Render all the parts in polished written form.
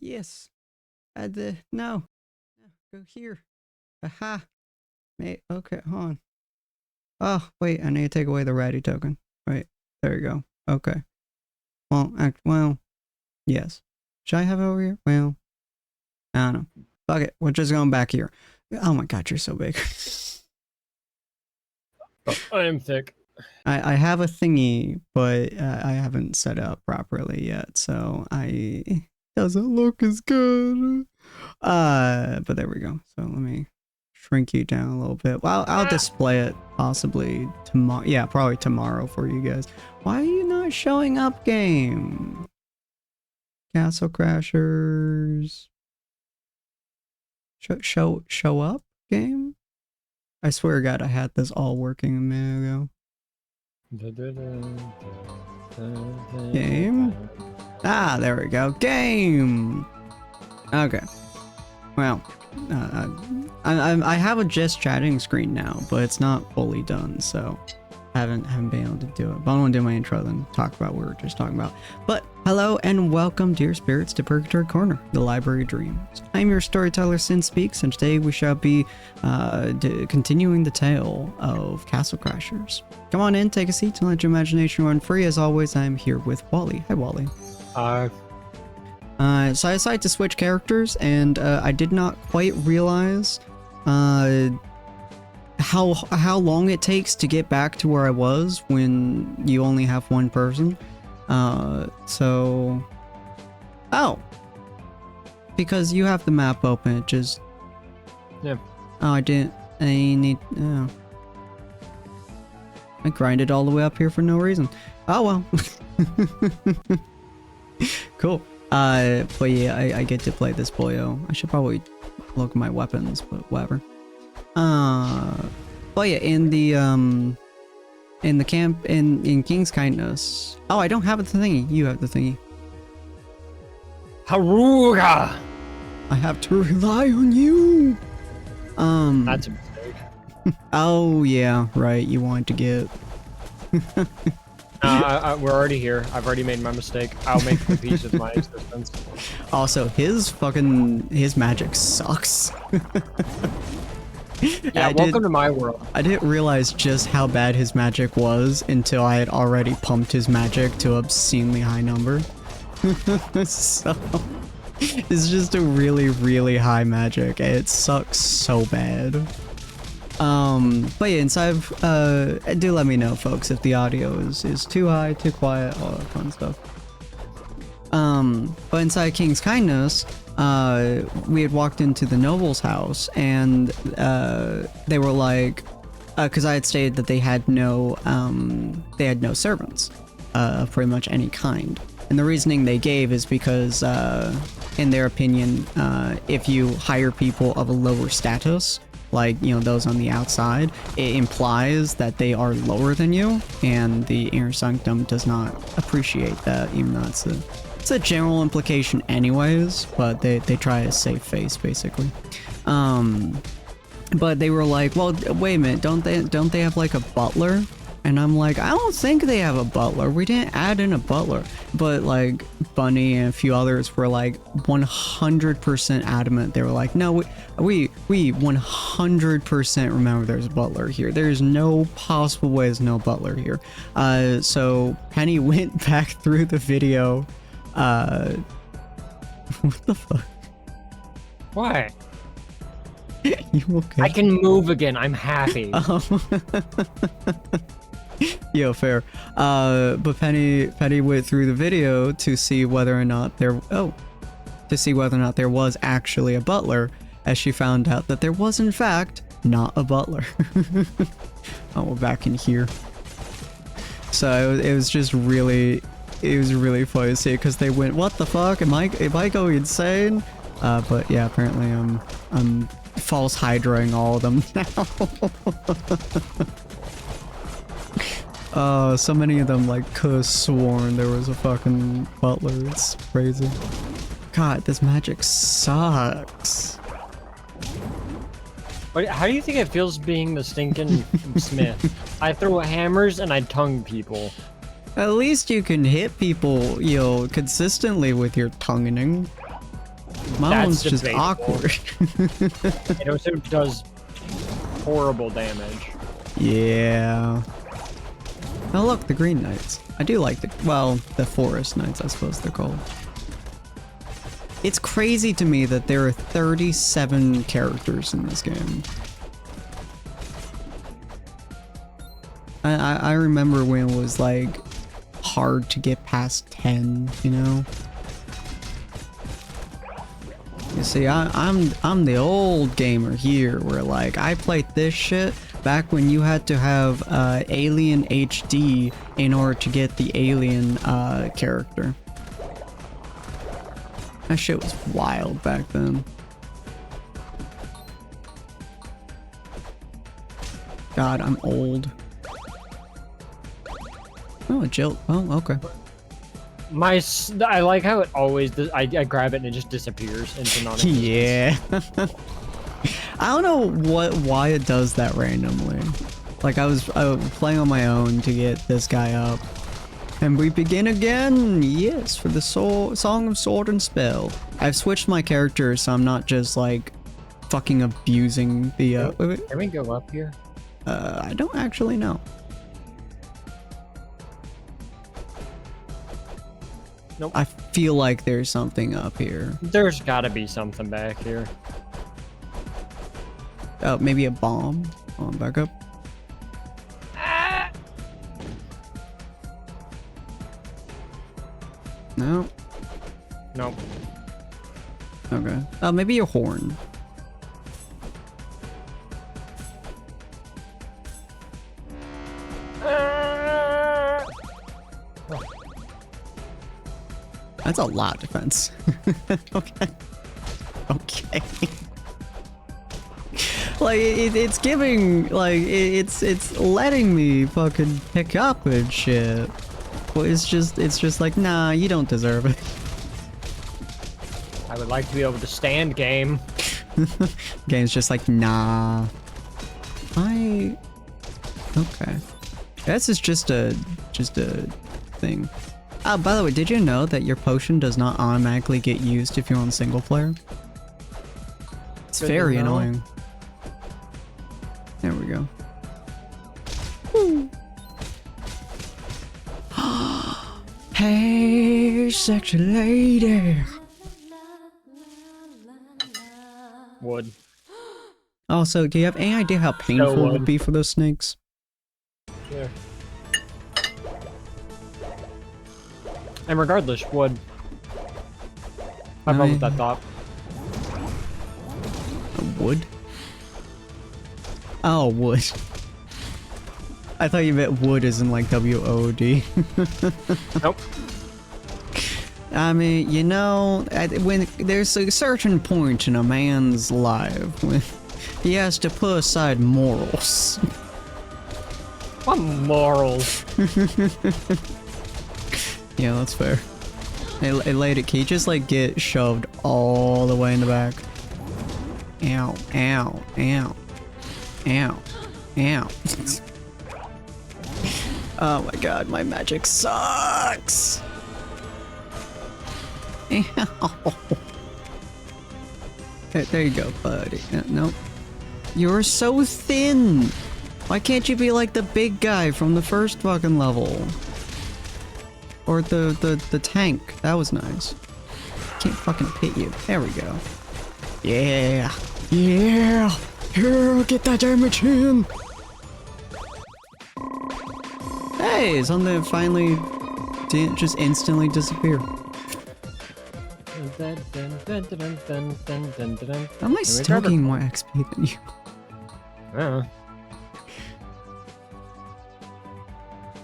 Yes. No. No. Go here. Aha. Mate. Okay, hold on. Oh, wait, I need to take away the ratty token. Right. There you go. Okay. Well, yes. Should I have it over here? Well, I don't know. Fuck it. We're just going back here. Oh my god, you're so big. I am thick. I have a thingy, but I haven't set it up properly yet, so it doesn't look as good. But there we go. So let me shrink you down a little bit. Well, I'll display it possibly tomorrow. Yeah, probably tomorrow for you guys. Why are you not showing up, game? Castle Crashers. Show up, game? I swear to God, I had this all working a minute ago. Game? Ah, there we go. Game! Okay. Well, I have a just chatting screen now, but it's not fully done, so I haven't been able to do it. But I want to do my intro, then talk about what we were just talking about. But hello and welcome, dear spirits, to Purgatory Corner, the Library of Dreams. I'm your storyteller, Sinspeaks, and today we shall be continuing the tale of Castle Crashers. Come on in, take a seat, and let your imagination run free. As always, I'm here with Wally. Hi, Wally. Hi. So I decided to switch characters, and I did not quite realize how long it takes to get back to where I was when you only have one person. Because you have the map open, it just... Yeah. Oh, I grinded all the way up here for no reason. Oh well. Cool. But yeah, I get to play this boyo. I should probably look at my weapons, but whatever. But yeah, in the camp in King's Kindness. Oh, I don't have the thingy. You have the thingy. Haruga! I have to rely on you. That's a mistake. Oh yeah, right. You wanted to get. We're already here. I've already made my mistake. I'll make the peace with my existence. Also, his magic sucks. Yeah, welcome to my world. I didn't realize just how bad his magic was until I had already pumped his magic to an obscenely high number. So, it's just a really, really high magic. It sucks so bad. But yeah, inside do let me know, folks, if the audio is too high, too quiet, all that fun stuff. But inside King's Kindness, we had walked into the noble's house, and they were like, because I had stated that they had no servants of pretty much any kind, and the reasoning they gave is because in their opinion, if you hire people of a lower status, like, you know, those on the outside, it implies that they are lower than you, and the Inner Sanctum does not appreciate that, even though it's a general implication anyways, but they try to save face, basically. But they were like, well, wait a minute, don't they have like a butler? And I'm like, I don't think they have a butler. We didn't add in a butler. But like Bunny and a few others were like 100% adamant. They were like, no, we 100% remember there's a butler here. There's no possible way there's no butler here. So Penny went back through the video. What the fuck? Why? You okay? I can move again. I'm happy. Yo, fair. But Penny went through the video to see whether or not there was actually a butler, as she found out that there was in fact not a butler. Oh, we're back in here. So it was just really, funny to see, because they went, what the fuck? Am I going insane? But yeah, apparently I'm false hydraing all of them now. So many of them like could have sworn there was a fucking butler. It's crazy. God, this magic sucks. How do you think it feels being the stinking smith? I throw hammers and I tongue people. At least you can hit people, you know, consistently with your tonguing. My That's one's just debatable. awkward. It also does horrible damage. Yeah. Oh look, the Green Knights. I do like the Forest Knights, I suppose they're called. It's crazy to me that there are 37 characters in this game. I remember when it was like hard to get past 10, you know? You see, I'm the old gamer here, where like I played this shit back when you had to have Alien HD in order to get the Alien character. That shit was wild back then. God, I'm old. Oh, a Jill. Oh, okay. I like how it always does. I grab it and it just disappears into non-existence. Yeah. I don't know why it does that randomly. Like I was playing on my own to get this guy up. And we begin again! Yes, for the Song of Sword and Spell. I've switched my character so I'm not just like fucking abusing the Can we go up here? I don't actually know. Nope. I feel like there's something up here. There's gotta be something back here. Maybe a bomb. On, back up. Ah! No. Nope. Okay. Maybe a horn. Ah! That's a lot of defense. Okay. Okay. Like it's giving, like it's letting me fucking pick up and shit. But it's just like, nah, you don't deserve it. I would like to be able to stand game. Game's just like, nah. Okay. This is just a thing. By the way, did you know that your potion does not automatically get used if you're on single player? It's Good to very know. annoying. There we go. Woo. Hey, sexy lady. Wood. Also, do you have any idea how painful it would would. be for those snakes? Yeah. And regardless, wood. Have fun with that thought. Wood? Oh, wood. I thought you meant wood as in like W-O-O-D. Nope. I mean, you know, when there's a certain point in a man's life when he has to put aside morals. What morals? Yeah, that's fair. Hey, lady, can you just like get shoved all the way in the back? Ow, ow, ow, ow, ow. Oh my god, my magic sucks! Ow. There you go, buddy. Nope. You're so thin! Why can't you be like the big guy from the first fucking level? Or the tank. That was nice. Can't fucking hit you. There we go. Yeah! Yeah! Yeah! Get that damage in! Hey! Something finally didn't just instantly disappear. How am I still getting more XP than you?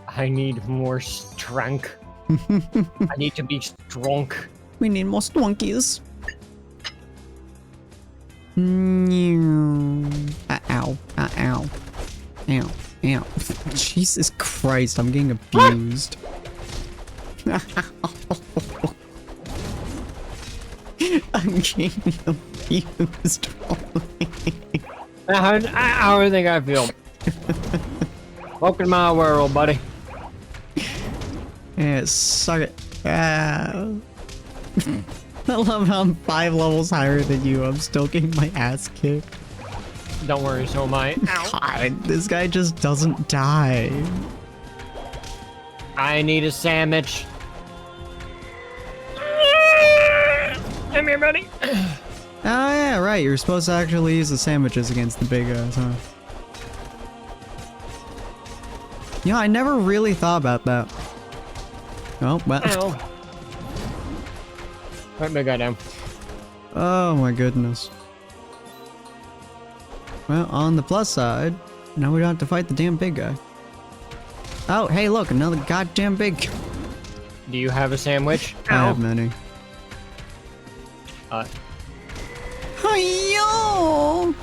I need more strength. I need to be strong. We need more stonkies. Ow. Ow. Ow. Ow. Jesus Christ, I'm getting abused. I'm getting abused. How do you think I feel? Welcome to my world, buddy. Yeah, suck it. Ah. I love how I'm 5 levels higher than you. I'm still getting my ass kicked. Don't worry, so am I. Ow. God, this guy just doesn't die. I need a sandwich. Come here, buddy. Oh yeah, right. You're supposed to actually use the sandwiches against the big guys, huh? Yeah, I never really thought about that. Oh, well. Ow. Put big guy down. Oh my goodness. Well, on the plus side, now we don't have to fight the damn big guy. Oh, hey, look, another goddamn big. Do you have a sandwich? I have many. Hi-yo!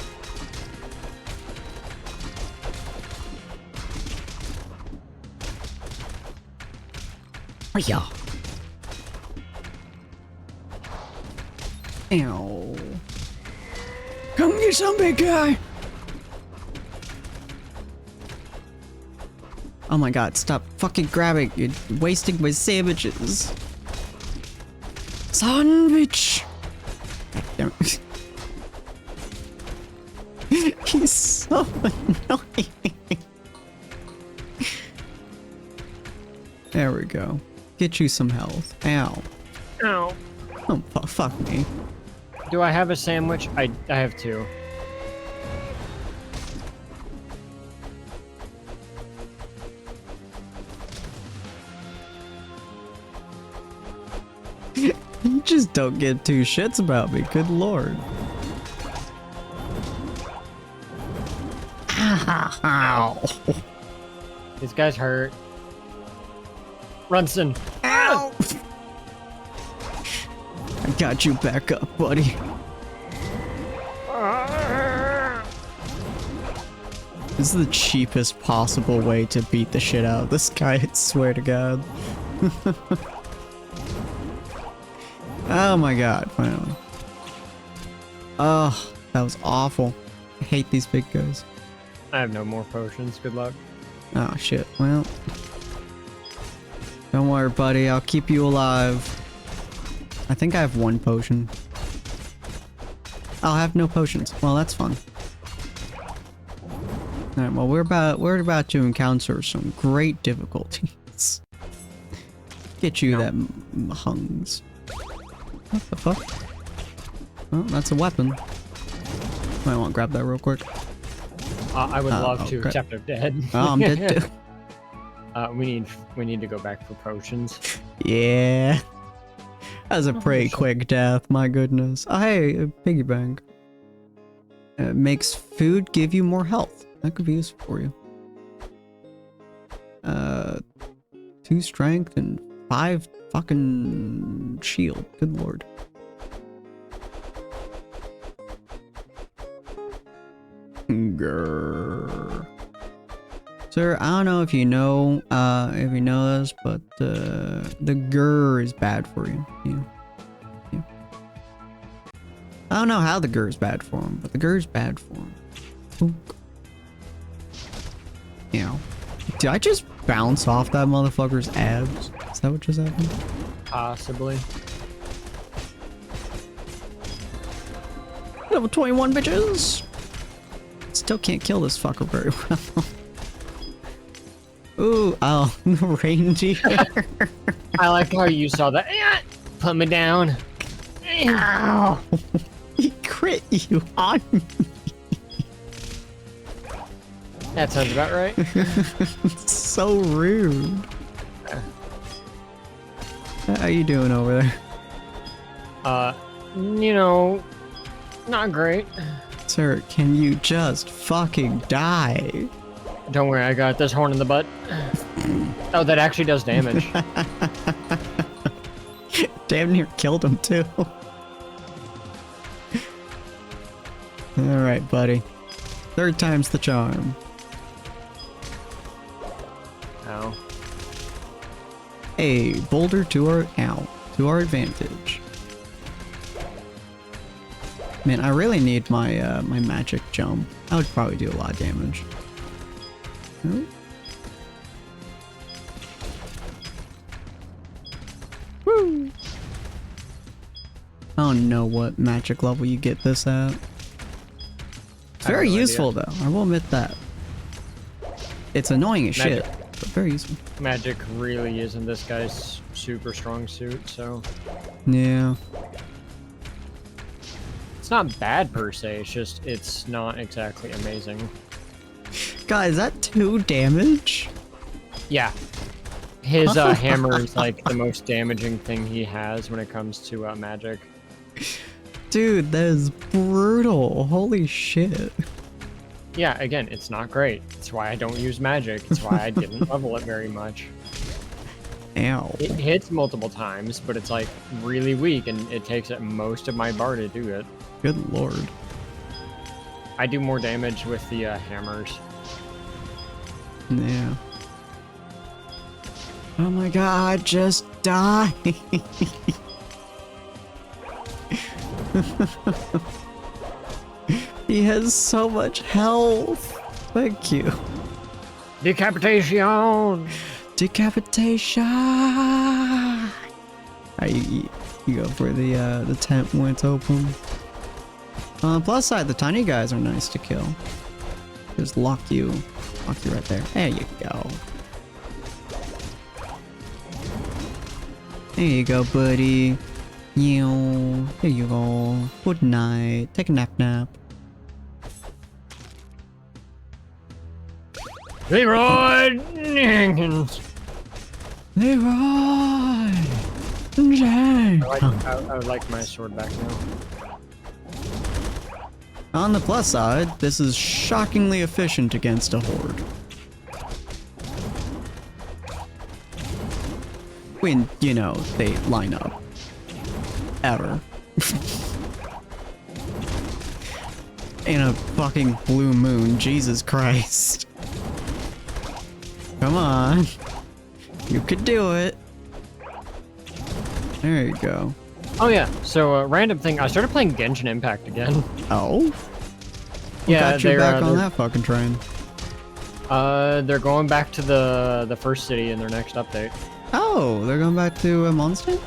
Hi-yo. Ow. Come get some, big guy! Oh my god, stop fucking grabbing. You're wasting my sandwiches. Sandwich! God damn it. He's so annoying. There we go. Get you some health. Ow. Ow. Oh, fuck me. Do I have a sandwich? I have 2. You just don't give 2 shits about me. Good lord. Ow. This guy's hurt. Runson. Ow. I got you back up, buddy. This is the cheapest possible way to beat the shit out of this guy, I swear to god. Oh my god, finally. Oh, that was awful. I hate these big guys. I have no more potions. Good luck. Oh shit, well. Don't worry, buddy, I'll keep you alive. I think I have 1 potion. I'll have no potions. Well, that's fun. Alright, well we're about to encounter some great difficulties. Get you that hungs. What the fuck? Oh, that's a weapon. Might want to grab that real quick. I would love to, crap. except I'm dead. Oh, I'm dead too. We need to go back for potions. Yeah. That was a pretty quick death, my goodness. Oh, hey, a piggy bank. Makes food give you more health. That could be useful for you. 2 strength and 5 fucking shield. Good lord. Grrr. Sir, I don't know if you know this, but the grr is bad for you. Yeah. I don't know how the grr is bad for him, but the grr is bad for him. Oop. You know. Did I just bounce off that motherfucker's abs? Is that what just happened? Possibly. Level 21, bitches! Still can't kill this fucker very well. Ooh, oh, the reindeer. I like how you saw that. Put me down. Ow! He crit you on me. That sounds about right. So rude. How you doing over there? You know, not great. Sir, can you just fucking die? Don't worry, I got this horn in the butt. Oh, that actually does damage. Damn near killed him too. Alright, buddy. 3rd time's the charm. Ow. A boulder to our advantage. Man, I really need my my magic jump. I would probably do a lot of damage. Oh. Woo! I don't know what magic level you get this at. It's very useful though, I will admit that. It's annoying as shit, but very useful. Magic really isn't this guy's super strong suit, so... Yeah. It's not bad per se, it's just, it's not exactly amazing. God, is that 2 damage? Yeah. His hammer is like the most damaging thing he has when it comes to magic. Dude, that is brutal. Holy shit. Yeah, again, it's not great. It's why I don't use magic. It's why I didn't level it very much. Ow. It hits multiple times, but it's like really weak, and it takes up most of my bar to do it. Good lord. I do more damage with the hammers. Yeah. Oh my god, just die. He has so much health. Thank you. Decapitation! Decapitation! You go for the tent when it's open. Plus side, the tiny guys are nice to kill. Just lock you right there. There you go. There you go, buddy. There you go. Good night. Take a nap. Leroy Jenkins! Leroy Jenkins! I would like my sword back now. On the plus side, this is shockingly efficient against a horde. When, you know, they line up. Ever. In a fucking blue moon, Jesus Christ. Come on. You could do it. There you go. Oh yeah, so random thing, I started playing Genshin Impact again. Oh? Yeah, got you back on that fucking train. They're going back to the first city in their next update. Oh, they're going back to Mondstadt?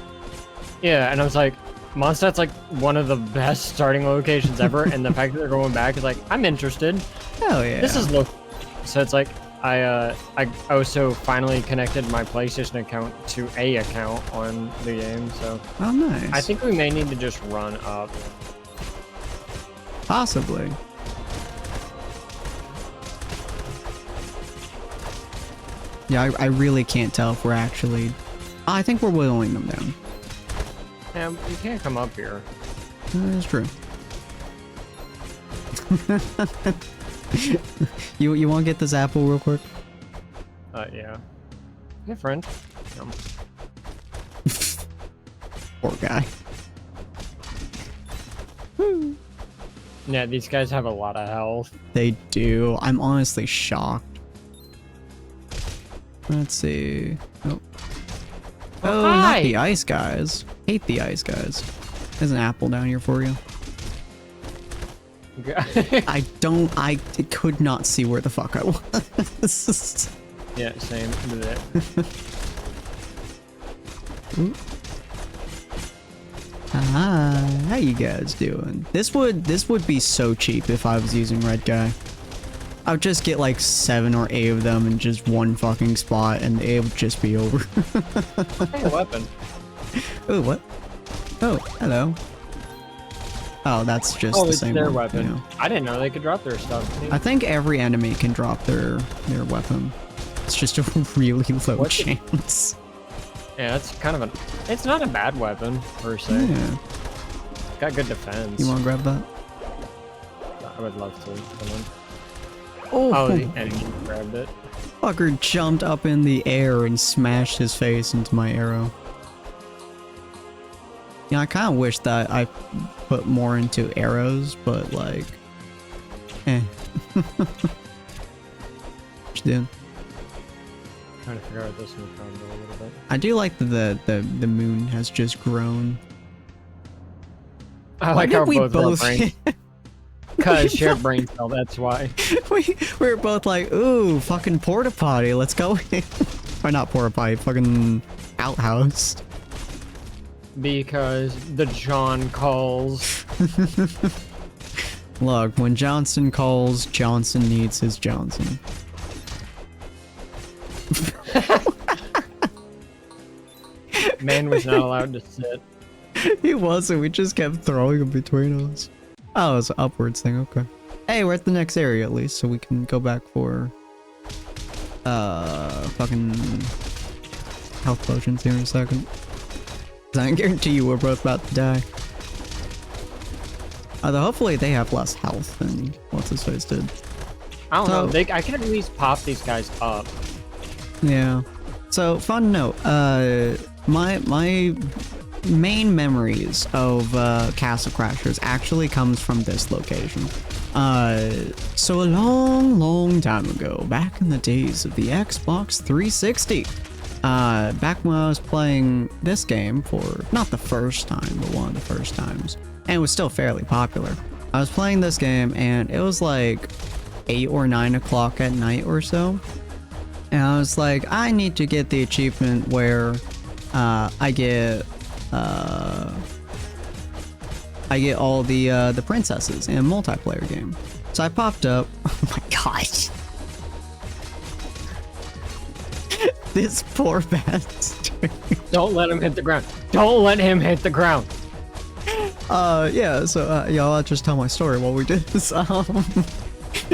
Yeah, and I was like, Mondstadt's like one of the best starting locations ever, and the fact that they're going back is like, I'm interested. Hell yeah. This is so it's like I also finally connected my PlayStation account to a account on the game, so oh nice. I think we may need to just run up. Possibly. Yeah, I really can't tell if we're actually... I think we're whittling them down. Yeah, you can't come up here. That's true. You want to get this apple real quick? Yeah. Hey, friend. Poor guy. Yeah, these guys have a lot of health. They do. I'm honestly shocked. Let's see. Oh. Oh, hi! not the ice guys. Hate the ice guys. There's an apple down here for you. I could not see where the fuck I was. Yeah, same. How you guys doing? This would be so cheap if I was using red guy. I would just get like 7 or 8 of them in just one fucking spot and it would just be over. Hey, a weapon. Oh, what? Oh, hello. Oh, that's just the same their one, weapon. you know. I didn't know they could drop their stuff. I think every enemy can drop their weapon. It's just a really low chance. Yeah, it's kind of it's not a bad weapon, per se. Yeah. It's got good defense. You want to grab that? I would love to. Oh, the enemy grabbed it. Fucker jumped up in the air and smashed his face into my arrow. Yeah, I kind of wish that I put more into arrows, but like, What you doing? Trying to figure out this one a little bit. I do like that the moon has just grown. I like how we both because shared brain cell, that's why. we were both like, ooh, fucking porta potty, let's go. Or not porta potty, fucking outhouse. Because the John calls. Look, when Johnson calls, Johnson needs his Johnson. Man was not allowed to sit. He wasn't, we just kept throwing him between us. Oh, it's an upwards thing, okay. Hey, we're at the next area at least, so we can go back for fucking health potions here in a second. 'Cause I guarantee you we're both about to die. Although hopefully they have less health than what's his face did. I don't know. I can at least pop these guys up. Yeah. So, fun note. My main memories of Castle Crashers actually comes from this location. So a long time ago, back in the days of the Xbox 360, back when I was playing this game for not the first time, but one of the first times, and it was still fairly popular. I was playing this game, and it was like 8 or 9 o'clock at night or so. And I was like, I need to get the achievement where I get all the princesses in a multiplayer game. So I popped up. Oh my gosh. This poor bastard. Don't let him hit the ground. Don't let him hit the ground. Yeah, so y'all, I'll just tell my story while we did this.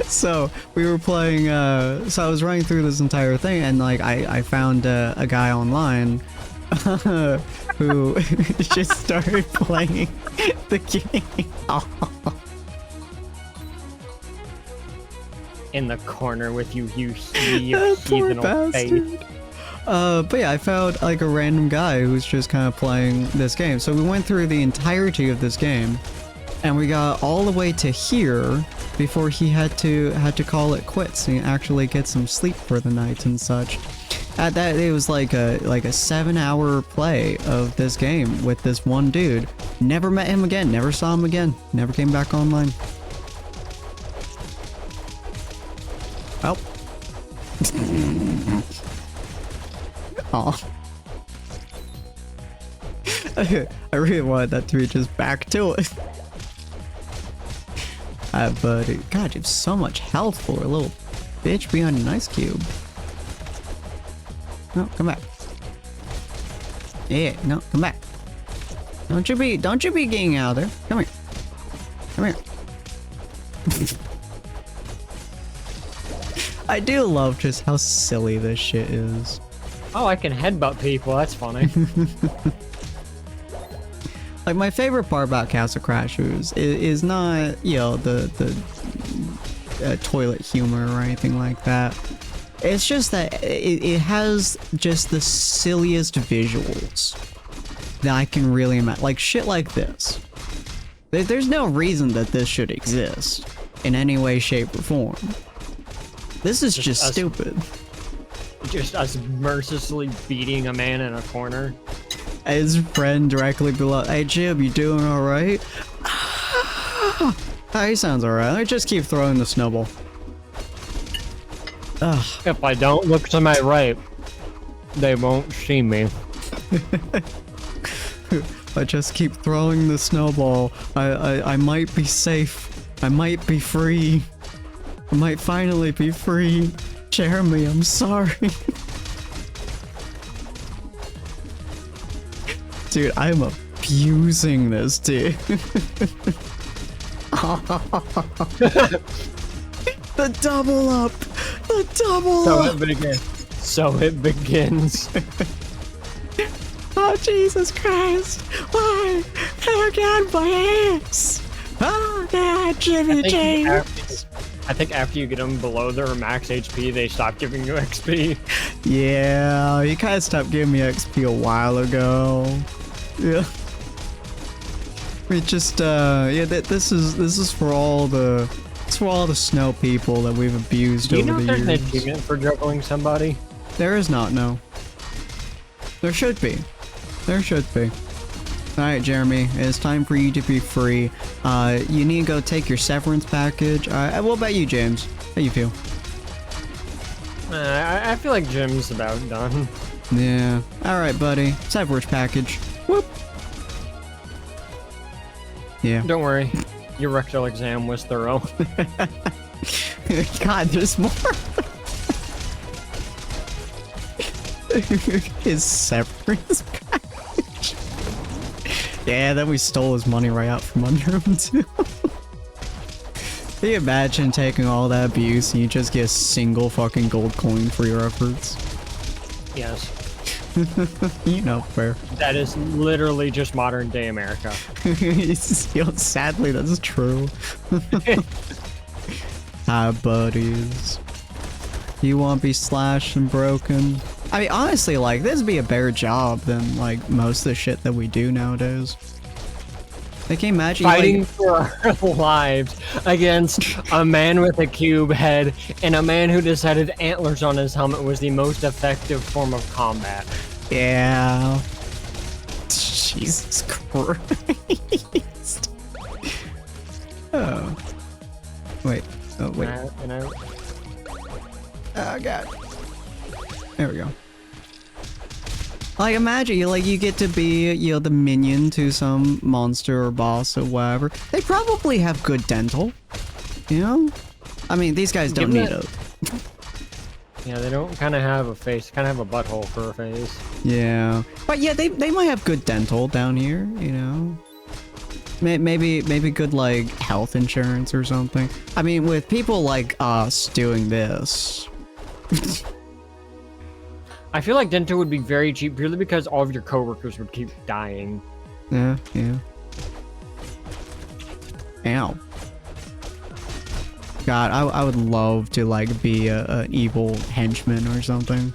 So we were playing, so I was running through this entire thing, and like I found a guy online who just started playing the game. In the corner with you Poor heathen old face. bastard. But yeah, I found like a random guy who's just kind of playing this game. So we went through the entirety of this game, and we got all the way to here before he had to call it quits and actually get some sleep for the night and such. At that, it was like a 7-hour play of this game with this one dude. Never met him again. Never saw him again. Never came back online. Oh. Aw. I really wanted that to be just back to it. But God, you have so much health for a little bitch behind an ice cube. No, come back. Yeah, no, come back. Don't you be getting out of there. Come here. Come here. I do love just how silly this shit is. Oh, I can headbutt people. That's funny. Like, my favorite part about Castle Crashers is not, you know, the toilet humor or anything like that. It's just that it has just the silliest visuals that I can really imagine. Like, shit like this. There's no reason that this should exist in any way, shape, or form. This is just stupid. Just us mercilessly beating a man in a corner. His friend directly below. Hey Jib, you doing alright? Ah, he sounds alright. Let me just keep throwing the snowball. Ugh. If I don't look to my right, they won't see me. I just keep throwing the snowball. I might be safe. I might be free. I might finally be free. Jeremy, I'm sorry. Dude, I'm abusing this, dude. The double up! The double up! So it begins. Oh, Jesus Christ! Why? Oh, God, my ass! Oh, God, Jimmy James! I think after you get them below their max HP, they stop giving you XP. Yeah, you kind of stopped giving me XP a while ago. Yeah. We just, yeah, this is for all the, it's for all the snow people that we've abused over the years. Do you know there's an achievement for juggling somebody? There is not, no. There should be. There should be. Alright, Jeremy, it's time for you to be free. You need to go take your severance package. What about you, James? How you feel? I feel like Jim's about done. Yeah. Alright, buddy. Severance package. Whoop. Yeah. Don't worry. Your rectal exam was thorough. God, there's more. His severance package. Yeah, then we stole his money right out from under him too. Can you imagine taking all that abuse and you just get a single fucking gold coin for your efforts? Yes. You know, fair. That is literally just modern day America. Sadly, that's true. Hi, buddies. You want to be slashed and broken? I mean, honestly, like, this would be a better job than, like, most of the shit that we do nowadays. Like, can you imagine fighting like, for our lives against a man with a cube head and a man who decided antlers on his helmet was the most effective form of combat. Yeah. Jesus Christ. Oh. Wait. Oh, wait. Oh, God. There we go. Like, imagine, you get to be, the minion to some monster or boss or whatever. They probably have good dental, you know? I mean, these guys don't need it. Yeah, they don't kind of have a face, kind of have a butthole for a face. Yeah. But yeah, they might have good dental down here, you know? Maybe good, like, health insurance or something. I mean, with people like us doing this... I feel like dental would be very cheap purely because all of your coworkers would keep dying. Yeah. Ow. God, I would love to, like, be an evil henchman or something.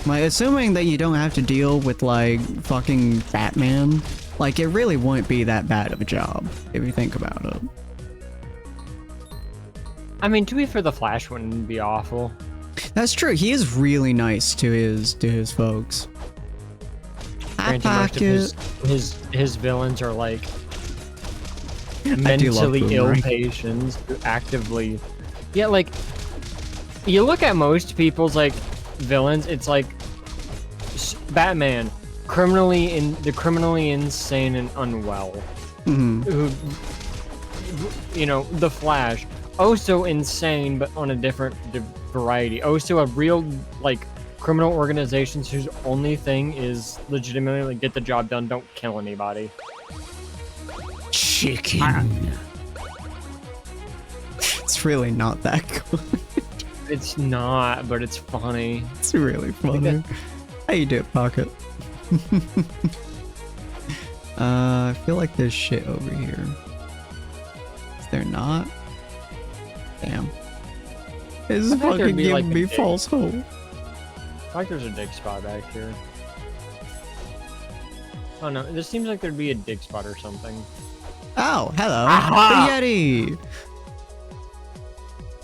Like, assuming that you don't have to deal with, like, fucking Batman, like, it really wouldn't be that bad of a job, if you think about it. I mean, to be fair, the Flash wouldn't be awful. That's true. He is really nice to his folks. Granted, most of his villains are like mentally ill patients who actively, yeah, like you look at most people's like villains, it's like Batman, criminally insane and unwell. Mm-hmm. Who, you know, the Flash, also insane but on a different variety. Also a real like criminal organizations whose only thing is legitimately like get the job done, don't kill anybody. Chicken. It's really not that good. It's not, but it's funny. It's really funny. How you do, Pocket? I feel like there's shit over here. Is there not? Damn. This is fucking giving like me false hope. I like there's a dig spot back here. Oh no, this seems like there'd be a dig spot or something. Oh, hello. Aha! The Yeti!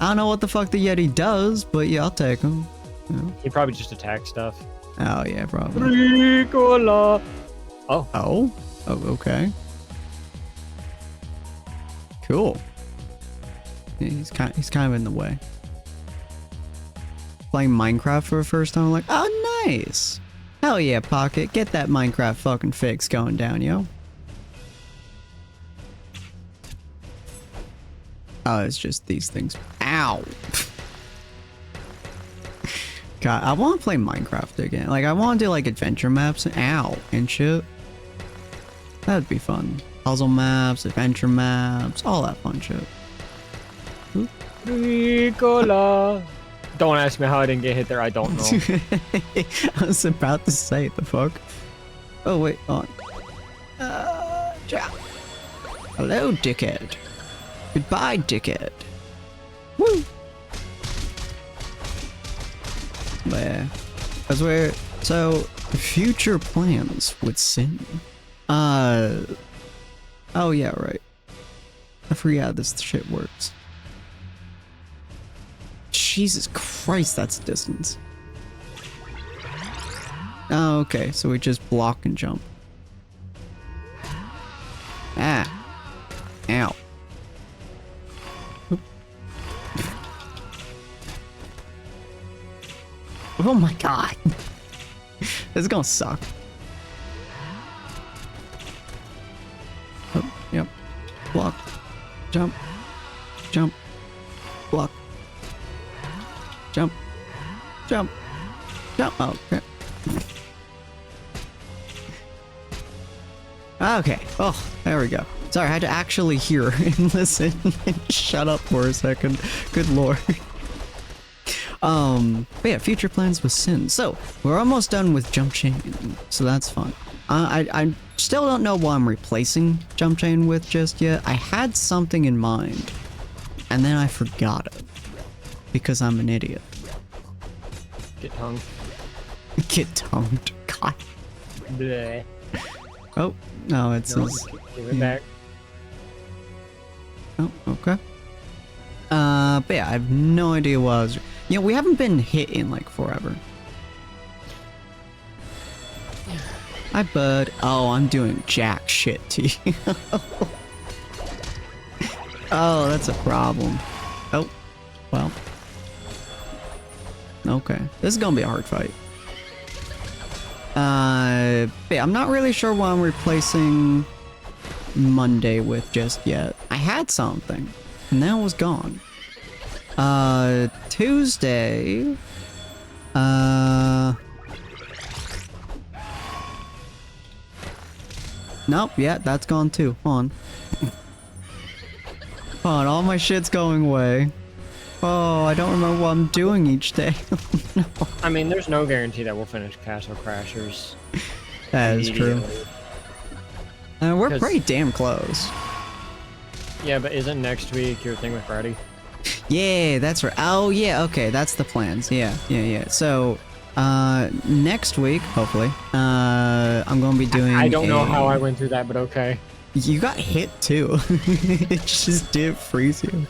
I don't know what the fuck the Yeti does, but yeah, I'll take him. Yeah. He probably just attacks stuff. Oh, yeah, probably. Ricola! Oh. Oh? Oh, okay. Cool. Yeah, he's kind of in the way. Playing Minecraft for the first time, I'm like, oh, nice. Hell yeah, Pocket. Get that Minecraft fucking fix going down, yo. Oh, it's just these things. Ow. God, I want to play Minecraft again. Like, I want to do, like, adventure maps. Ow. And shit. That'd be fun. Puzzle maps, adventure maps, all that fun shit. Oop. Ricola! Don't ask me how I didn't get hit there. I don't know. I was about to say, the fuck? Oh, wait, on. Hello, dickhead. Goodbye, dickhead. Woo! Yeah. That's where, so, future plans with Sin. Oh yeah, right. I forget how this shit works. Jesus Christ, that's a distance. Oh, okay, so we just block and jump. Ah. Ow. Oop. Oh my god. This is gonna suck. Yep. Block. Jump. Jump. Block. Jump. Jump. Jump. Oh, okay. Okay. Oh, there we go. Sorry, I had to actually hear and listen and shut up for a second. Good lord. But yeah, future plans with Sin. So, we're almost done with Jump Chain, so that's fun. I still don't know what I'm replacing Jump Chain with just yet. I had something in mind, and then I forgot it. Because I'm an idiot. Get tongued. Get tongued. God. Bleh. Oh, no, it's No, his... give it back. Oh, okay. But yeah, I have no idea what I was... You know, we haven't been hit in, like, forever. Hi, bud. Oh, I'm doing jack shit to you. Oh, that's a problem. Oh, well. Okay. This is gonna be a hard fight. But yeah, I'm not really sure what I'm replacing Monday with just yet. I had something, and now it was gone. Tuesday... Nope, yeah, that's gone too. Hold on. Hold on, all my shit's going away. Oh, I don't remember what I'm doing each day. No. I mean, there's no guarantee that we'll finish Castle Crashers. That is true. We're 'Cause- pretty damn close. Yeah, but isn't next week your thing with Freddy? Yeah, that's right. Oh, yeah, okay, that's the plans. Yeah. So, next week, hopefully, I'm gonna be doing I don't know how I went through that, but okay. You got hit, too. It just did freeze you.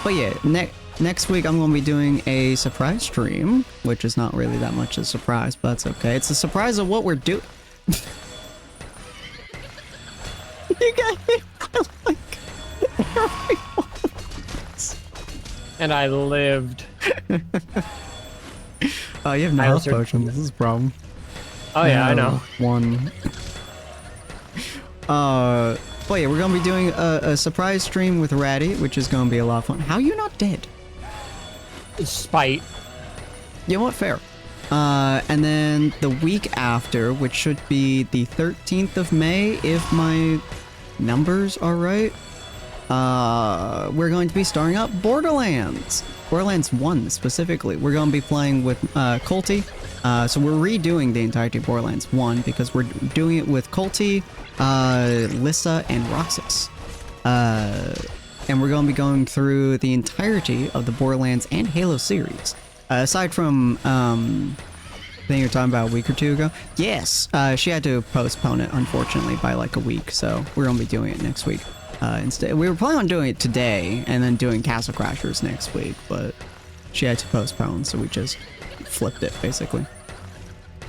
But yeah, next week I'm gonna be doing a surprise stream, which is not really that much a surprise, but that's okay. It's a surprise of what we're doing. You got hit by, like, everyone. And I lived. Oh, you have no health potions. This is a problem. Oh yeah, I know. One. But yeah, we're gonna be doing a surprise stream with Ratty, which is gonna be a lot of fun. How are you not dead? Spite. You know what? Fair. And then the week after, which should be the 13th of May, if my numbers are right, we're going to be starting up Borderlands. Borderlands 1 specifically. We're going to be playing with Colty. So we're redoing the entirety of Borderlands 1 because we're doing it with Colty, Lissa, and Roxas. And we're going to be going through the entirety of the Borderlands and Halo series. Aside from, I think you're talking about a week or two ago. Yes, she had to postpone it, unfortunately, by like a week. So we're going to be doing it next week. Instead, we were planning on doing it today and then doing Castle Crashers next week, but she had to postpone, so we just flipped it, basically.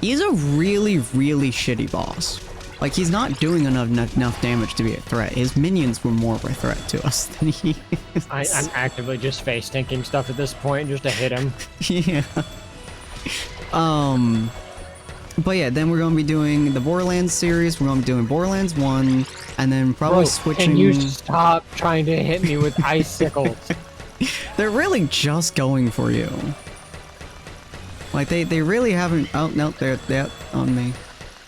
He's a really, really shitty boss. Like, he's not doing enough damage to be a threat. His minions were more of a threat to us than he is. I'm actively just face tanking stuff at this point just to hit him. Yeah. But yeah, then we're going to be doing the Borderlands series. We're going to be doing Borderlands 1, and then probably switching... Can you stop trying to hit me with icicles? They're really just going for you. Like, they really haven't... Oh, no, they're on me.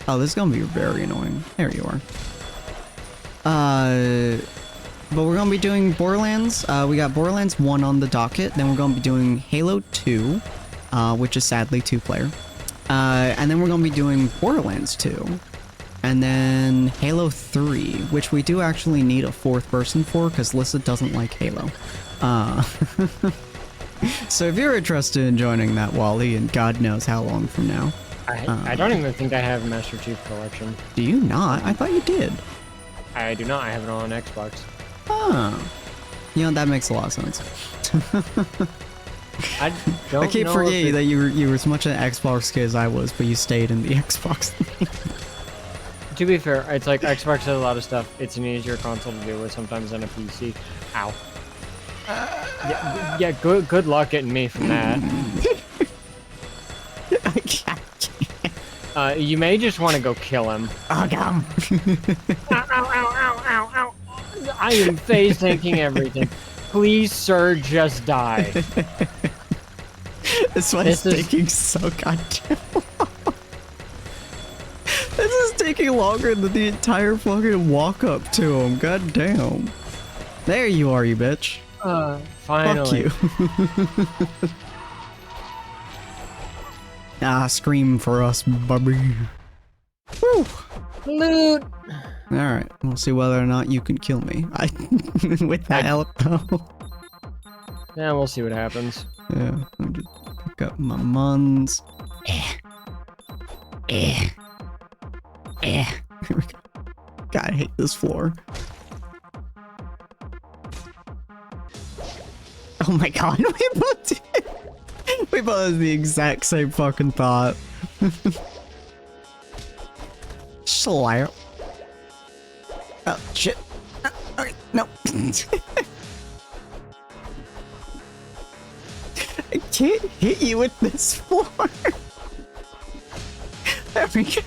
Oh, this is going to be very annoying. There you are. But we're going to be doing Borderlands. We got Borderlands 1 on the docket. Then we're going to be doing Halo 2, which is sadly 2-player. And then we're going to be doing Borderlands 2. And then Halo 3, which we do actually need a 4th person for, because Lissa doesn't like Halo. So if you're interested in joining that, Wally, and God knows how long from now. I don't even think I have Master Chief Collection. Do you not? I thought you did. I do not. I have it on Xbox. Oh. You know, that makes a lot of sense. I don't I keep know forgetting that you were as much an Xbox kid as I was, but you stayed in the Xbox thing. To be fair, it's like Xbox has a lot of stuff. It's an easier console to deal with sometimes than a PC. Ow. Yeah, good luck getting me from that. I can't. You may just want to go kill him. Oh, damn. Ow, ow, ow, ow, ow, ow. I am phase tanking everything. Please, sir, just die. This one is taking so goddamn long. This is taking longer than the entire fucking walk up to him. God damn. There you are, you bitch. Finally. Fuck you. Ah, scream for us, Bobby. Woo. Loot. Alright, we'll see whether or not you can kill me. With that help, though. Yeah, we'll see what happens. Yeah, I'll just pick up my muns. Here we go. God, I hate this floor. Oh my god, we both had the exact same fucking thought. Slap. Oh, shit. Alright, no. I can't hit you with this floor. There we go.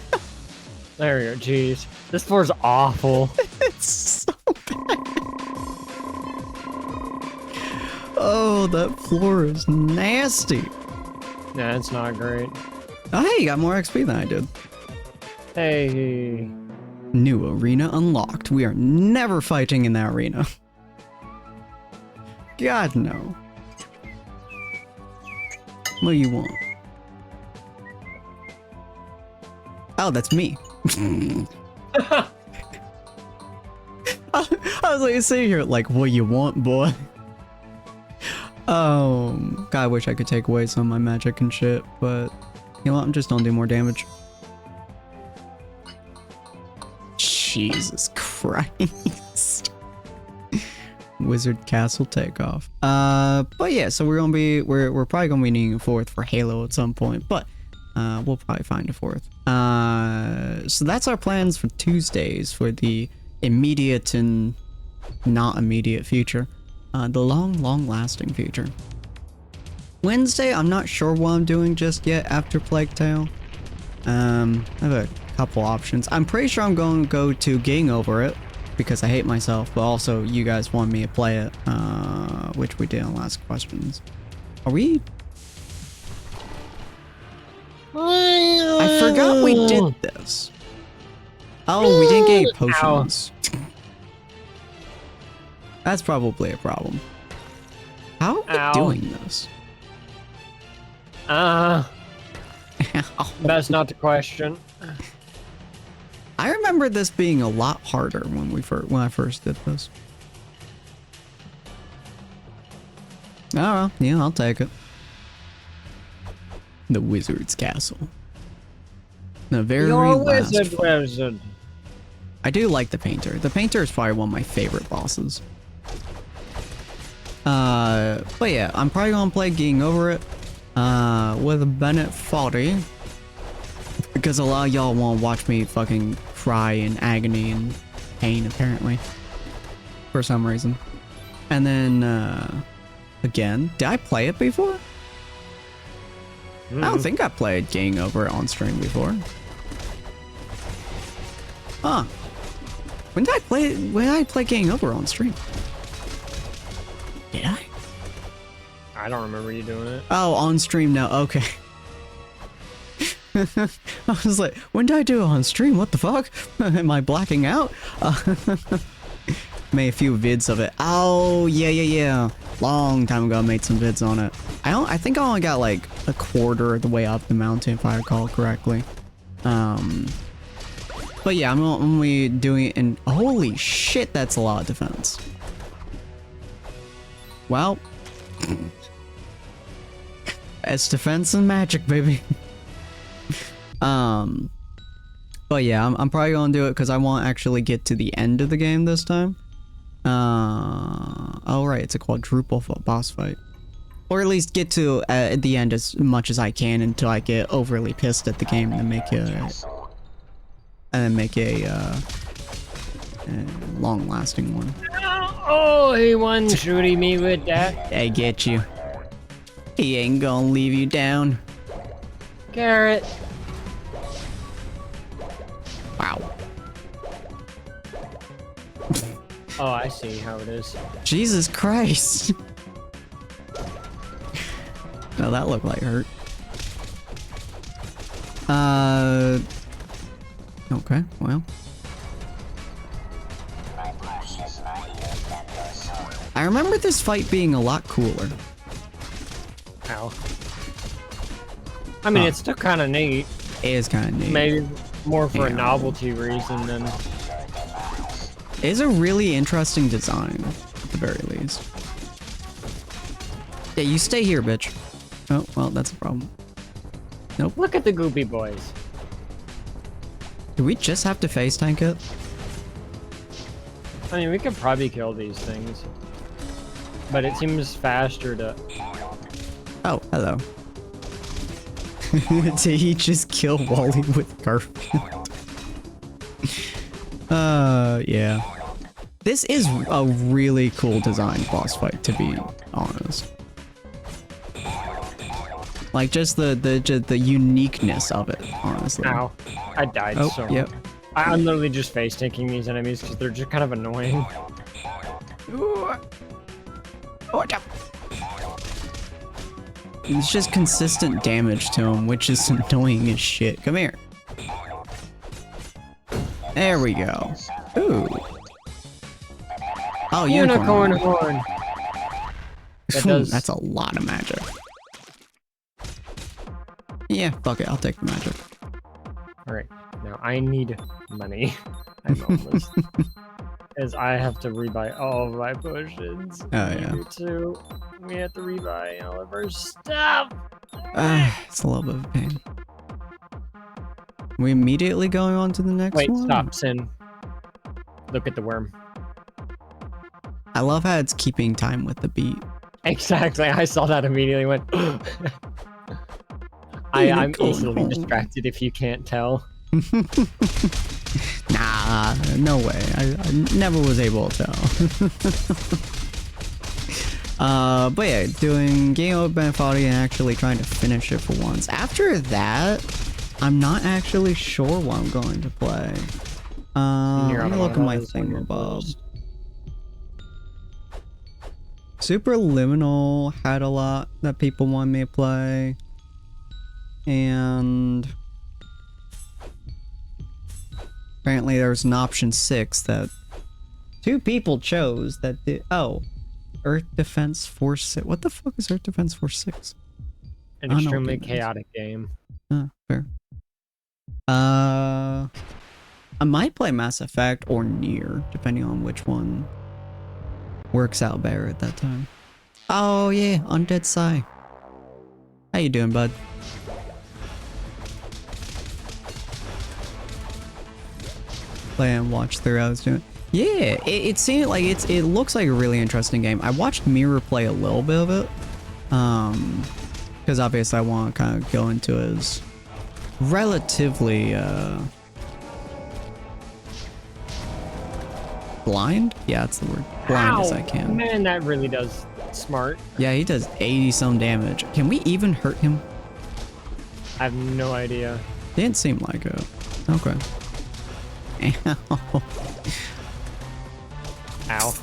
There we go. Jeez. This floor's awful. It's so bad. Oh, that floor is nasty. Nah, it's not great. Oh, hey, you got more XP than I did. Hey. New arena unlocked. We are never fighting in that arena. God, no. What do you want? Oh, that's me. I was like sitting here like, what you want, boy? God, I wish I could take away some of my magic and shit, but you know what? I'm just gonna do more damage. Jesus Christ. Wizard Castle takeoff. But yeah, so we're probably gonna be needing a fourth for Halo at some point, but we'll probably find a fourth. So that's our plans for Tuesdays for the immediate and not immediate future. The long lasting future. Wednesday, I'm not sure what I'm doing just yet after Plague Tale. I have a couple options. I'm pretty sure I'm going to go to Getting Over It because I hate myself, but also you guys want me to play it, which we did on last questions. Are we? I forgot we did this. Oh, we didn't get any potions. That's probably a problem. How are we doing this? That's not the question. I remember this being a lot harder when I first did this. Oh well, yeah, I'll take it. The Wizard's Castle. The very last wizard. I do like the Painter. The Painter is probably one of my favorite bosses. But yeah, I'm probably gonna play Getting Over It with Bennett 40 because a lot of y'all want to watch me fucking cry in agony and pain apparently for some reason. And then again, did I play it before? I don't think I played Getting Over It on stream before. Huh. When did I play Getting Over on stream? Did I? I don't remember you doing it. Oh, on stream now. Okay. I was like, when did I do it on stream? What the fuck? Am I blacking out? Made a few vids of it. Oh, yeah. Long time ago, I made some vids on it. I think I only got like a quarter of the way up the mountain, if I recall correctly. But yeah, I'm only doing it in... Holy shit, that's a lot of defense. Well... It's defense and magic, baby. But yeah, I'm probably gonna do it because I want to actually get to the end of the game this time. Oh right, it's a quadruple boss fight. Or at least get to at the end as much as I can until I get overly pissed at the game and make a long-lasting one. Oh, he one shooting me with that. I get you. He ain't gonna leave you down. Carrot. Oh, I see how it is. Jesus Christ. No, that looked like hurt. Okay, well. I remember this fight being a lot cooler. Ow. I mean, it's still kind of neat. It is kind of neat. Maybe more for a novelty reason than... It's a really interesting design, at the very least. Yeah, you stay here, bitch. Oh, well, that's a problem. Nope. Look at the goopy boys. Do we just have to face tank it? I mean, we could probably kill these things. But it seems faster to... Oh, hello. Did he just kill Wally with Garfield? Yeah. This is a really cool design boss fight, to be honest. Like, just the uniqueness of it, honestly. Ow. I died so yep. much. I'm literally just face tanking these enemies because they're just kind of annoying. It's just consistent damage to him, which is annoying as shit. Come here. There we go. Ooh. Oh, unicorn horn. That's a lot of magic. Yeah, fuck it. I'll take the magic. Alright, now I need money. I'm homeless. As I have to rebuy all of my potions. Oh, yeah. You too. We have to rebuy all of our stuff. It's a little bit of a pain. We immediately going on to the next one? Wait, stop, Sin. Look at the worm. I love how it's keeping time with the beat. Exactly, I saw that immediately went. I'm easily distracted if you can't tell. Nah, no way. I never was able to tell. But yeah, doing game over Benefati and actually trying to finish it for once. After that, I'm not actually sure what I'm going to play. Let me look at my thingamabob. Superliminal had a lot that people wanted me to play. And apparently there's an option 6 that 2 people chose that did. Oh, Earth Defense Force 6. What the fuck is Earth Defense Force 6? An extremely chaotic game. Fair. I might play Mass Effect or Nier, depending on which one works out better at that time. Oh yeah, Undead Sai. How you doing, bud? Play and watch through. I was doing. Yeah, it seemed like it looks like a really interesting game. I watched Mirror play a little bit of it, because obviously I want to kind of go into it as relatively blind. Yeah, that's the word. Blind as I can. Man, that really does smart. Yeah, he does 80 some damage. Can we even hurt him? I have no idea. Didn't seem like it. Okay. Ow. Ow.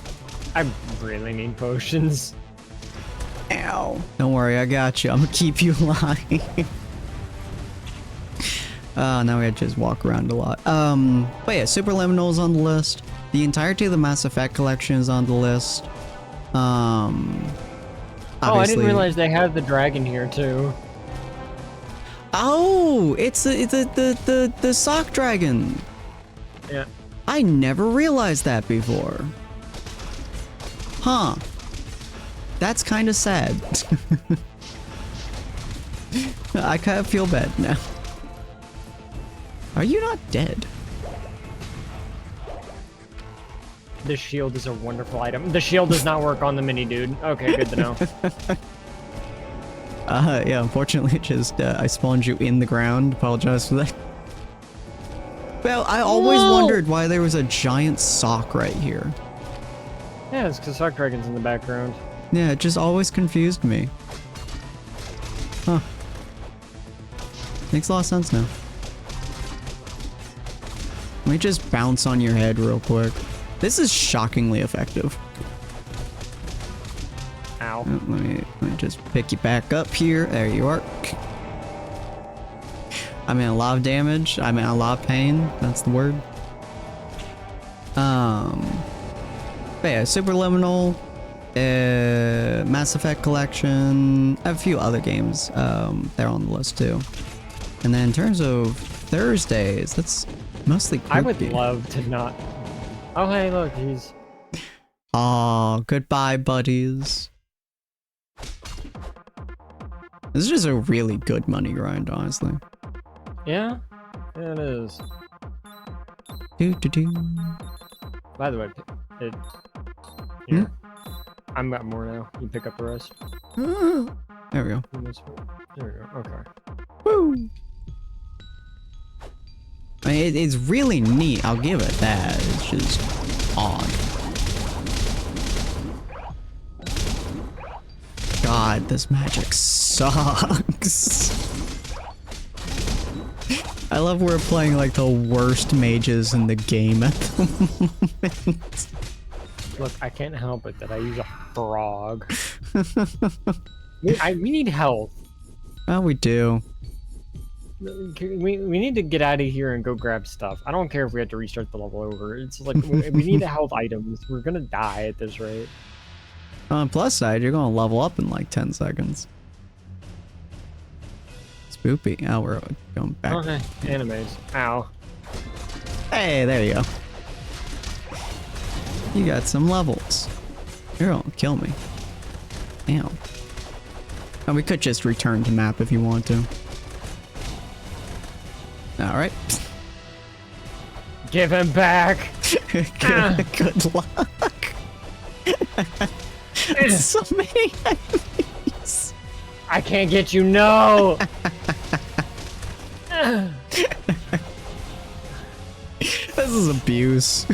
I really need potions. Ow. Don't worry, I got you. I'm gonna keep you alive. Now we have to just walk around a lot. But yeah, Superliminal is on the list. The entirety of the Mass Effect collection is on the list. Oh, I didn't realize they had the dragon here too. Oh, it's the sock dragon. Yeah. I never realized that before. Huh. That's kind of sad. I kind of feel bad now. Are you not dead? The shield is a wonderful item. The shield does not work on the mini dude. Okay, good to know. Yeah, unfortunately, it just, I spawned you in the ground. Apologize for that. Well, I always wondered why there was a giant sock right here. Yeah, it's because Sock Dragon's in the background. Yeah, it just always confused me. Huh. Makes a lot of sense now. Let me just bounce on your head real quick. This is shockingly effective. Ow. Let me just pick you back up here. There you are. I'm in a lot of damage. I'm in a lot of pain. That's the word. But yeah, Superliminal, Mass Effect Collection. I have a few other games. They're on the list too. And then in terms of Thursdays, that's mostly. I would love to not. Oh hey, look, he's. Oh, goodbye, buddies. This is just a really good money grind, honestly. Yeah, it is. Do. By the way, here. I'm got more now. You pick up the rest. There we go. There we go. Okay. Woo! I mean, it's really neat. I'll give it that. It's just odd. God, this magic sucks. I love we're playing like the worst mages in the game at the moment. Look, I can't help it that I use a frog. we need health. Oh, we do. We need to get out of here and go grab stuff. I don't care if we have to restart the level over. It's like we need health items. We're gonna die at this rate. On the plus side, you're gonna level up in like 10 seconds. Spoopy. Oh, we're going back. Okay, animes. Ow. Hey, there you go. You got some levels. You're gonna kill me. Damn. Oh, we could just return to map if you want to. Alright. Give him back! Good luck. So many enemies. I can't get you, no! This is abuse.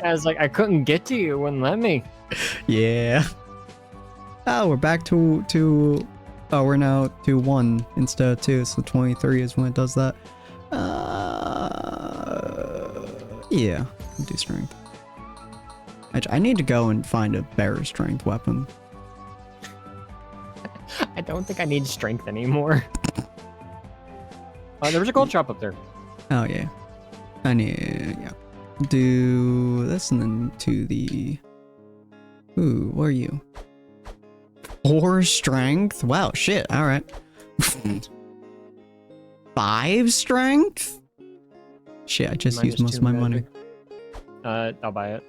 I was like, I couldn't get to you, it wouldn't let me. Yeah. Oh, we're back to oh, we're now to 1 instead of 2, so 23 is when it does that. Yeah, I'll do strength. I need to go and find a better strength weapon. I don't think I need strength anymore. There was a gold shop up there. Oh yeah. I need, yeah. Do this and then to the... Ooh, what are you? 4 strength? Wow, shit, alright. 5 strength? Shit, I just used most of my money. I'll buy it.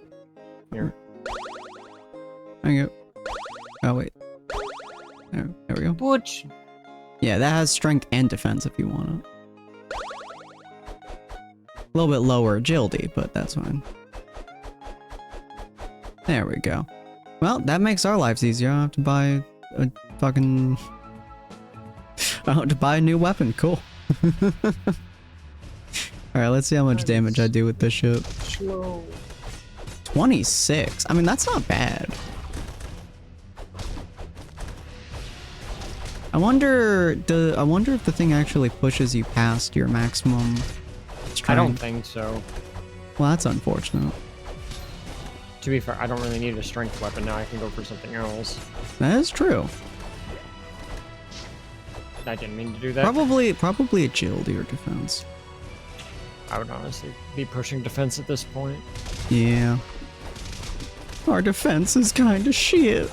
Here. There you go. Oh, wait. There we go. Butch! Yeah, that has strength and defense if you want it. A little bit lower agility, but that's fine. There we go. Well, that makes our lives easier. I don't have to buy a fucking... I don't have to buy a new weapon. Cool. Alright, let's see how much damage I do with this shit. Slow. 26? I mean, that's not bad. I wonder if the thing actually pushes you past your maximum strength. I don't think so. Well, that's unfortunate. To be fair, I don't really need a strength weapon now. I can go for something else. That is true. I didn't mean to do that. Probably agility or defense. I would honestly be pushing defense at this point. Yeah. Our defense is kind of shit.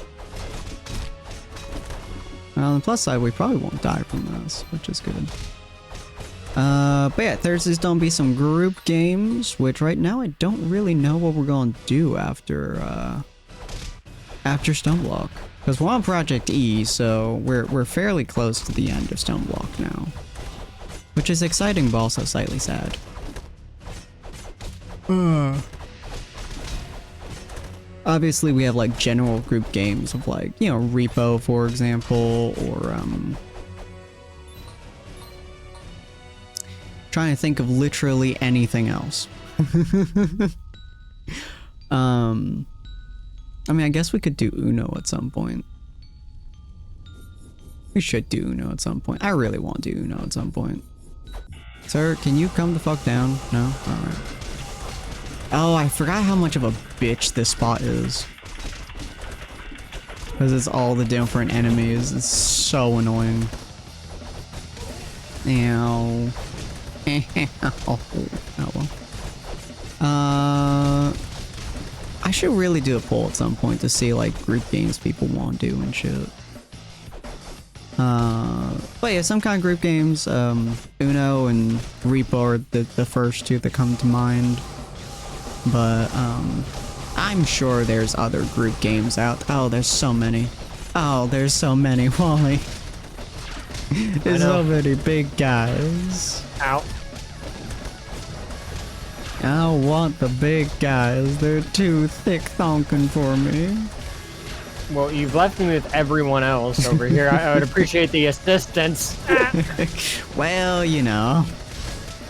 On the plus side, we probably won't die from this, which is good. But yeah, Thursdays don't be some group games, which right now I don't really know what we're going to do after Stoneblock. Because we're on Project E, so we're fairly close to the end of Stoneblock now. Which is exciting, but also slightly sad. Obviously, we have like general group games of like, you know, Repo, for example, or trying to think of literally anything else. I mean, I guess we could do Uno at some point. We should do Uno at some point. I really want to do Uno at some point. Sir, can you come the fuck down? No? Alright. Oh, I forgot how much of a bitch this spot is. Because it's all the different enemies. It's so annoying. Ow. Oh well. I should really do a poll at some point to see like group games people want to do and shit. But yeah, some kind of group games. Uno and Repo are the first two that come to mind. But I'm sure there's other group games out. Oh, there's so many. Oh, there's so many, Wally. There's so many big guys. Ow. I don't want the big guys. They're too thick thonkin' for me. Well, you've left me with everyone else over here. I would appreciate the assistance. Well, you know.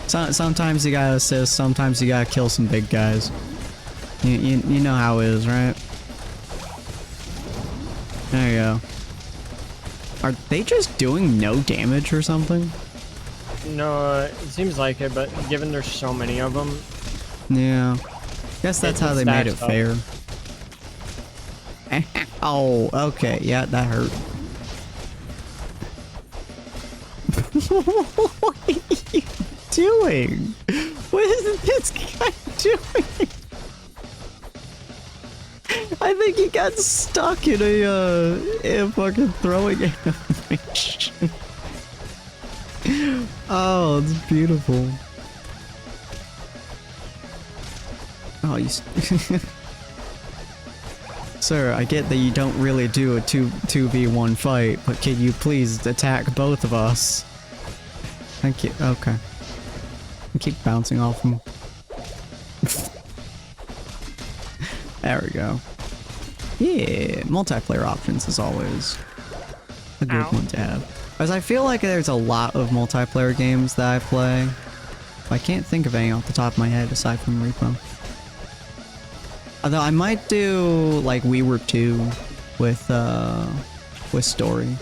Sometimes you gotta assist, sometimes you gotta kill some big guys. You know how it is, right? There you go. Are they just doing no damage or something? No, it seems like it, but given there's so many of them... Yeah. Guess that's how they made it fair. Oh, okay. Yeah, that hurt. What are you doing? What is this guy doing? I think he got stuck in a fucking throwing animation. Oh, it's beautiful. Oh, you... Sir, I get that you don't really do a 2v1 fight, but can you please attack both of us? Thank you. Okay. I keep bouncing off him. There we go. Yeah, multiplayer options is always a good one to have. As I feel like there's a lot of multiplayer games that I play. I can't think of any off the top of my head aside from Repo. Although I might do like We Were 2 with Story.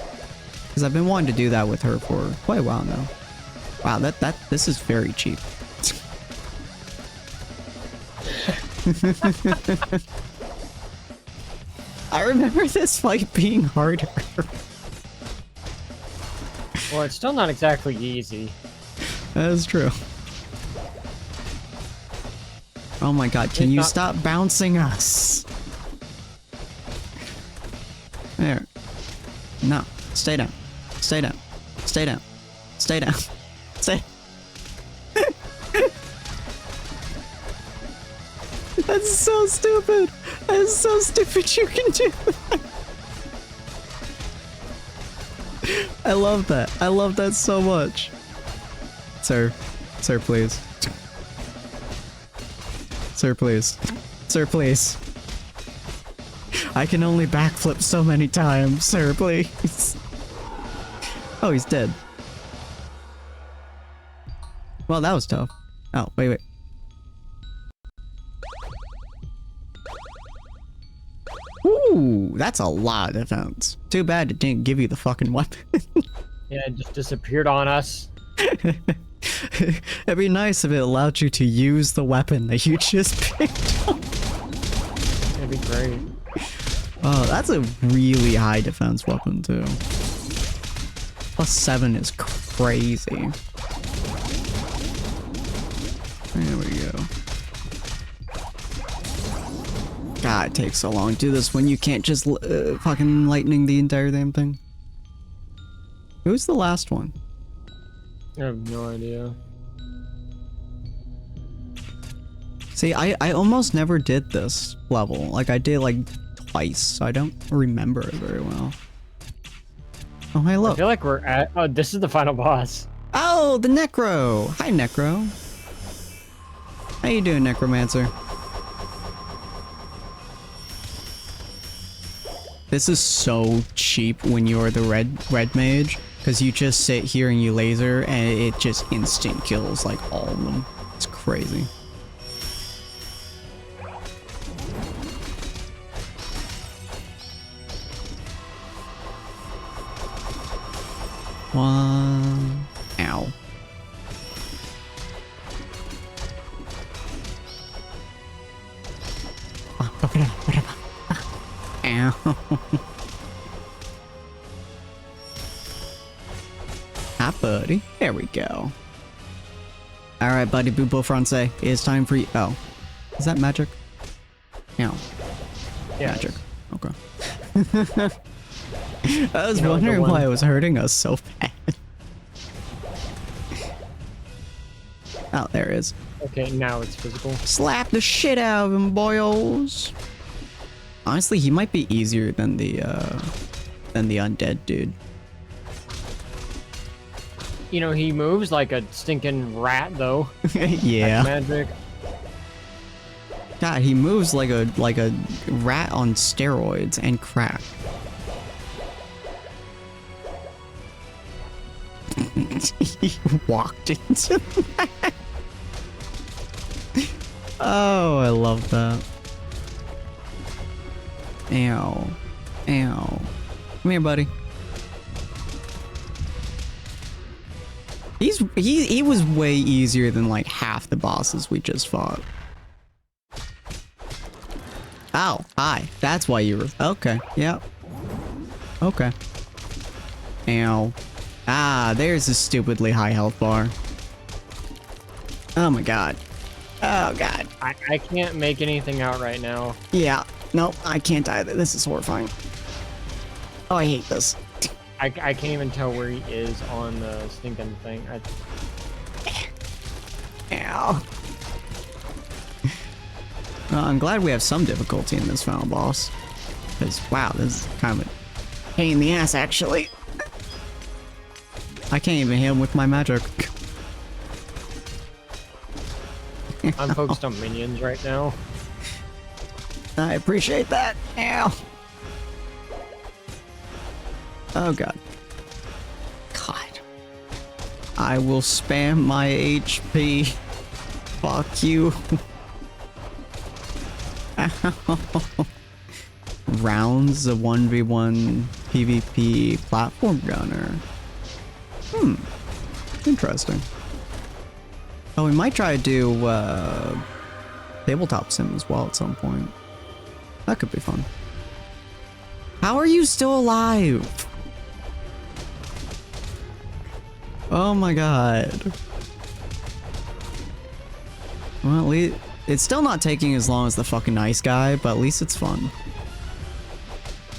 Because I've been wanting to do that with her for quite a while now. Wow, this is very cheap. I remember this fight being harder. Well, it's still not exactly easy. That is true. Oh my god, can you stop bouncing us? There. No. Stay down. Stay down. Stay down. Stay down. Stay. That's so stupid. That's so stupid you can do that. I love that. I love that so much. Sir. Sir, please. Sir, please. Sir, please. I can only backflip so many times. Sir, please. Oh, he's dead. Well, that was tough. Oh, wait. Ooh, that's a lot of defense. Too bad it didn't give you the fucking weapon. Yeah, it just disappeared on us. It'd be nice if it allowed you to use the weapon that you just picked up. It'd be great. Oh, that's a really high defense weapon, too. +7 is crazy. There we go. God, it takes so long to do this when you can't just fucking lightning the entire damn thing. Who's the last one? I have no idea. See, I almost never did this level. Like, I did like twice, so I don't remember it very well. Oh, hey, look. I feel like we're at... Oh, this is the final boss. Oh, the Necro! Hi, Necro. How you doing, Necromancer? This is so cheap when you're the red mage, because you just sit here and you laser, and it just instant kills like all of them. It's crazy. One. Ow. Ow. Hi, buddy. There we go. Alright, buddy, Bubo Francais. It's time for you. Oh. Is that magic? No. Yeah. Magic. Okay. I was wondering why it was hurting us so bad. Oh, there it is. Okay, now it's physical. Slap the shit out of him, boyos. Honestly, he might be easier than the undead dude. You know, he moves like a stinking rat, though. Yeah. That's magic. God, he moves like a rat on steroids and crack. He walked into that. Oh, I love that. Ow. Ow. Come here, buddy. He was way easier than like half the bosses we just fought. Oh, hi. That's why you were... Okay, yep. Okay. Ow. Ah, there's a stupidly high health bar. Oh my god. Oh god. I can't make anything out right now. Yeah. Nope, I can't either. This is horrifying. Oh, I hate this. I can't even tell where he is on the stinking thing. Ow. Well, I'm glad we have some difficulty in this final boss. Because, wow, this is kind of a pain in the ass, actually. I can't even hit him with my magic. I'm focused on minions right now. I appreciate that. Ow. Oh, God. God. I will spam my HP. Fuck you. Rounds of 1v1 PvP platform gunner. Interesting. Oh, we might try to do tabletop sim as well at some point. That could be fun. How are you still alive? Oh my god. Well, at least it's still not taking as long as the fucking ice guy, but at least it's fun.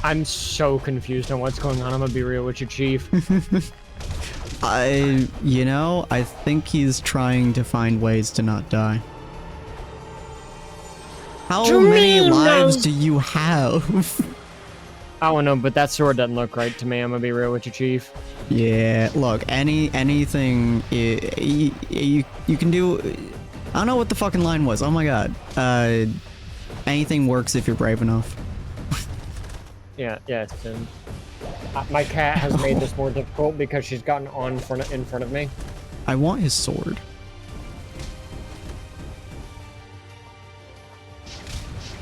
I'm so confused on what's going on. I'm gonna be real with you, Chief. You know, I think he's trying to find ways to not die. How many lives do you have? I don't know, but that sword doesn't look right to me. I'm gonna be real with you, Chief. Yeah, look, anything you can do. I don't know what the fucking line was. Oh my god. Anything works if you're brave enough. Yeah, it's him. My cat has made this more difficult because she's gotten in front of me. I want his sword.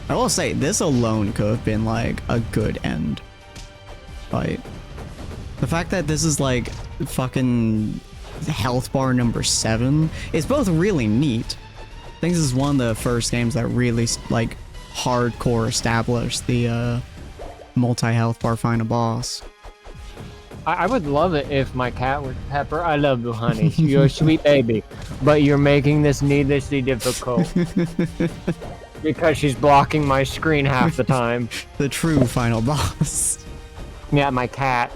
I will say, this alone could have been like a good end fight. The fact that this is like fucking health bar number 7 is both really neat. I think this is one of the first games that really like hardcore established the multi-health bar final boss. I would love it if my cat was Pepper. I love you, honey. You're a sweet baby, but you're making this needlessly difficult because she's blocking my screen half the time. The true final boss. Yeah, my cat.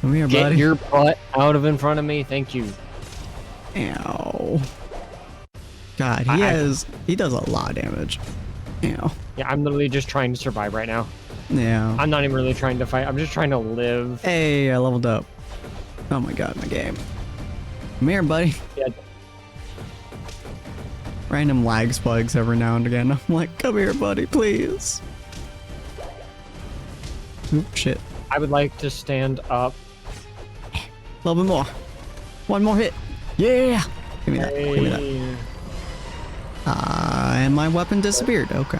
Come here, Get buddy. your butt out of in front of me. Thank you. Ow. God, he does a lot of damage. Ow. Yeah, I'm literally just trying to survive right now. Yeah. I'm not even really trying to fight. I'm just trying to live. Hey, I leveled up. Oh my god, my game. Come here, buddy. Yeah. Random lag spikes every now and again. I'm like, come here, buddy, please. Oop, shit. I would like to stand up. A little bit more. One more hit. Yeah. Give me that. Give me that. Hey. And my weapon disappeared. Okay.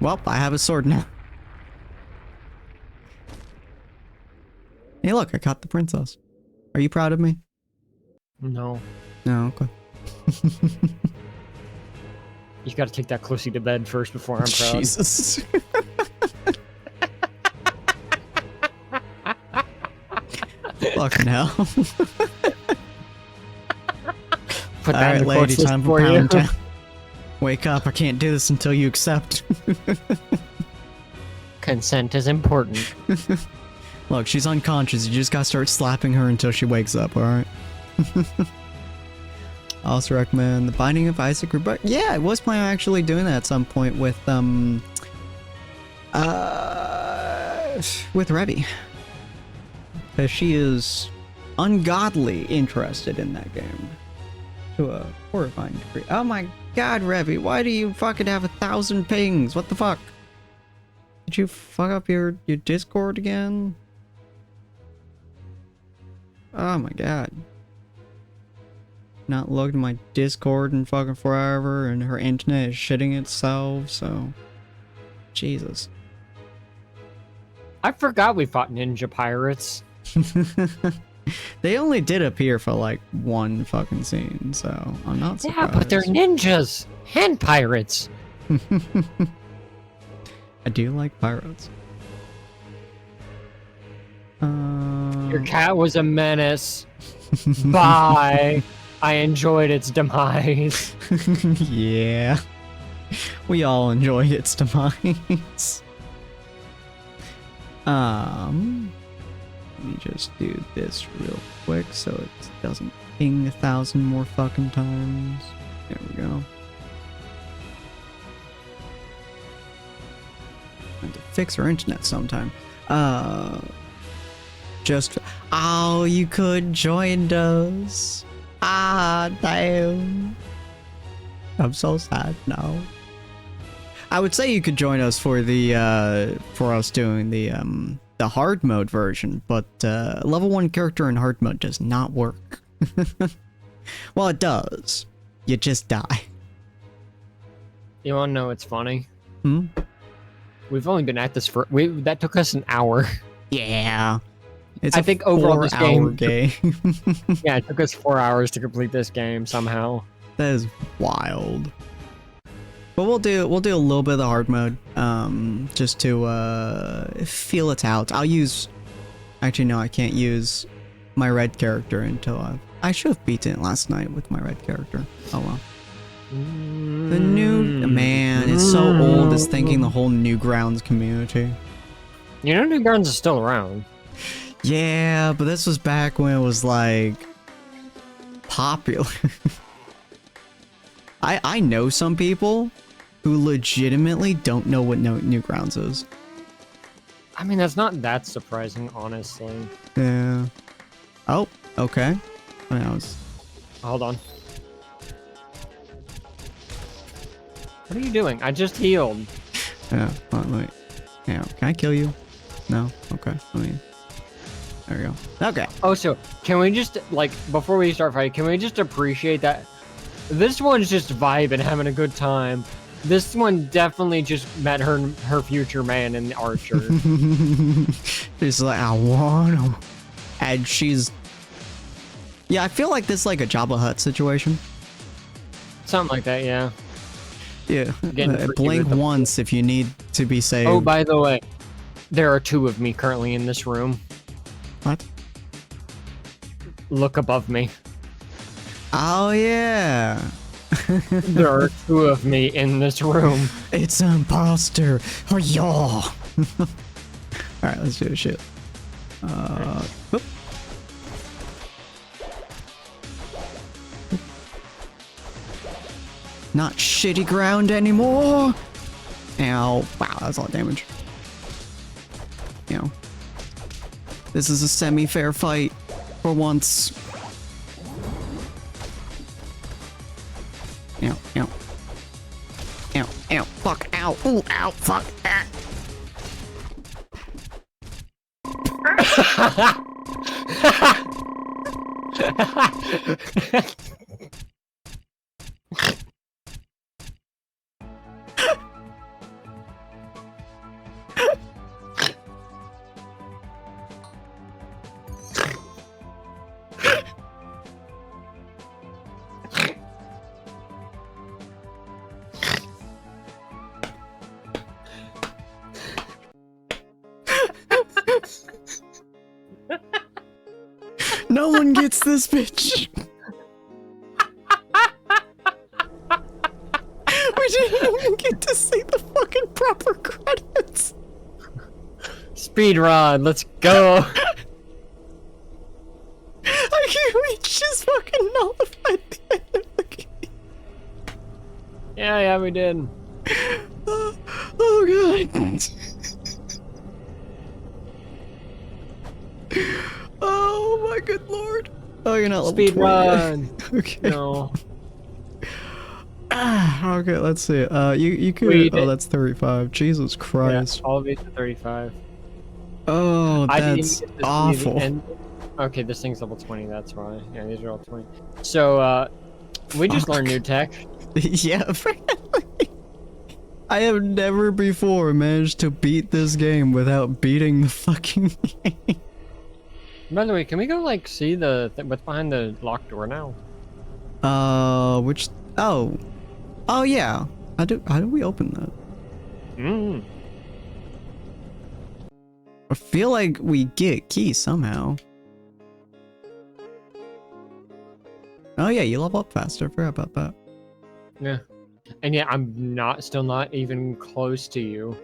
Well, I have a sword now. Hey, look, I caught the princess. Are you proud of me? No. No, okay. You gotta take that closey to bed first before I'm proud. Jesus. Fucking hell. Put that All right, in the lady, quotes time list for for you. pound town. Wake up, I can't do this until you accept. Consent is important. Look, she's unconscious. You just gotta start slapping her until she wakes up, alright? I also recommend The Binding of Isaac Rebirth. Yeah, I was planning on actually doing that at some point with Revy. Because she is ungodly interested in that game. To a horrifying degree. Oh my god, Revy, why do you fucking have 1,000 pings? What the fuck? Did you fuck up your Discord again? Oh my god. Not logged in my Discord in fucking forever, and her internet is shitting itself, so... Jesus. I forgot we fought ninja pirates. They only did appear for like one fucking scene, so I'm not surprised. Yeah, but they're ninjas and pirates. I do like pirates. Your cat was a menace. Bye. I enjoyed its demise. Yeah. We all enjoy its demise. Let me just do this real quick so it doesn't ping 1,000 more fucking times. There we go. I have to fix our internet sometime. Oh, you could join us. Ah, damn. I'm so sad now. I would say you could join us for the for us doing the hard mode version, but level 1 character in hard mode does not work. Well, it does. You just die. You wanna know what's funny? Hmm? We've only been at this for that took us an hour. Yeah. It's I think overall this game. game. Yeah, it took us 4 hours to complete this game somehow. That is wild. But we'll do a little bit of the hard mode, just to feel it out. I'll use. Actually, no, I can't use my red character until I should have beaten it last night with my red character. Oh well. The new man is so old. Is thinking the whole Newgrounds community. You know, Newgrounds is still around. Yeah, but this was back when it was like popular. I know some people who legitimately don't know what Newgrounds is. I mean, that's not that surprising, honestly. Yeah. Oh, okay. I was... Hold on. What are you doing? I just healed. Yeah, hold on, wait. Yeah, can I kill you? No? Okay, I mean... There we go. Okay. Oh, so, can we just, like, before we start fighting, can we just appreciate that this one's just vibing, having a good time. This one definitely just met her future man in the Archer. She's like, I want him. And she's... Yeah, I feel like this is like a Jabba Hutt situation. Something like that, yeah. Yeah. Blink once if you need to be saved. Oh, by the way, there are 2 of me currently in this room. What? Look above me. Oh, yeah. There are 2 of me in this room. It's an imposter. Oh, yeah. Alright, let's do this shit. Whoop. Not shitty ground anymore. Ow. Wow, that's a lot of damage. You know. This is a semi-fair fight for once. Ow, ow. Ow, ow, fuck, ow, ooh, ow, fuck, ah. No one gets this, bitch. We didn't even get to see the fucking proper credits. Speed run, let's go. We just fucking nullified the end of the game. Yeah, we did. Oh god. Oh my good lord. Oh, you're not level Speed 20 yet. run. Okay. No. Okay, let's see. You could. Wait. Oh, that's 35. Jesus Christ. Yeah, all of these are 35. Oh, I didn't that's get to see the awful. end. Okay, this thing's level 20, that's why. Yeah, these are all 20. So, we just learned new tech. Yeah, apparently. I have never before managed to beat this game without beating the fucking game. By the way, can we go, like, see the what's behind the locked door now? Which... Oh. Oh, yeah. How do we open that? I feel like we get keys somehow. Oh yeah, you level up faster. I forgot about that. Yeah. And yet I'm still not even close to you.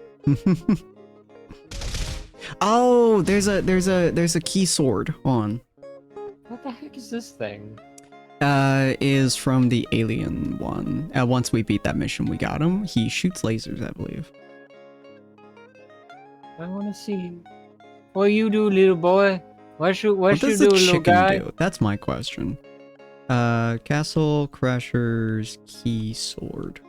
Oh, there's a key sword on. What the heck is this thing? Is from the alien one. Once we beat that mission, we got him. He shoots lasers, I believe. I want to see. What you do, little boy? What you What do, does the little chicken guy? do? That's my question. Castle Crasher's key sword.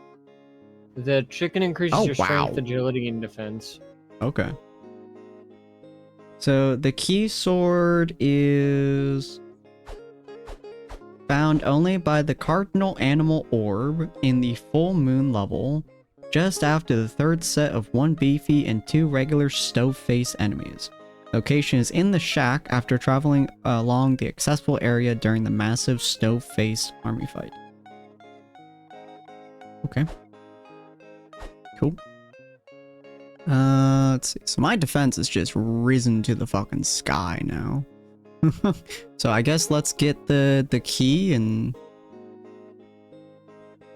The chicken increases your strength, wow. agility, and defense. Okay. So the key sword is found only by the cardinal animal orb in the full moon level, just after the third set of 1 beefy and 2 regular stove face enemies. Location is in the shack after traveling along the accessible area during the massive stove face army fight. Okay. Cool. Let's see. So my defense is just risen to the fucking sky now. So I guess let's get the key and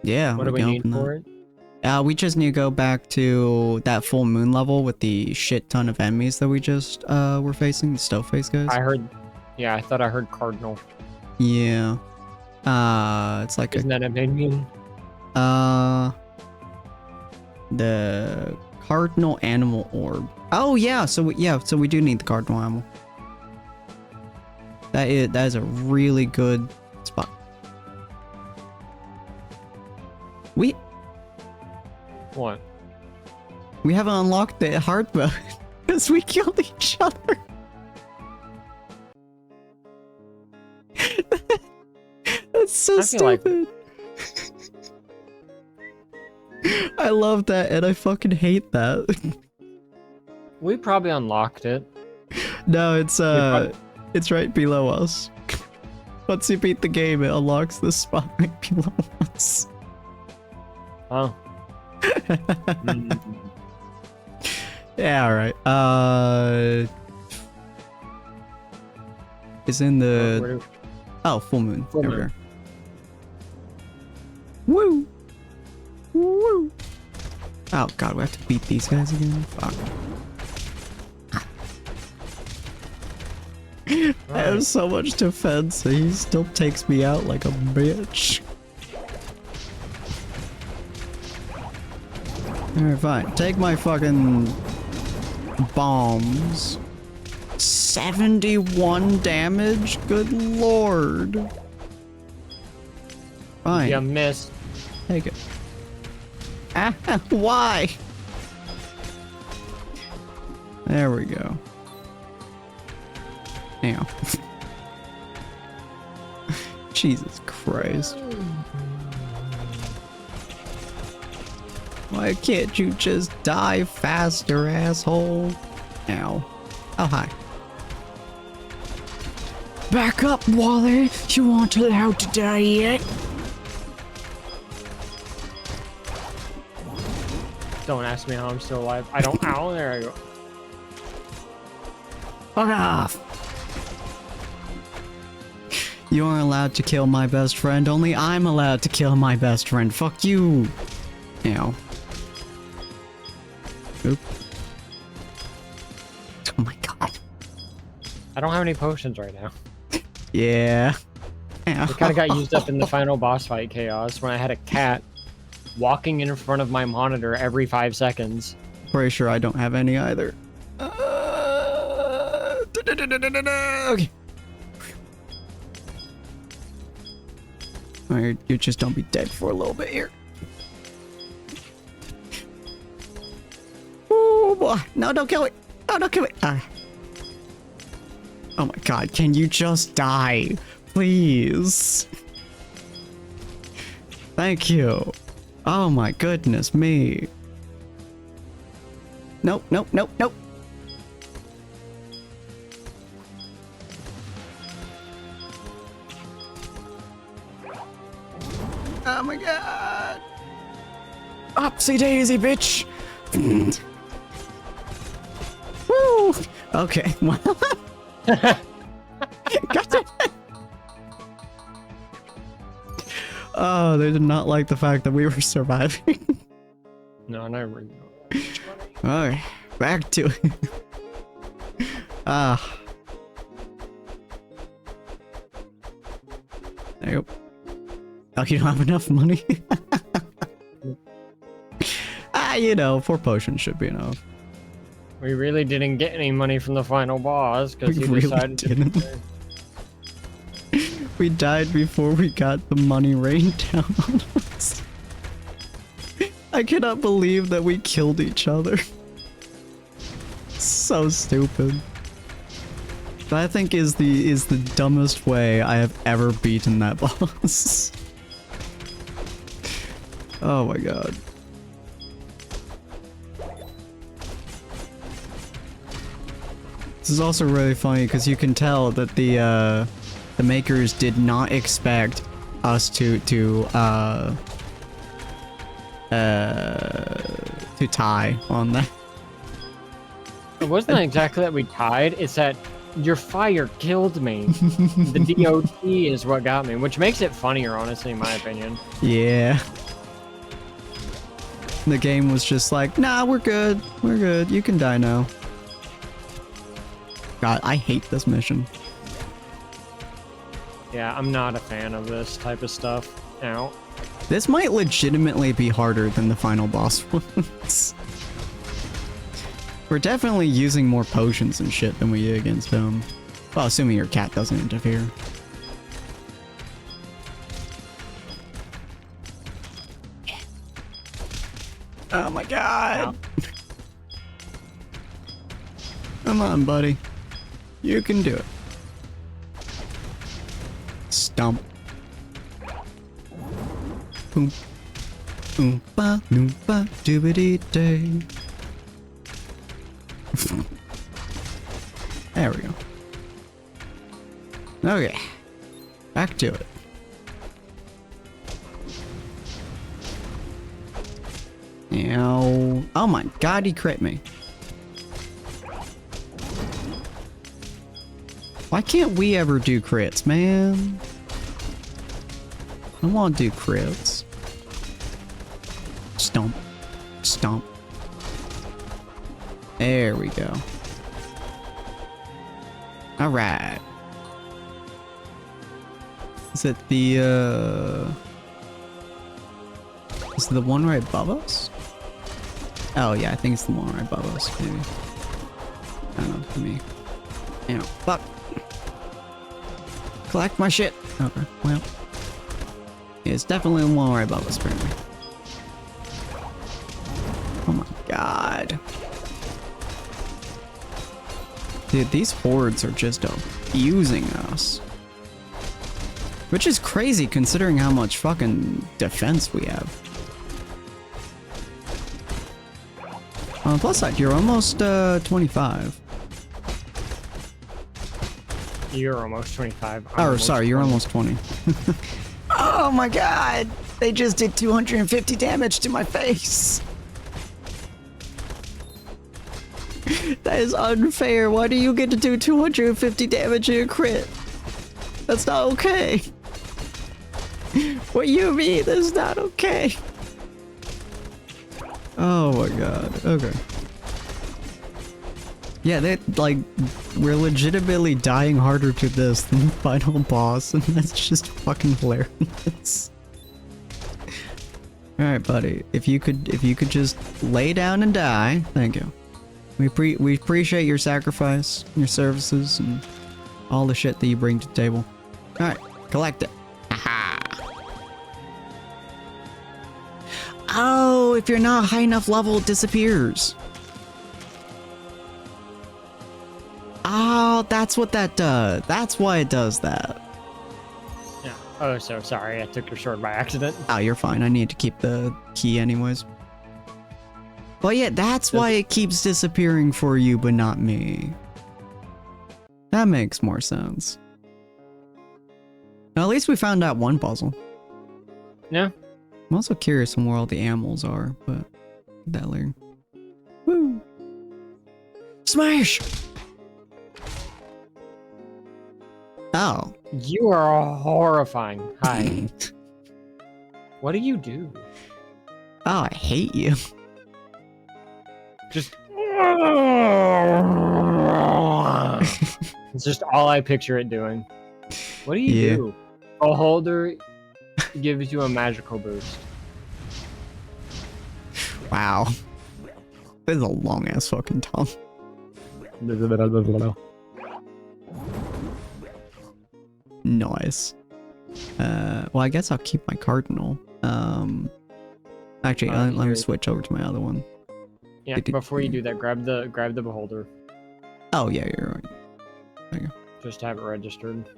yeah. What do we need for it? We just need to go back to that full moon level with the shit ton of enemies that we just were facing, the stove face guys. Yeah, I thought I heard cardinal. Yeah. It's like Isn't that a minion? The cardinal animal orb. Oh yeah, so we do need the cardinal animal. That is a really good spot. What? We haven't unlocked the hard mode because we killed each other. That's so stupid. I love that and I fucking hate that. We probably unlocked it. No, it's right below us. Once you beat the game, it unlocks the spot right below us. Oh. Yeah, alright. It's in the... Oh, full moon. Full There we moon. go. Woo! Woo! Oh god, we have to beat these guys again? Fuck. I have so much defense, and he still takes me out like a bitch. Alright, fine. Take my fucking bombs. 71 damage? Good lord. Fine. You missed. Take it. Ah, why? There we go. Damn. Jesus Christ. Why can't you just die faster, asshole? Ow. Oh, hi. Back up, Wally. You aren't allowed to die yet. Don't ask me how I'm still alive. I don't. Ow, there I go. Fuck off. You aren't allowed to kill my best friend. Only I'm allowed to kill my best friend. Fuck you. Ow. Oop. Oh my god. I don't have any potions right now. Yeah. They kind of got used up in the final boss fight chaos when I had a cat walking in front of my monitor every 5 seconds. Pretty sure I don't have any either. Okay. Alright, you just don't be dead for a little bit here. Oh boy. No, don't kill it. No, don't kill it. Oh my god, can you just die? Please. Thank you. Oh my goodness me. Nope, nope, nope, nope. Oh my god. Upsy daisy, bitch. Woo. Okay, well. Got it. Oh, they did not like the fact that we were surviving. No, never. Alright, back to it. There you go. Oh, you don't have enough money? You know, 4 potions should be enough. We really didn't get any money from the final boss because he We really decided didn't. to. We died before we got the money rained down on us. I cannot believe that we killed each other. So stupid. That I think is the dumbest way I have ever beaten that boss. Oh my god. This is also really funny because you can tell that the makers did not expect us to tie on that. It wasn't exactly that we tied, it's that your fire killed me. The DOT is what got me, which makes it funnier, honestly, in my opinion. Yeah. The game was just like, nah, we're good. We're good. You can die now. God, I hate this mission. Yeah, I'm not a fan of this type of stuff. Ow. This might legitimately be harder than the final boss ones. We're definitely using more potions and shit than we did against him. Well, assuming your cat doesn't interfere. Oh my god! Come on, buddy. You can do it. Stomp. Boom. Oompa loompa doobity day. There we go. Okay. Back to it. Ow. Oh my god, he crit me. Why can't we ever do crits, man? I want to do crits. Stomp. Stomp. There we go. Alright. Is it the, is it the one right above us? Oh yeah, I think it's the one right above us, maybe. I don't know, for me. Ew, fuck. Collect my shit. Okay, well. Yeah, it's definitely the one right above us, apparently. Oh my god. Dude, these hordes are just abusing us. Which is crazy considering how much fucking defense we have. On the plus side, you're almost 25. You're almost 25. Oh, sorry, you're almost 20. Oh my god! They just did 250 damage to my face! That is unfair. Why do you get to do 250 damage in a crit? That's not okay. What you mean? That's not okay. Oh my god. Okay. Yeah, they like we're legitimately dying harder to this than the final boss, and that's just fucking hilarious. All right, buddy. If you could just lay down and die, thank you. We appreciate your sacrifice, your services, and all the shit that you bring to the table. All right, collect it. Aha. Oh, if you're not high enough level, it disappears. Oh, that's what that does. That's why it does that. Yeah. Oh, so sorry. I took your sword by accident. Oh, you're fine. I need to keep the key anyways. Well, yeah, that's why it keeps disappearing for you, but not me. That makes more sense. Now, at least we found out one puzzle. Yeah. I'm also curious on where all the animals are, but that later. Woo! Smash! Oh. You are horrifying. Hi. What do you do? Oh, I hate you. Just. It's just all I picture it doing. What do you do? A holder gives you a magical boost. Wow. This is a long ass fucking tongue. Nice. Well, I guess I'll keep my cardinal. Actually, let me switch over to my other one. Yeah, before you do that, grab the beholder. Oh yeah, you're right. There you go. Just to have it registered.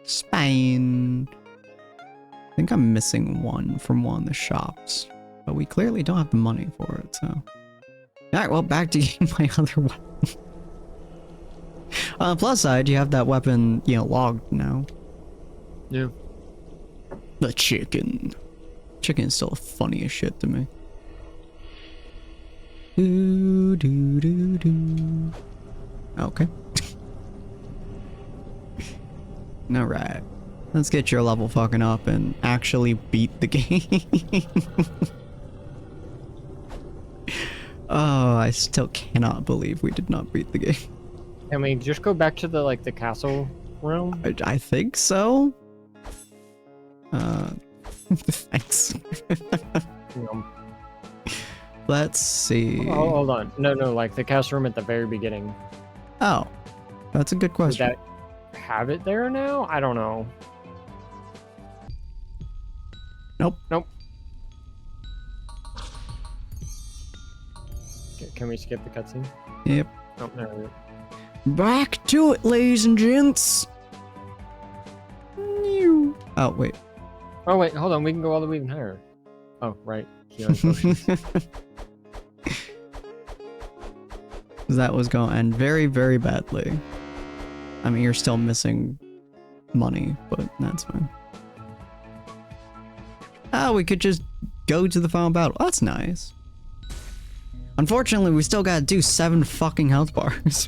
Spain. I think I'm missing one from one of the shops, but we clearly don't have the money for it, so. Alright, well, back to getting my other weapon. On the plus side, you have that weapon, you know, logged now. Yeah. The chicken. Chicken is still funny as shit to me. Do, do, do, do. Okay. Alright. Let's get your level fucking up and actually beat the game. Oh, I still cannot believe we did not beat the game. Can we just go back to the the castle realm? I think so. Thanks. Let's see. Oh, hold on. No, like the castle room at the very beginning. Oh, that's a good question. Did that have it there now? I don't know. Nope. Nope. Can we skip the cutscene? Yep. Oh, there we go. Back to it, ladies and gents. Oh, wait. Oh, wait, hold on. We can go all the way even higher. Oh, right. Healing potions. That was going to end very, very badly. I mean, you're still missing money, but that's fine. Oh, we could just go to the final battle. That's nice. Unfortunately, we still gotta do 7 fucking health bars.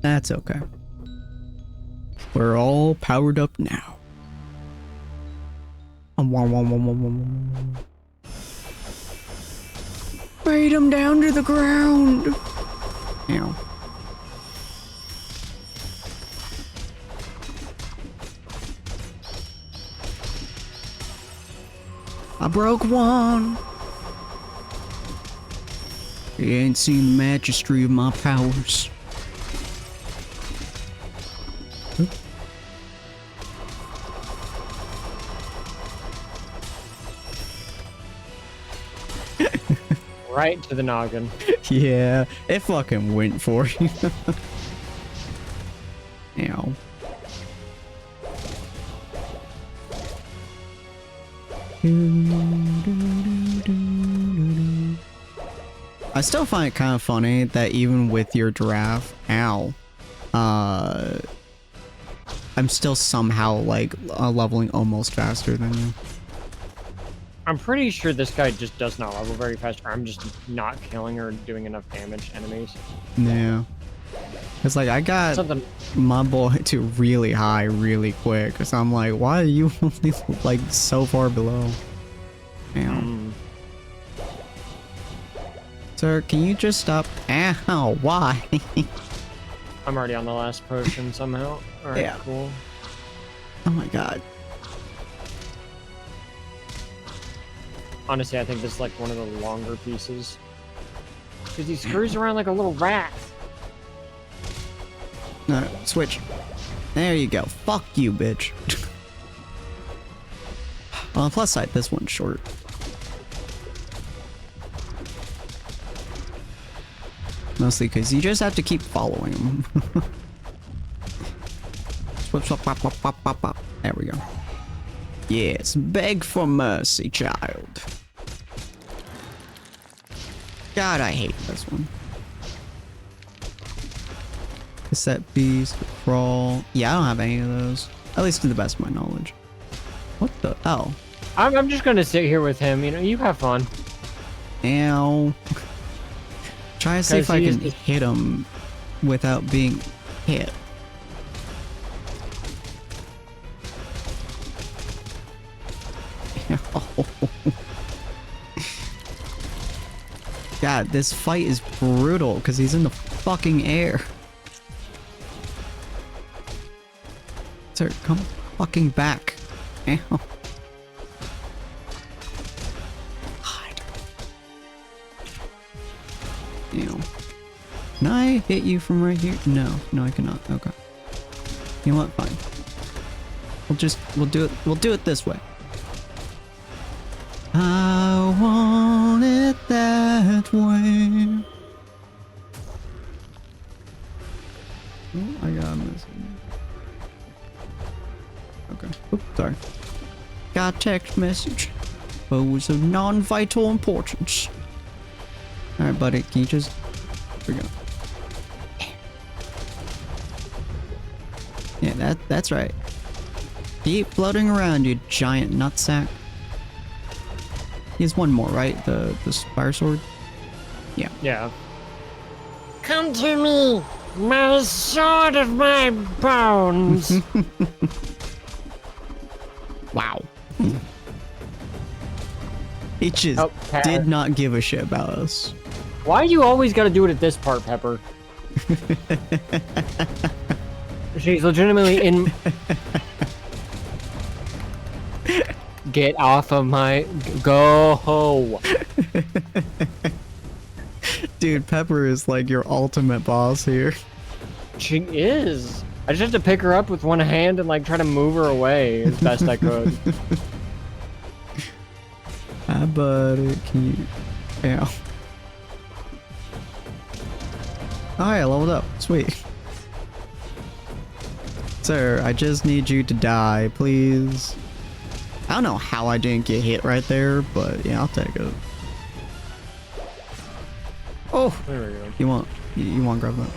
That's okay. We're all powered up now. Bait him down to the ground. Ow. I broke one. You ain't seen the majesty of my powers. Right to the noggin. Yeah, it fucking went for you. Ow. I still find it kind of funny that even with your giraffe, I'm still somehow like leveling almost faster than you. I'm pretty sure this guy just does not level very fast, or I'm just not killing or doing enough damage to enemies. Yeah. It's like I got Something. my boy to really high really quick. So I'm like, why are you like so far below? Damn. Sir, can you just stop? Ow, why? I'm already on the last potion somehow. Alright, Yeah. cool. Oh my god. Honestly, I think this is like one of the longer pieces. Because he screws around like a little rat. No, switch. There you go. Fuck you, bitch. On the plus side, this one's short. Mostly because you just have to keep following him. Swip, swap, pop, pop, pop, pop, pop. There we go. Yes, beg for mercy, child. God, I hate this one. Cassette beast, crawl. Yeah, I don't have any of those. At least to the best of my knowledge. What the? Oh. I'm just gonna sit here with him. You know, you have fun. Ow. Try to see if I can he's- hit him without being hit. God, this fight is brutal because he's in the fucking air. Sir, come fucking back. Ow. God. Ew. Can I hit you from right here? No, no, I cannot. Okay. You know what? Fine. We'll do it this way. I want it that way. Oh, I got missing. Okay. Oops, sorry. Got a text message. Foes of non-vital importance. Alright, buddy, can you just... Here we go. Yeah, that's right. Keep floating around, you giant nutsack. He has one more, right? The fire sword? Yeah. Yeah. Come to me, my sword of my bones. Wow. He just Oh, did not give a shit about us. Why you always gotta do it at this part, Pepper? She's legitimately in. Get off of my. Go. Dude, Pepper is like your ultimate boss here. She is. I just had to pick her up with one hand and like try to move her away as best I could. Hi, buddy. Can you... Ow. Alright, I leveled up. Sweet. Sir, I just need you to die, please. I don't know how I didn't get hit right there, but yeah, I'll take it. Oh! There we go. You want to grab that?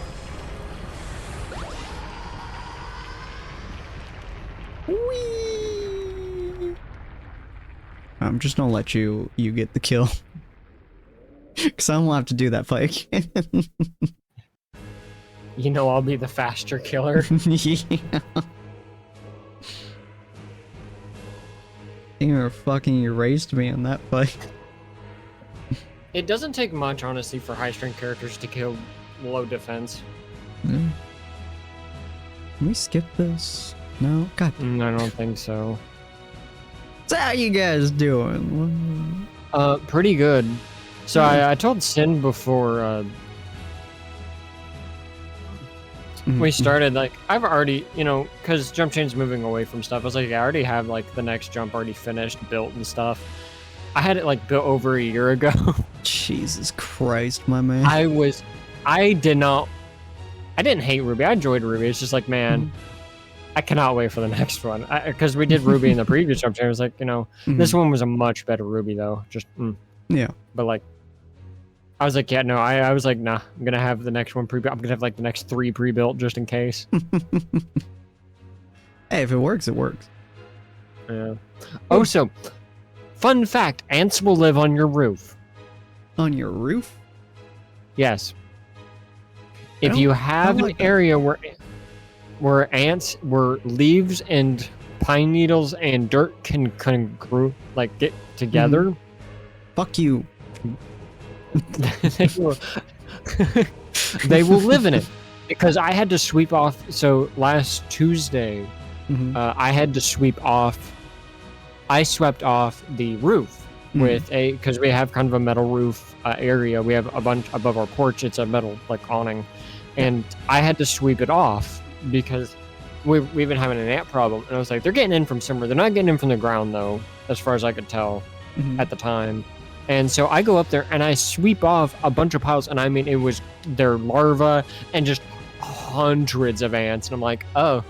Whee! I'm just gonna let you get the kill. Cause I don't have to do that fight again. You know I'll be the faster killer. Yeah. You fucking erased me in that fight. It doesn't take much, honestly, for high-strength characters to kill low defense. Yeah. Can we skip this? No? God. I don't think so. So how you guys doing? Pretty good. So I told Sin before we started, like, I've already, you know, because Jump Chain's moving away from stuff. I was like, I already have, like, the next jump already finished, built and stuff. I had it, like, built over a year ago. Jesus Christ, my man. I didn't hate Ruby. I enjoyed Ruby. It's just like, man, I cannot wait for the next one. Because we did Ruby in the previous Jump Chain. I was like, you know, this one was a much better Ruby, though. Just, Yeah. But, like, I was like, yeah, no, I was like, nah, I'm going to have the next one pre-built. I'm going to have, like, the next 3 pre-built just in case. Hey, if it works, it works. Yeah. Oh, so, fun fact, ants will live on your roof. On your roof? Yes. If you have like an that. area where leaves and pine needles and dirt can group like get together, Fuck you. they will they will live in it. Because I had to sweep off. So last Tuesday, I had to sweep off. I swept off the roof with because we have kind of a metal roof area. We have a bunch above our porch. It's a metal like awning, and I had to sweep it off because we've been having an ant problem. And I was like, they're getting in from somewhere. They're not getting in from the ground though, as far as I could tell at the time. And so I go up there and I sweep off a bunch of piles, and I mean it was their larvae and just hundreds of ants. And I'm like, oh,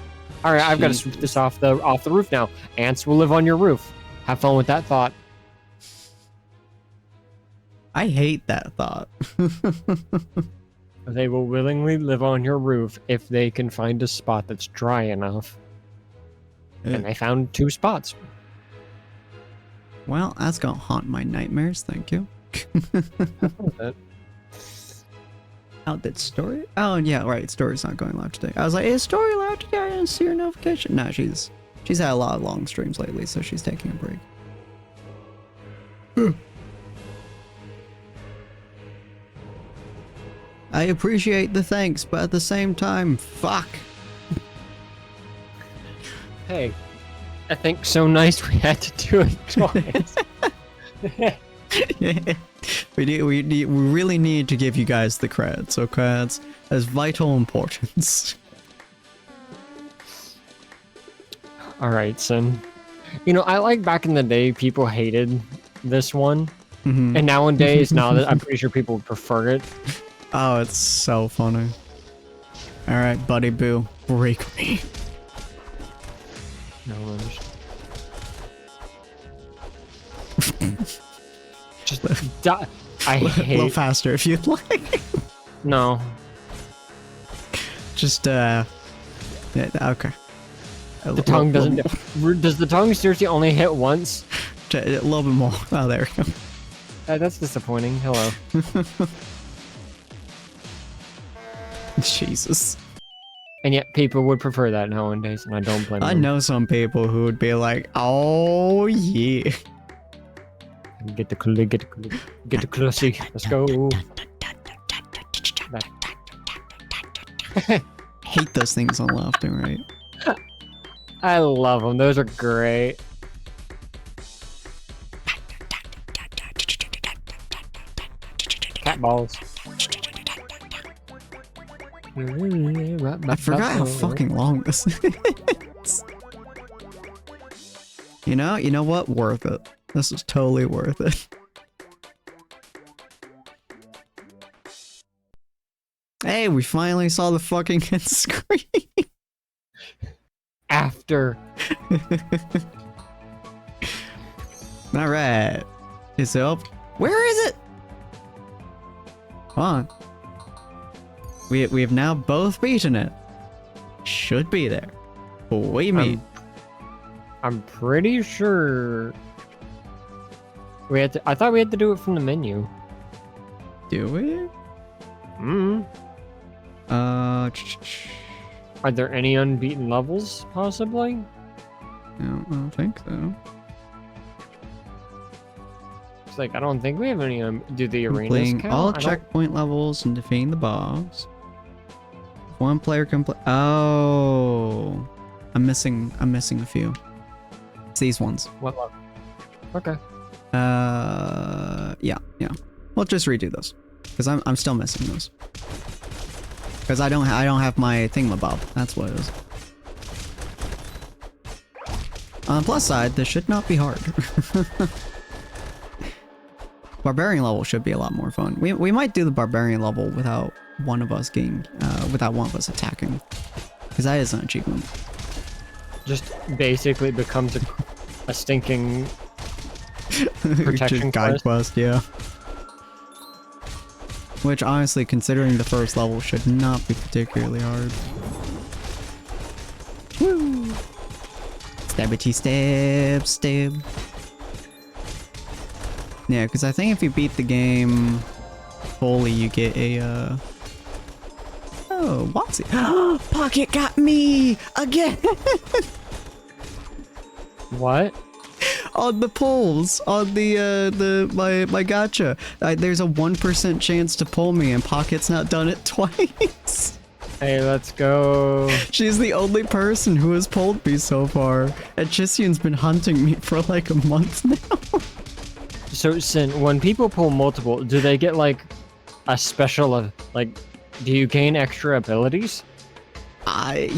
all right, I've got to sweep this off the roof now. Ants will live on your roof. Have fun with that thought. I hate that thought. They will willingly live on your roof if they can find a spot that's dry enough. And they found 2 spots. Well, that's gonna haunt my nightmares, thank you. Oh, did Story? Oh, yeah, right, Story's not going live today. I was like, is Story live today? I didn't see her notification. No, she's had a lot of long streams lately, so she's taking a break. I appreciate the thanks, but at the same time, fuck. Hey, I think so nice we had to do it twice. Yeah. We really need to give you guys the credits, okay? That's vital importance. All right, Sin. You know, I like back in the day, people hated this one, and nowadays, I'm pretty sure people would prefer it. Oh, it's so funny. All right, buddy boo, break me. No worries. Just die. I hate. A little faster if you'd like. No. Just yeah, okay. The tongue doesn't. Does the tongue seriously only hit once? A little bit more. Oh, there we go. That's disappointing. Hello. Jesus. And yet people would prefer that nowadays, and I don't blame them. I know some people who would be like, "Oh yeah." Get the closey. Let's go. Hate those things on left and right. I love them. Those are great. Cat balls. I forgot how fucking long this is. You know what? Worth it. This is totally worth it. Hey, we finally saw the fucking end screen. After. Alright. Is it up? Where is it? Come on. We have now both beaten it. Should be there. Believe me. I'm pretty sure we had to. I thought we had to do it from the menu. Do we? Are there any unbeaten levels, possibly? No, I don't think so. It's like, I don't think we have any. Do the arenas Completing count? all checkpoint levels and defeating the boss. One player complete. Oh, I'm missing a few. It's these ones. What level? Okay. Yeah. We'll just redo those because I'm still missing those. Because I don't have my thingamabob. That's what it is. On the plus side, this should not be hard. Barbarian level should be a lot more fun. We might do the barbarian level without one of us attacking, because that is an achievement. Just basically becomes a stinking protection guide quest, yeah. Which, honestly, considering the first level, should not be particularly hard. Woo! Stabbity stab. Yeah, because I think if you beat the game fully, you get a Oh, Watsy. Pocket got me again. What? On the polls, on my gacha, there's a 1% chance to pull me, and Pocket's not done it twice. Hey, let's go. She's the only person who has pulled me so far, and Chisian's been hunting me for like a month now. So, Sin, when people pull multiple, do they get like a special, like, do you gain extra abilities?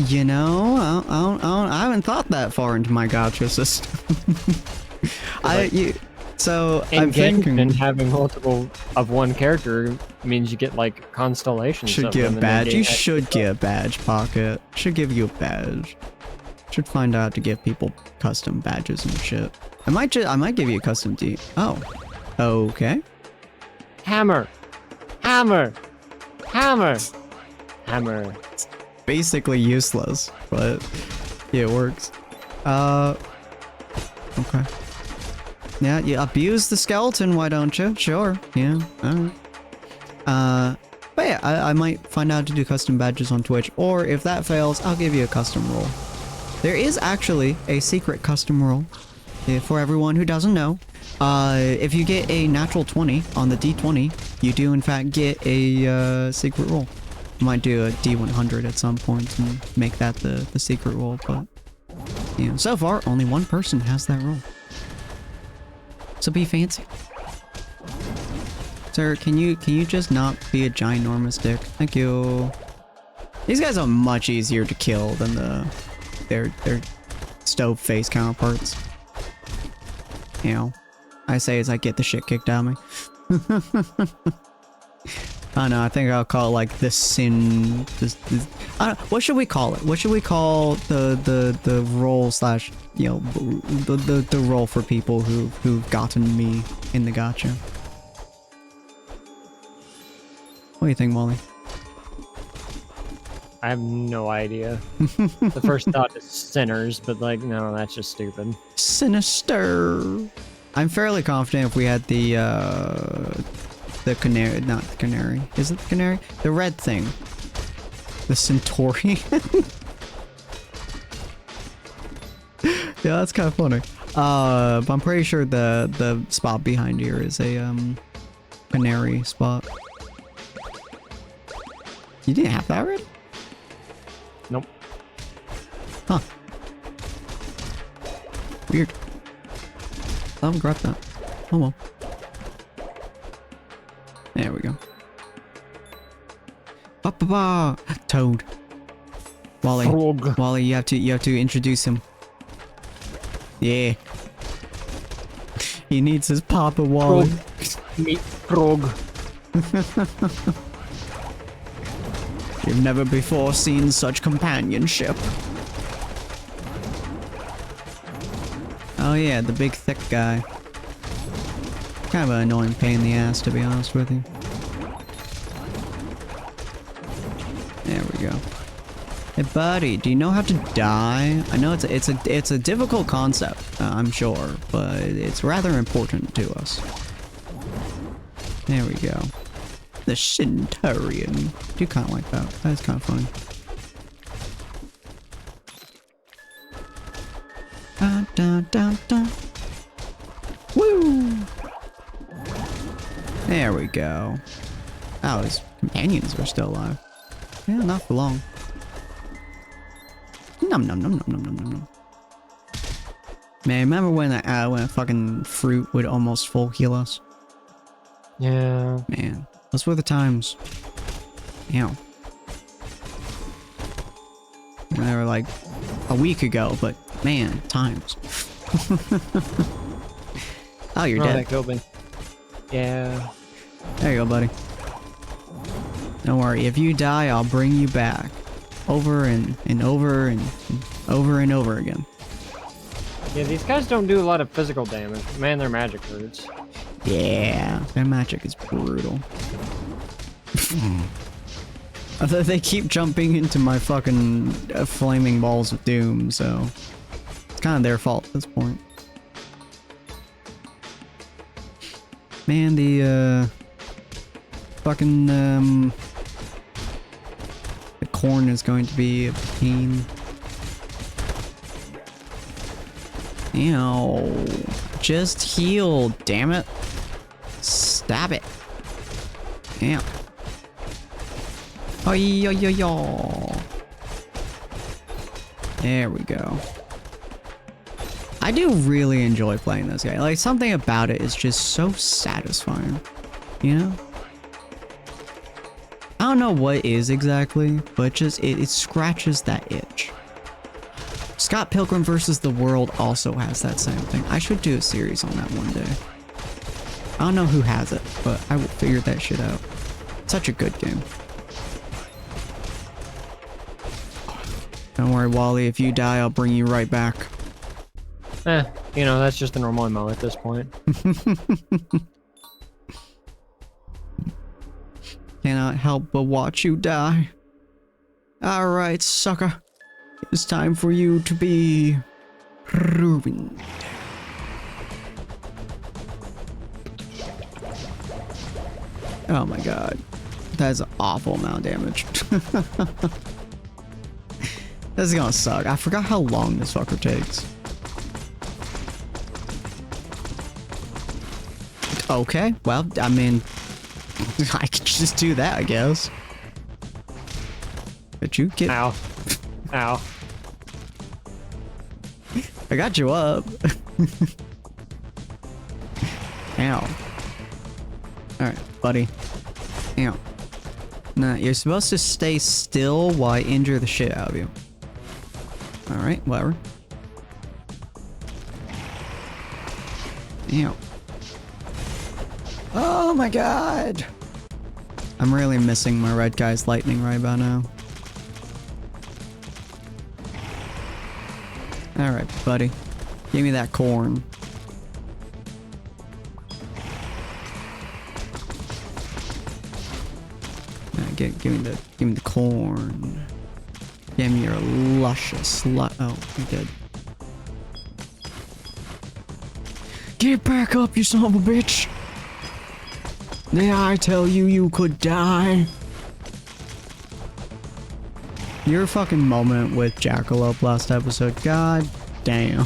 You know, I haven't thought that far into my gacha system. I'm thinking, and having multiple of one character means you get like constellations. Should get a badge. You should get a badge, Pocket. Should give you a badge. Should find out to give people custom badges and shit. I might give you a custom D. Oh, okay. Hammer, hammer, hammer, hammer. It's basically useless, but yeah, it works. Okay. Yeah, you abuse the skeleton, why don't you? Sure. Yeah. Alright. But yeah, I might find out to do custom badges on Twitch, or if that fails, I'll give you a custom role. There is actually a secret custom role, for everyone who doesn't know. If you get a natural 20 on the D20, you do in fact get a secret role. I might do a D100 at some point and make that the secret role, but you know, so far only one person has that role. So be fancy. Sir, can you just not be a ginormous dick? Thank you. These guys are much easier to kill than their stove face counterparts. You know, I say as I get the shit kicked out of me. I don't know, I think I'll call it like the sin. I don't, what should we call it? What should we call the role slash, you know, the role for people who've gotten me in the gacha? What do you think, Molly? I have no idea. The first thought is sinners, but like, no, that's just stupid. Sinister. I'm fairly confident if we had the canary, not the canary. Is it the canary? The red thing. The Centaurian. Yeah, that's kind of funny. But I'm pretty sure the spot behind here is a canary spot. You didn't have that already? Nope. Huh. Weird. I haven't grabbed that. Oh well. There we go. Ba-ba-ba! Toad. Wally. Frog. Wally, you have to introduce him. Yeah. He needs his Papa Wally. Frog. Meet frog. You've never before seen such companionship. Oh yeah, the big thick guy. Kind of an annoying pain in the ass, to be honest with you. There we go. Hey buddy, do you know how to die? I know it's a difficult concept, I'm sure, but it's rather important to us. There we go. The Centaurian. I do kind of like that. That's kind of funny. Dun, dun, dun, dun. Woo! There we go. Oh, his companions are still alive. Yeah, not for long. Num num num num num num num. Man, remember when a fucking fruit would almost full heal us? Yeah. Man, those were the times. Ew. They were like a week ago, but man, times. Oh, you're dead. That killed me. Yeah. There you go, buddy. Don't worry, if you die, I'll bring you back. Over and over and over and over again. Yeah, these guys don't do a lot of physical damage. Man, their magic hurts. Yeah, their magic is brutal. Although they keep jumping into my fucking flaming balls of doom, so it's kind of their fault at this point. Man, the fucking corn is going to be a pain. Ew. Just heal, damn it. Stab it. Ew. Oh, yo, yo, yo. There we go. I do really enjoy playing this guy. Like, something about it is just so satisfying. You know? I don't know what is exactly, but just it scratches that itch. Scott Pilgrim vs. the World also has that same thing. I should do a series on that one day. I don't know who has it, but I will figure that shit out. Such a good game. Don't worry, Wally. If you die, I'll bring you right back. You know, that's just a normal MO at this point. Cannot help but watch you die. Alright, sucker. It's time for you to be ruined. Oh my god. That is an awful amount of damage. This is gonna suck. I forgot how long this fucker takes. Okay, well, I mean, I could just do that, I guess. But you get... Ow. Ow. I got you up. Ow. Alright, buddy. Ow. Nah, you're supposed to stay still while I injure the shit out of you. Alright, whatever. Ow. Oh my god! I'm really missing my red guy's lightning right about now. Alright, buddy. Give me that corn. Give me the corn. Give me your luscious oh, you're good. Get back up, you son of a bitch! Did I tell you you could die? Your fucking moment with Jackalope last episode, god damn.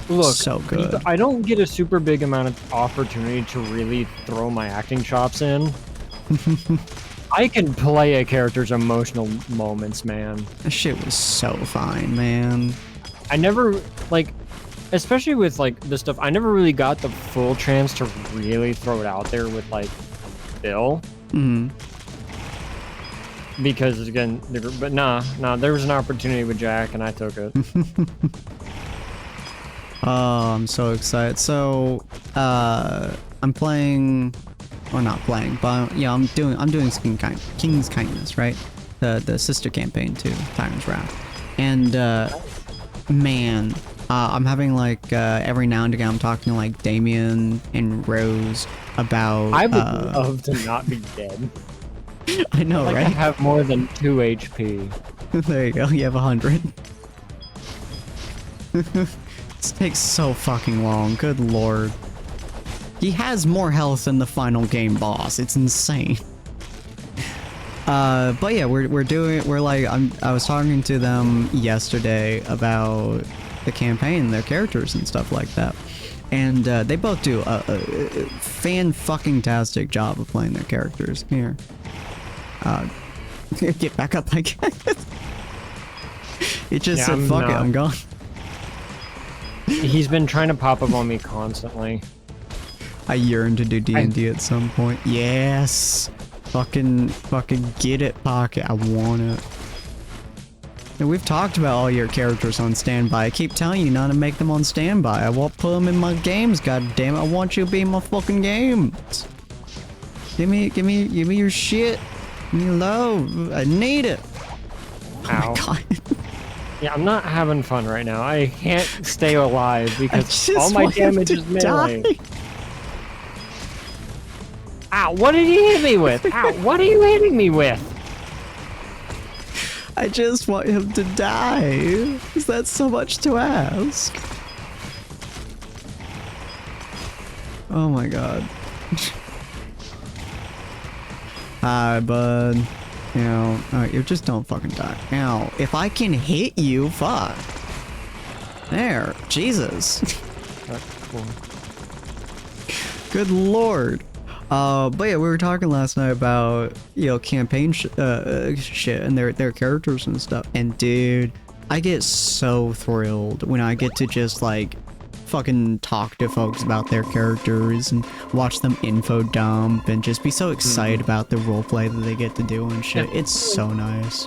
Look, so good. I don't get a super big amount of opportunity to really throw my acting chops in. I can play a character's emotional moments, man. That shit was so fine, man. I never, like, especially with, like, this stuff, I never really got the full chance to really throw it out there with, like, Bill. Mm-hmm. Because, again, but nah, there was an opportunity with Jack, and I took it. Oh, I'm so excited. So, I'm playing, or not playing, but yeah, I'm doing King's Kindness, right? The sister campaign to Tyrant's Wrath, and man, I'm having like every now and again I'm talking to like Damien and Rose about. I would love to not be dead. I know, like, right? I have more than 2 HP. There you go. You have 100. This takes so fucking long. Good lord. He has more health than the final game boss. It's insane. But yeah, I was talking to them yesterday about the campaign, their characters and stuff like that. And they both do a fan-fucking-tastic job of playing their characters. Here. Get back up, I guess. It just said, fuck it, I'm gone. He's been trying to pop up on me constantly. I yearn to do D&D at some point. Yes! Fucking get it, Pocket. I want it. And we've talked about all your characters on standby. I keep telling you not to make them on standby. I won't put them in my games, goddammit. I want you to be in my fucking games. Give me your shit. Give me love. I need it. Oh Ow. my god. Yeah, I'm not having fun right now. I can't stay alive because all my damage is melee. Ow, what did you hit me with? Ow, what are you hitting me with? I just want him to die. Is that so much to ask? Oh my god. Hi, bud. Ow. Alright, you just don't fucking die. Ow. If I can hit you, fuck. There. Jesus. Alright, cool. Good lord. But yeah, we were talking last night about, you know, campaign shit and their characters and stuff. And dude, I get so thrilled when I get to just like fucking talk to folks about their characters and watch them info dump and just be so excited about the roleplay that they get to do and shit. It's so nice.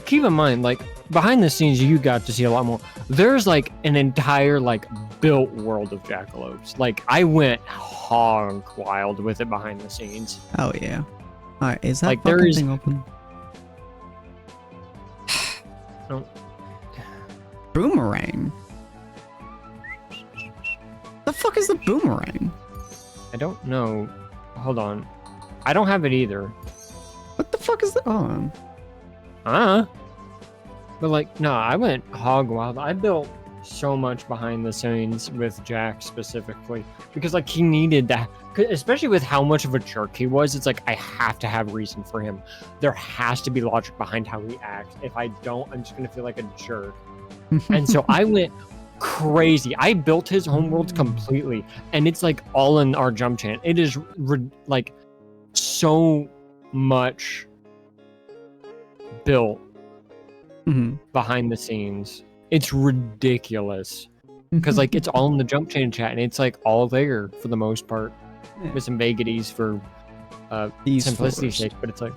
Keep in mind, like, behind the scenes, you got to see a lot more. There's like an entire like built world of Jackalopes. Like, I went hog wild with it behind the scenes. Oh yeah. Alright, is that like, fucking there is... thing open? No. Boomerang? The fuck is the boomerang? I don't know. Hold on. I don't have it either. What the fuck is the... Oh. But like, no, I went hog wild. I built so much behind the scenes with Jack specifically because like he needed that, especially with how much of a jerk he was. It's like I have to have reason for him. There has to be logic behind how he acts. If I don't, I'm just gonna feel like a jerk. And so I went crazy. I built his homeworld completely, and it's like all in our jump chain. It is like so much built behind the scenes. It's ridiculous because like it's all in the jump chain chat, and it's like all there for the most part, with some vagaries for simplicity's sake. But it's like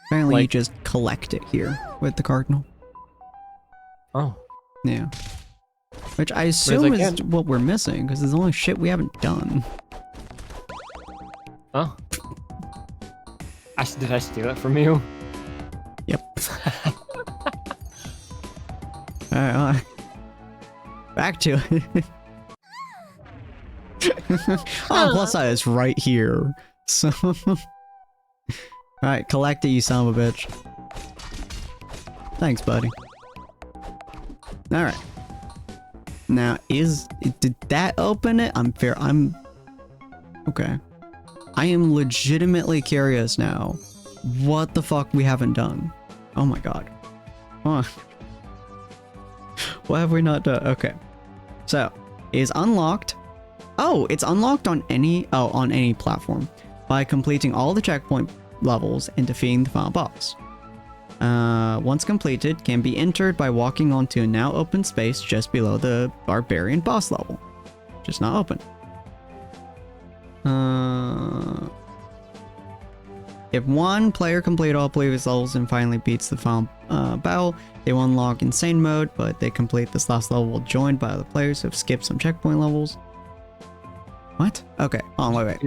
apparently like, you just collect it here with the cardinal. Oh yeah, which I assume like, is what we're missing because there's only shit we haven't done. Oh, did I steal it from you? Yep. Alright, back to it. Oh, plus side is right here. So, alright, collect it, you son of a bitch. Thanks, buddy. Alright. Now, did that open it? I'm okay. I am legitimately curious now. What the fuck we haven't done? Oh my god. Huh. What have we not done? Okay. So, is unlocked. Oh, it's unlocked on any platform by completing all the checkpoint levels and defeating the final boss. Once completed, can be entered by walking onto a now open space just below the barbarian boss level. Just not open. If one player completed all previous levels and finally beats the final battle, they will unlock insane mode, but they complete this last level joined by other players who have skipped some checkpoint levels. What? Okay, hold on, wait.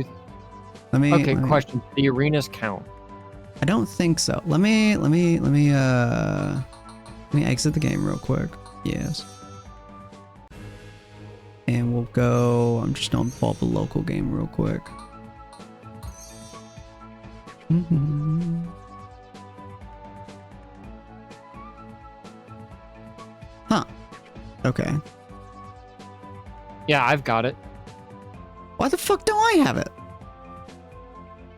Okay, question. The arenas count? I don't think so. Let me exit the game real quick. Yes. And we'll go, I'm just gonna pull up a local game real quick. Huh. Okay. Yeah, I've got it. Why the fuck don't I have it?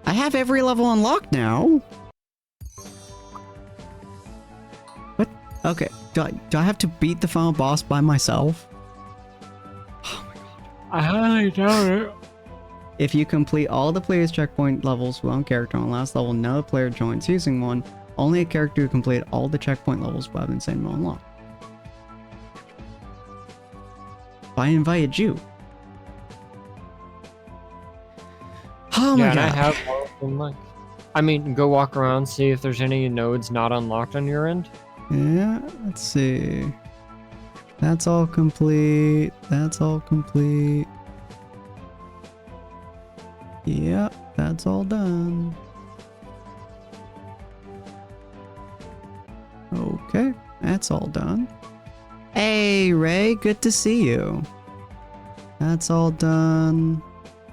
I have every level unlocked now. What? Okay. Do I have to beat the final boss by myself? Oh my god. I highly doubt it. If you complete all the player's checkpoint levels with one character on the last level, no player joins using one. Only a character who completed all the checkpoint levels will have insane mode unlocked. I invited you. Oh my god. I have all of them, like, I mean, go walk around, see if there's any nodes not unlocked on your end. Yeah, let's see. That's all complete. That's all complete. Yep, that's all done. Okay, that's all done. Hey, Ray, good to see you. That's all done.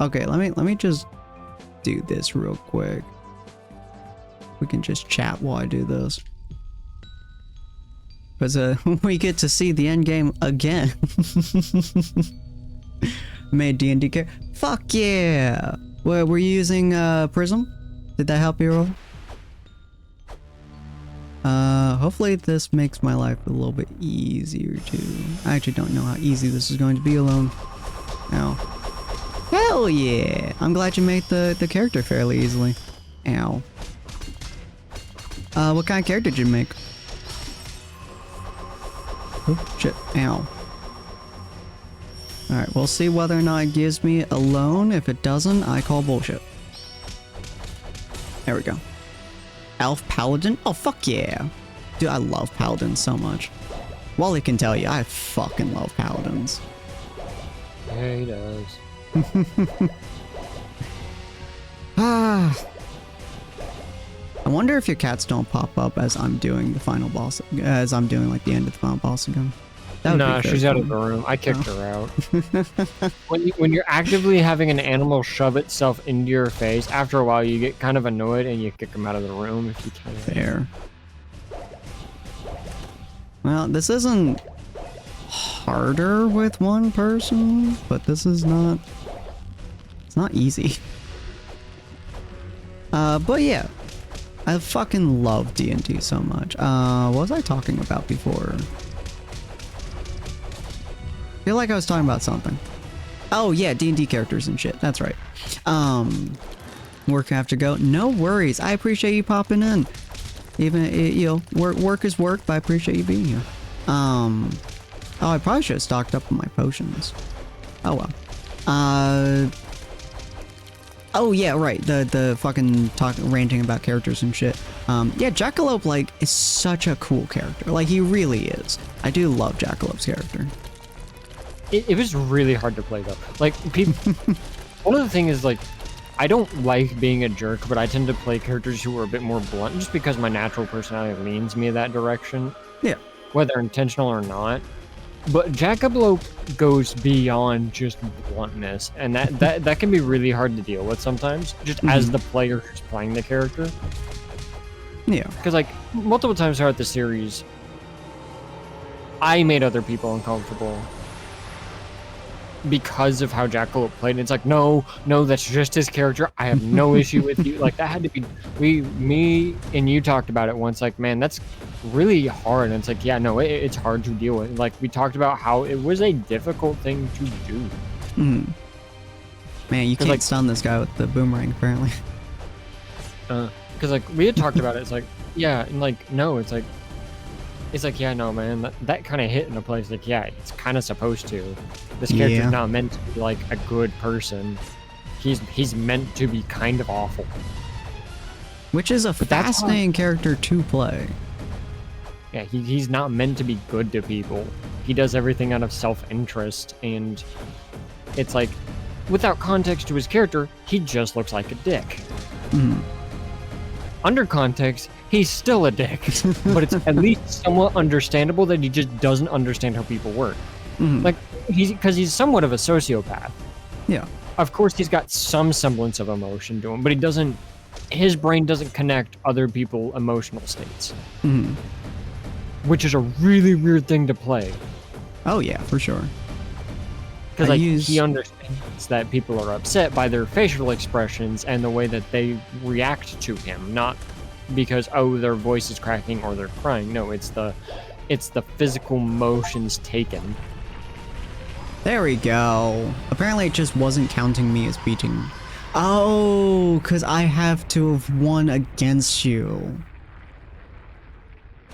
Okay, let me just do this real quick. We can just chat while I do this. Because we get to see the end game again. Made D&D character. Fuck yeah! Were you using Prism? Did that help you roll? Hopefully this makes my life a little bit easier too. I actually don't know how easy this is going to be alone. Ow. Hell yeah! I'm glad you made the character fairly easily. Ow. What kind of character did you make? Oh, shit. Ow. Alright, we'll see whether or not it gives me a loan. If it doesn't, I call bullshit. There we go. Elf Paladin? Oh, fuck yeah. Dude, I love Paladins so much. Wally can tell you, I fucking love Paladins. Yeah, he does. Ah. I wonder if your cats don't pop up as I'm doing the final boss, as I'm doing like the end of the final boss again. Nah, she's out of the room. I kicked her out. When you're actively having an animal shove itself into your face, after a while you get kind of annoyed and you kick them out of the room if you can. Fair. Well, this isn't harder with one person, but this is not... It's not easy. But yeah. I fucking love D&D so much. What was I talking about before? I feel like I was talking about something. Oh yeah, D&D characters and shit. That's right. Work have to go. No worries. I appreciate you popping in. Even you know, work is work, but I appreciate you being here. Oh, I probably should have stocked up on my potions. Oh well. Oh yeah, right. The fucking ranting about characters and shit. Yeah, Jackalope like is such a cool character. Like he really is. I do love Jackalope's character. It was really hard to play though. Like people, one of the things is like, I don't like being a jerk, but I tend to play characters who are a bit more blunt, just because my natural personality leans me that direction. Yeah. Whether intentional or not. But Jackalope goes beyond just bluntness, and that can be really hard to deal with sometimes, just as the player who's playing the character. Yeah. Because like multiple times throughout the series, I made other people uncomfortable because of how Jackalope played. And it's like, no, that's just his character. I have no issue with you. Like that had to be me and you talked about it once. Like, man, that's really hard. And it's like, yeah, no, it's hard to deal with. Like we talked about how it was a difficult thing to do. Man, you can't like, stun this guy with the boomerang apparently. Because like we had talked about it. It's like, yeah, and like no, it's like, yeah, no, man, that kind of hit in a place. Like, yeah, it's kind of supposed to. This character's not meant to be like a good person. He's meant to be kind of awful. Which is a fascinating character to play. Yeah, he's not meant to be good to people. He does everything out of self-interest, and it's like, without context to his character, he just looks like a dick. Under context, he's still a dick, but it's at least somewhat understandable that he just doesn't understand how people work. Like, because he's somewhat of a sociopath. Yeah. Of course, he's got some semblance of emotion to him, but his brain doesn't connect other people's emotional states. Which is a really weird thing to play. Oh yeah, for sure. Because like, he understands that people are upset by their facial expressions and the way that they react to him, not because, oh, their voice is cracking or they're crying. No, it's the physical motions taken. There we go. Apparently it just wasn't counting me as beating. Oh, because I have to have won against you.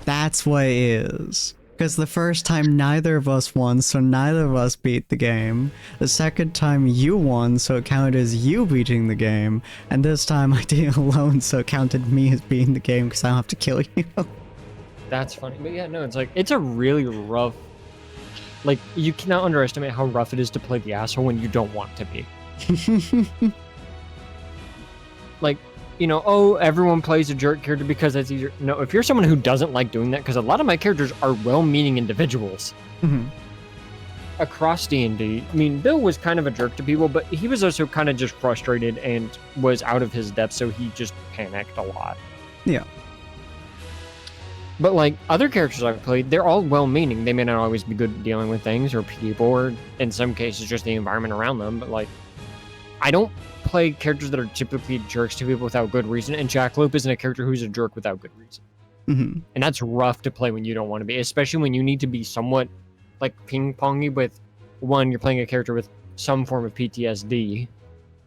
That's what it is. Because the first time neither of us won, so neither of us beat the game. The second time you won, so it counted as you beating the game. And this time I did it alone, so it counted me as beating the game because I don't have to kill you. That's funny. But yeah, no, it's like, it's a really rough... Like, you cannot underestimate how rough it is to play the asshole when you don't want to be. Like, you know, oh, everyone plays a jerk character because it's easier. No, if you're someone who doesn't like doing that, because a lot of my characters are well-meaning individuals. Across D&D, I mean, Bill was kind of a jerk to people, but he was also kind of just frustrated and was out of his depth, so he just panicked a lot. Yeah. But like other characters I've played, they're all well-meaning. They may not always be good at dealing with things or people, or in some cases just the environment around them. But like, I don't play characters that are typically jerks to people without good reason, and Jackalope isn't a character who's a jerk without good reason. Mm-hmm. And that's rough to play when you don't want to be, especially when you need to be somewhat like ping-pongy with one, you're playing a character with some form of PTSD.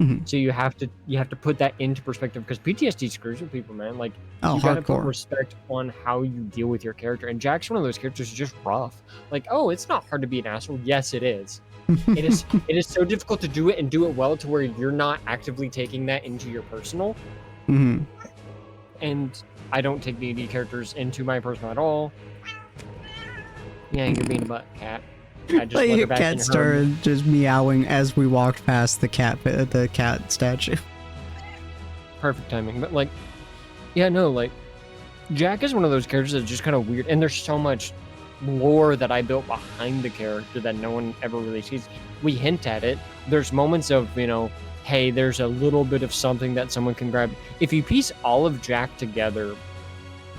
Mm-hmm. So you have to put that into perspective, because PTSD screws with people, man. Like, Oh, you gotta put hardcore. respect on how you deal with your character. And Jack's one of those characters who's just rough. Like, oh, it's not hard to be an asshole. Yes, it is. It is. It is so difficult to do it and do it well to where you're not actively taking that into your personal. Mm-hmm. And I don't take D&D characters into my personal at all. Yeah, you're being a butt, cat. I just Like, look your back cat in her. started just meowing as we walked past the cat statue. Perfect timing. But like, yeah, no, like, Jack is one of those characters that's just kind of weird, and there's so much lore that I built behind the character that no one ever really sees. We hint at it. There's moments of, you know, hey, there's a little bit of something that someone can grab. If you piece all of Jack together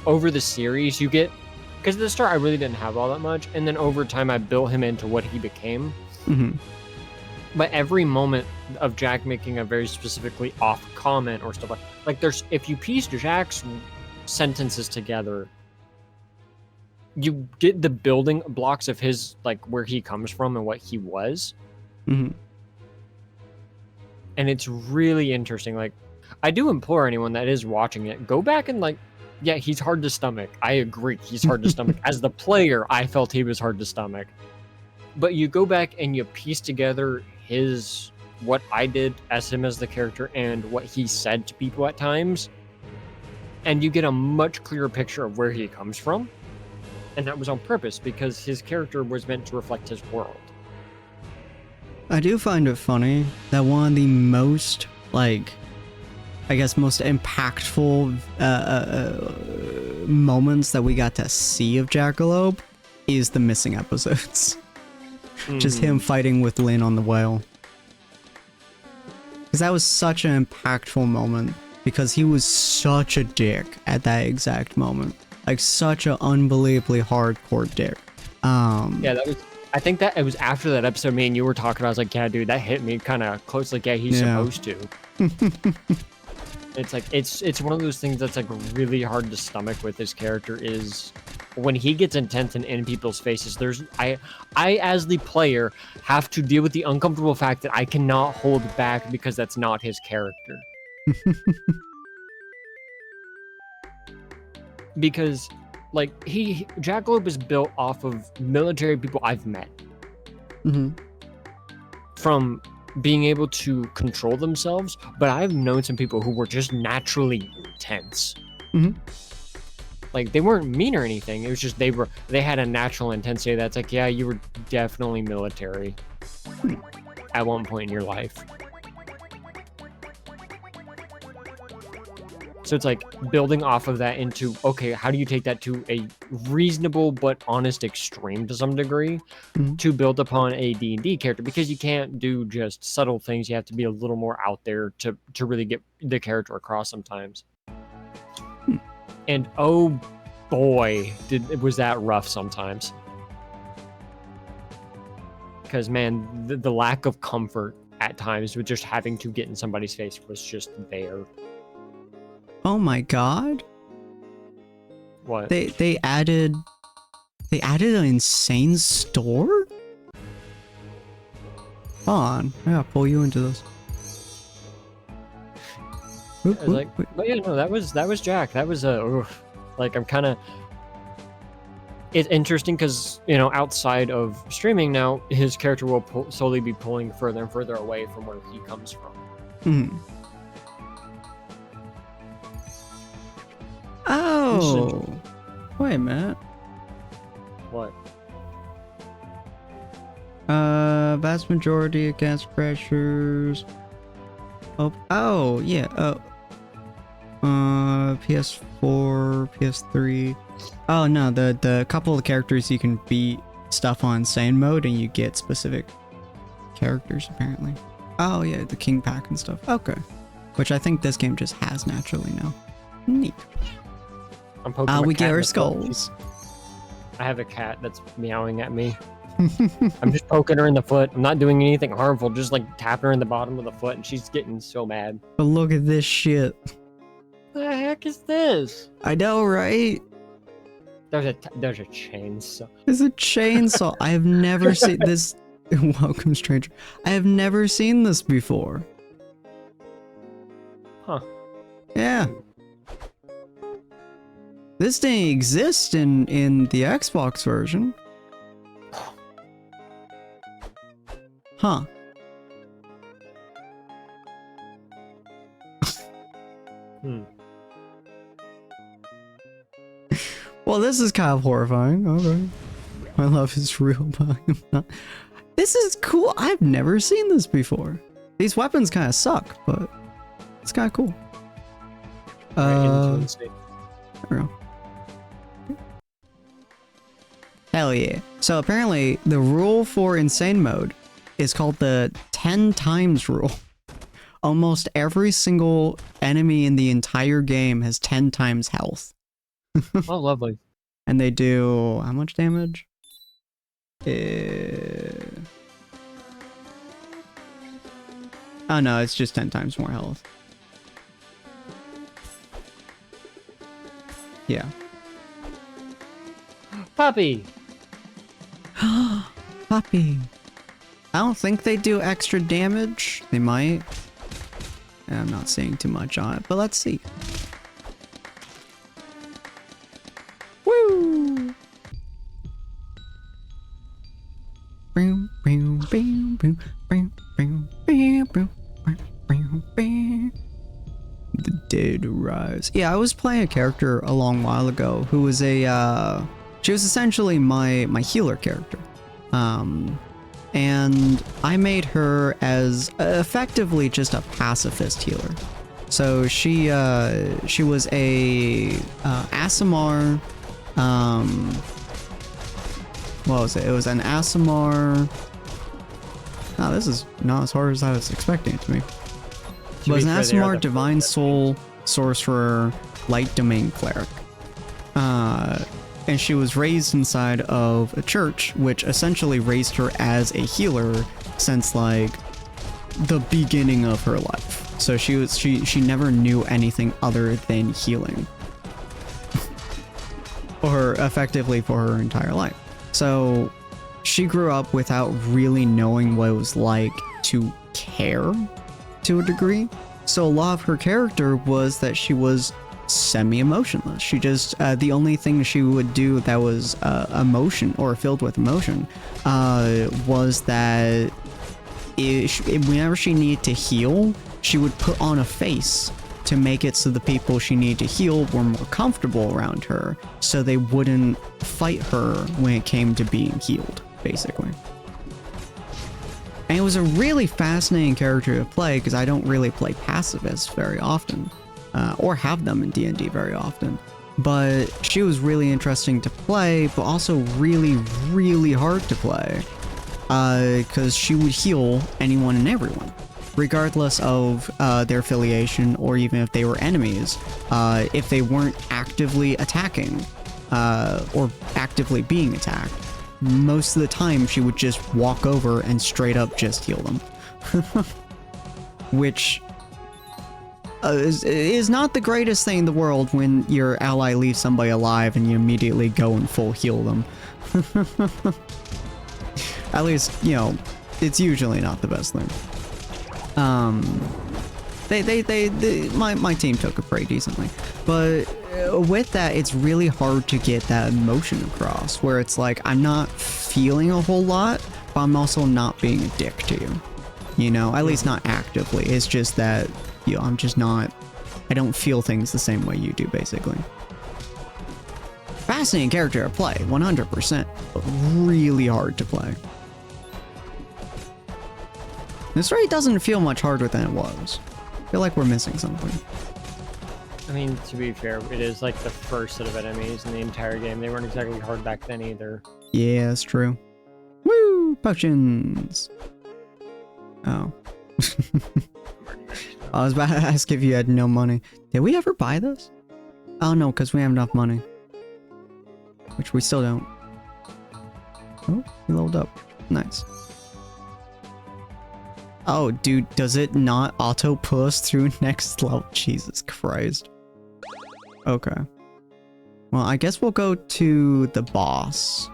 over the series, you get, because at the start I really didn't have all that much, and then over time I built him into what he became. Mm-hmm. But every moment of Jack making a very specifically off comment or stuff like there's, if you piece Jack's sentences together, you get the building blocks of his, like, where he comes from and what he was. Mm-hmm. And it's really interesting. Like, I do implore anyone that is watching it, go back and, like, yeah, he's hard to stomach. I agree, he's hard to stomach. As the player, I felt he was hard to stomach. But you go back and you piece together his, what I did as him as the character and what he said to people at times, and you get a much clearer picture of where he comes from. And that was on purpose, because his character was meant to reflect his world. I do find it funny that one of the most, like, I guess most impactful moments that we got to see of Jackalope is the missing episodes. Just him fighting with Lynn on the whale. Because that was such an impactful moment, because he was such a dick at that exact moment. Like, such an unbelievably hardcore dick. Yeah, that was, I think that it was after that episode me and you were talking about, I was like, yeah, dude, that hit me kind of close. Like, yeah, he's supposed to. It's like, it's one of those things that's, like, really hard to stomach with his character, is when he gets intense and in people's faces, there's, I as the player have to deal with the uncomfortable fact that I cannot hold back, because that's not his character. Because, like, Jackalope is built off of military people I've met. Mm-hmm. From being able to control themselves, but I've known some people who were just naturally intense. Mm-hmm. Like, they weren't mean or anything. It was just they had a natural intensity that's like, yeah, you were definitely military at one point in your life. So it's like building off of that into, okay, how do you take that to a reasonable but honest extreme to some degree, to build upon a D&D character? Because you can't do just subtle things. You have to be a little more out there to really get the character across sometimes. And oh boy, was that rough sometimes. Because, man, the lack of comfort at times with just having to get in somebody's face was just there. Oh my god. What? They added an insane store? Hold on, I gotta pull you into this. Oop, I was like, but yeah, no, that was Jack. That was like, I'm kind of, it's interesting because, you know, outside of streaming now, his character will slowly be pulling further and further away from where he comes from. Hmm. Oh, wait a minute. What? Vast majority against pressures. Oh, yeah. PS4, PS3. Oh no, the couple of characters you can beat stuff on insane mode, and you get specific characters apparently. Oh yeah, the king pack and stuff. Okay, which I think this game just has naturally now. Neat. I'm poking my we cat get in our the skull. skulls. I have a cat that's meowing at me. I'm just poking her in the foot. I'm not doing anything harmful, just like tapping her in the bottom of the foot, and she's getting so mad. But look at this shit. What the heck is this? I know, right? There's a chainsaw. There's a chainsaw. I have never seen this. Welcome, stranger. I have never seen this before. Huh. Yeah. This didn't exist in the Xbox version. Huh. Well, this is kind of horrifying. Okay. My love is real, but I'm not. This is cool. I've never seen this before. These weapons kind of suck, but it's kind of cool. There we go. Hell yeah. So apparently the rule for insane mode is called the 10 times rule. Almost every single enemy in the entire game has 10 times health. Oh, lovely. And they do how much damage? Oh no, it's just 10 times more health. Yeah. Puppy! Puppy. I don't think they do extra damage. They might. I'm not seeing too much on it, but let's see. Woo! The dead rise. Yeah, I was playing a character a long while ago who was a she was essentially my healer character. And I made her as effectively just a pacifist healer. So she was a Asimar. What was it? It was an Asimar. Oh, this is not as hard as I was expecting it to be. It was an Asimar Divine Soul Sorcerer Light Domain Cleric. And she was raised inside of a church, which essentially raised her as a healer since like the beginning of her life. So she never knew anything other than healing. Or effectively for her entire life. So she grew up without really knowing what it was like to care to a degree. So a lot of her character was that she was semi-emotionless. She just, the only thing she would do that was emotion or filled with emotion was that whenever she needed to heal, she would put on a face to make it so the people she needed to heal were more comfortable around her, so they wouldn't fight her when it came to being healed, basically. And it was a really fascinating character to play because I don't really play pacifists very often, or have them in D&D very often. But she was really interesting to play, but also really, really hard to play, because she would heal anyone and everyone, regardless of their affiliation or even if they were enemies, if they weren't actively attacking or actively being attacked. Most of the time she would just walk over and straight up just heal them. Which is not the greatest thing in the world when your ally leaves somebody alive and you immediately go and full heal them. At least, you know, it's usually not the best thing. My team took it pretty decently, but with that, it's really hard to get that emotion across, where it's like, I'm not feeling a whole lot, but I'm also not being a dick to you. You know, at least not actively. It's just that, you know, I'm just not, I don't feel things the same way you do, basically. Fascinating character to play, 100%, but really hard to play. This raid doesn't feel much harder than it was. I feel like we're missing something. I mean, to be fair, it is like the first set of enemies in the entire game. They weren't exactly hard back then either. Yeah, that's true. Woo! Potions! Oh. I was about to ask if you had no money. Did we ever buy this? Oh no, because we have enough money. Which we still don't. Oh, he leveled up. Nice. Oh, dude, does it not auto push through next level? Jesus Christ. Okay. Well, I guess we'll go to the boss.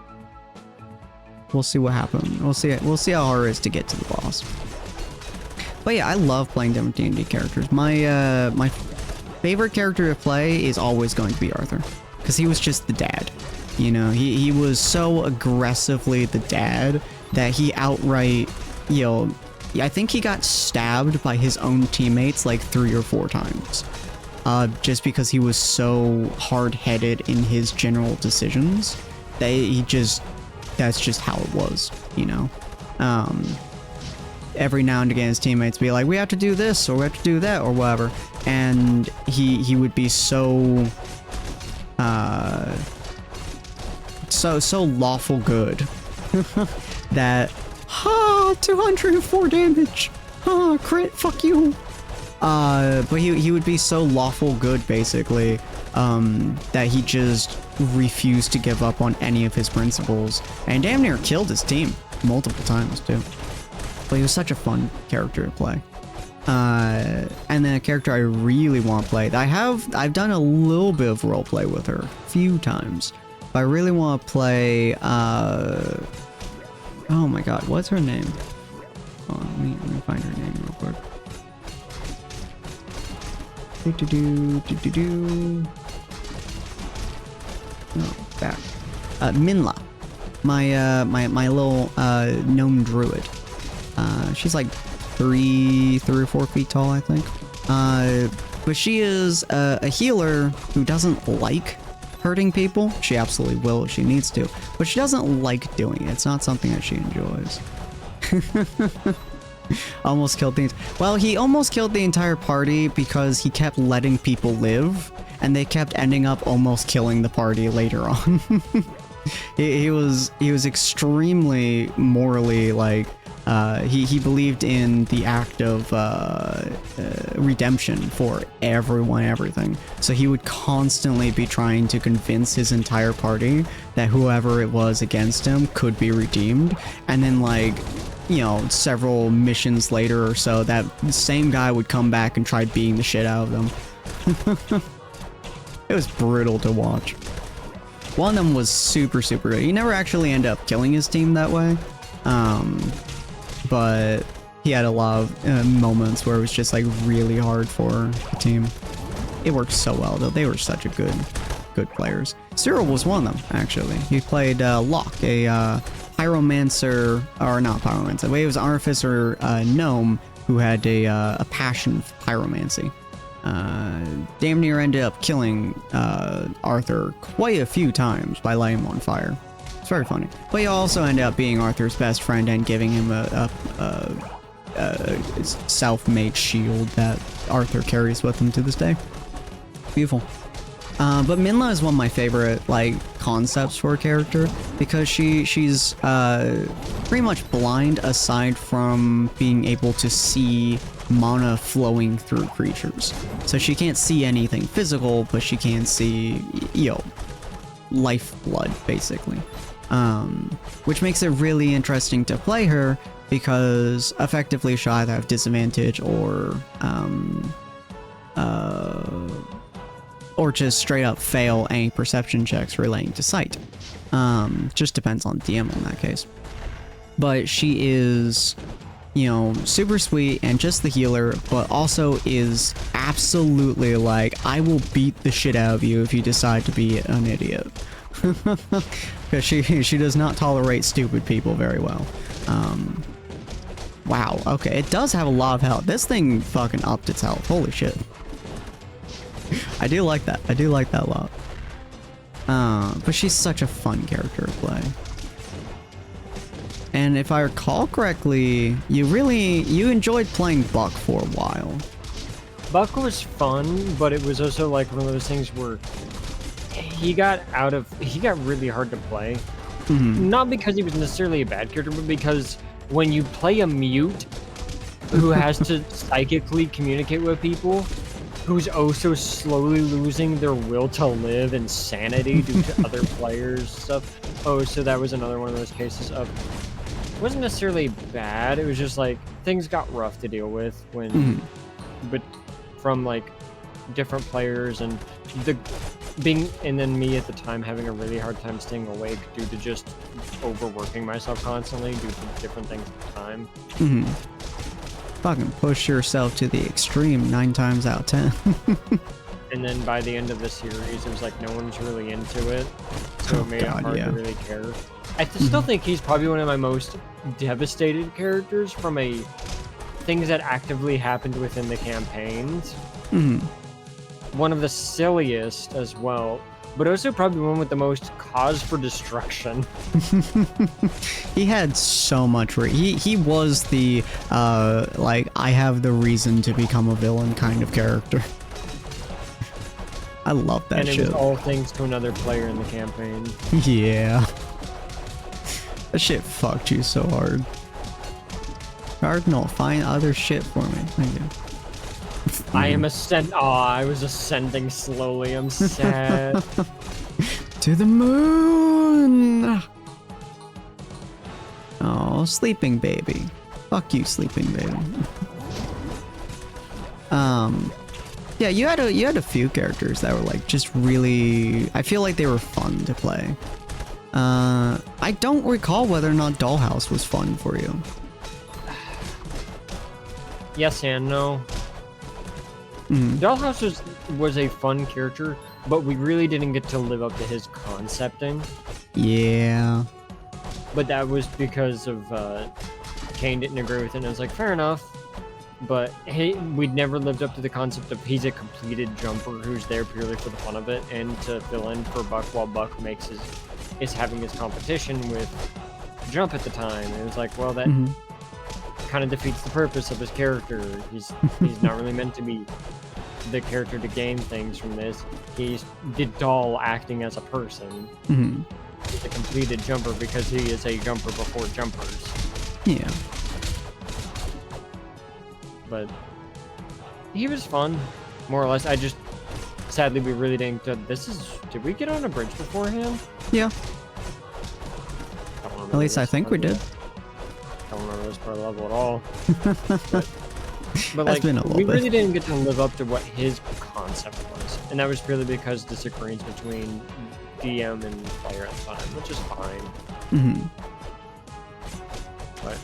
We'll see what happens. We'll see how hard it is to get to the boss. But yeah, I love playing different D&D characters. My favorite character to play is always going to be Arthur, because he was just the dad. You know, he was so aggressively the dad that he outright, you know, I think he got stabbed by his own teammates like 3 or 4 times. Just because he was so hard-headed in his general decisions that that's just how it was, you know? Every now and again his teammates be like, we have to do this or we have to do that or whatever. And he would be so lawful good that 204 damage, crit, fuck you. But he would be so lawful good basically that he just refused to give up on any of his principles and damn near killed his team multiple times too. But he was such a fun character to play. And then a character I really want to play. I've done a little bit of roleplay with her a few times. But I really want to play. Oh my god, what's her name? Hold on, let me find her name real quick. Oh, back. Minla, my little gnome druid. She's like 3 or 4 feet tall, I think. But she is a healer who doesn't like hurting people. She absolutely will if she needs to, but she doesn't like doing it. It's not something that she enjoys. Almost killed things. Well, he almost killed the entire party because he kept letting people live, and they kept ending up almost killing the party later on. he was extremely morally like. He believed in the act of redemption for everyone, everything. So he would constantly be trying to convince his entire party that whoever it was against him could be redeemed. And then, like, you know, several missions later or so, that same guy would come back and try beating the shit out of them. It was brutal to watch. One of them was super good. He never actually ended up killing his team that way. But he had a lot of moments where it was just like really hard for the team. It worked so well though. They were such a good players. Cyril was one of them actually. He played Locke, a pyromancer, or not pyromancer, but he was an artificer gnome who had a passion for pyromancy. Damn near ended up killing Arthur quite a few times by lighting him on fire. It's very funny. But he also ended up being Arthur's best friend and giving him a self-made shield that Arthur carries with him to this day. Beautiful. But Minla is one of my favorite like concepts for a character because she's pretty much blind aside from being able to see mana flowing through creatures. So she can't see anything physical, but she can see, you know, lifeblood basically. Which makes it really interesting to play her because effectively she'll either have disadvantage or just straight up fail any perception checks relating to sight. Just depends on DM in that case. But she is, you know, super sweet and just the healer, but also is absolutely like, I will beat the shit out of you if you decide to be an idiot. Because she does not tolerate stupid people very well. Wow, okay, it does have a lot of health. This thing fucking upped its health. Holy shit. I do like that. I do like that a lot. But she's such a fun character to play. And if I recall correctly, you enjoyed playing Buck for a while. Buck was fun, but it was also like one of those things where he got really hard to play. Mm-hmm. Not because he was necessarily a bad character, but because when you play a mute who has to psychically communicate with people, who's also slowly losing their will to live and sanity due to other players' stuff. Oh, so that was another one of those cases of, it wasn't necessarily bad, it was just like, things got rough to deal with when, but from like, different players and and then me at the time having a really hard time staying awake due to just overworking myself constantly due to different things at the time. Fucking push yourself to the extreme 9 times out of 10. And then by the end of the series, it was like no one's really into it, so it made it hard to really care. I still think he's probably one of my most devastated characters from things that actively happened within the campaigns. One of the silliest as well, but also probably one with the most cause for destruction. He had so much. He was the like, I have the reason to become a villain kind of character. I love that shit. And it was all thanks to another player in the campaign. Yeah. That shit fucked you so hard. Cardinal, find other shit for me. Thank you. I am I was ascending slowly. I'm sad. To the moon! Oh, sleeping baby. Fuck you, sleeping baby. Yeah, you had a few characters that were like just really, I feel like they were fun to play. I don't recall whether or not Dollhouse was fun for you. Yes and no. Dollhouse was a fun character, but we really didn't get to live up to his concepting. Yeah. But that was because of Kane didn't agree with it, and I was like, fair enough. But we'd never lived up to the concept of he's a completed jumper who's there purely for the fun of it, and to fill in for Buck while Buck is having his competition with Jump at the time. And it was like, well, that kind of defeats the purpose of his character. He's not really meant to be the character to gain things from this. He's the doll acting as a person. He's a completed jumper because he is a jumper before jumpers. Yeah. But he was fun, more or less. Sadly, we really didn't. Did we get on a bridge beforehand? Yeah. At least I think we did. I don't remember this part of the level at all. But like, we really didn't get to live up to what his concept was, and that was purely because disagreements between DM and player at the time, which is fine. But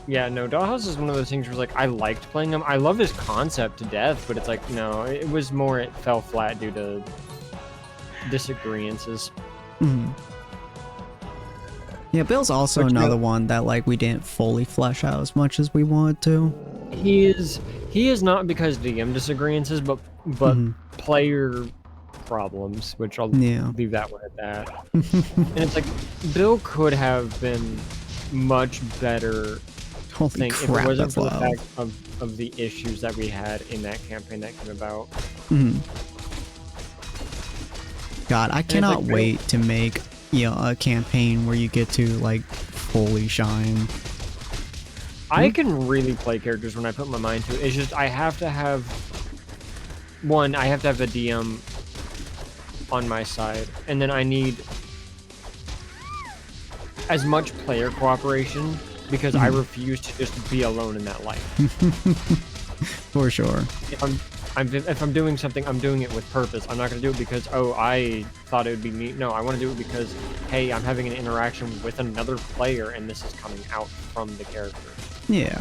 yeah, no, Dollhouse is one of those things where like I liked playing him. I love his concept to death, but it's like no, it was more it fell flat due to disagreements. Yeah, Bill's also another one that like we didn't fully flesh out as much as we wanted to. He is not because DM disagreements, but player problems, which I'll leave that one at that. And it's like Bill could have been much better. Holy crap, if it wasn't that's for the loud. fact of the issues that we had in that campaign that came about. God, I cannot wait to make a campaign where you get to like fully shine. I can really play characters when I put my mind to it. It's just I have to have a DM on my side, and then I need as much player cooperation because I refuse to just be alone in that life. For sure. If I'm doing something, I'm doing it with purpose. I'm not going to do it because, oh, I thought it would be me. No, I want to do it because, hey, I'm having an interaction with another player and this is coming out from the character. Yeah.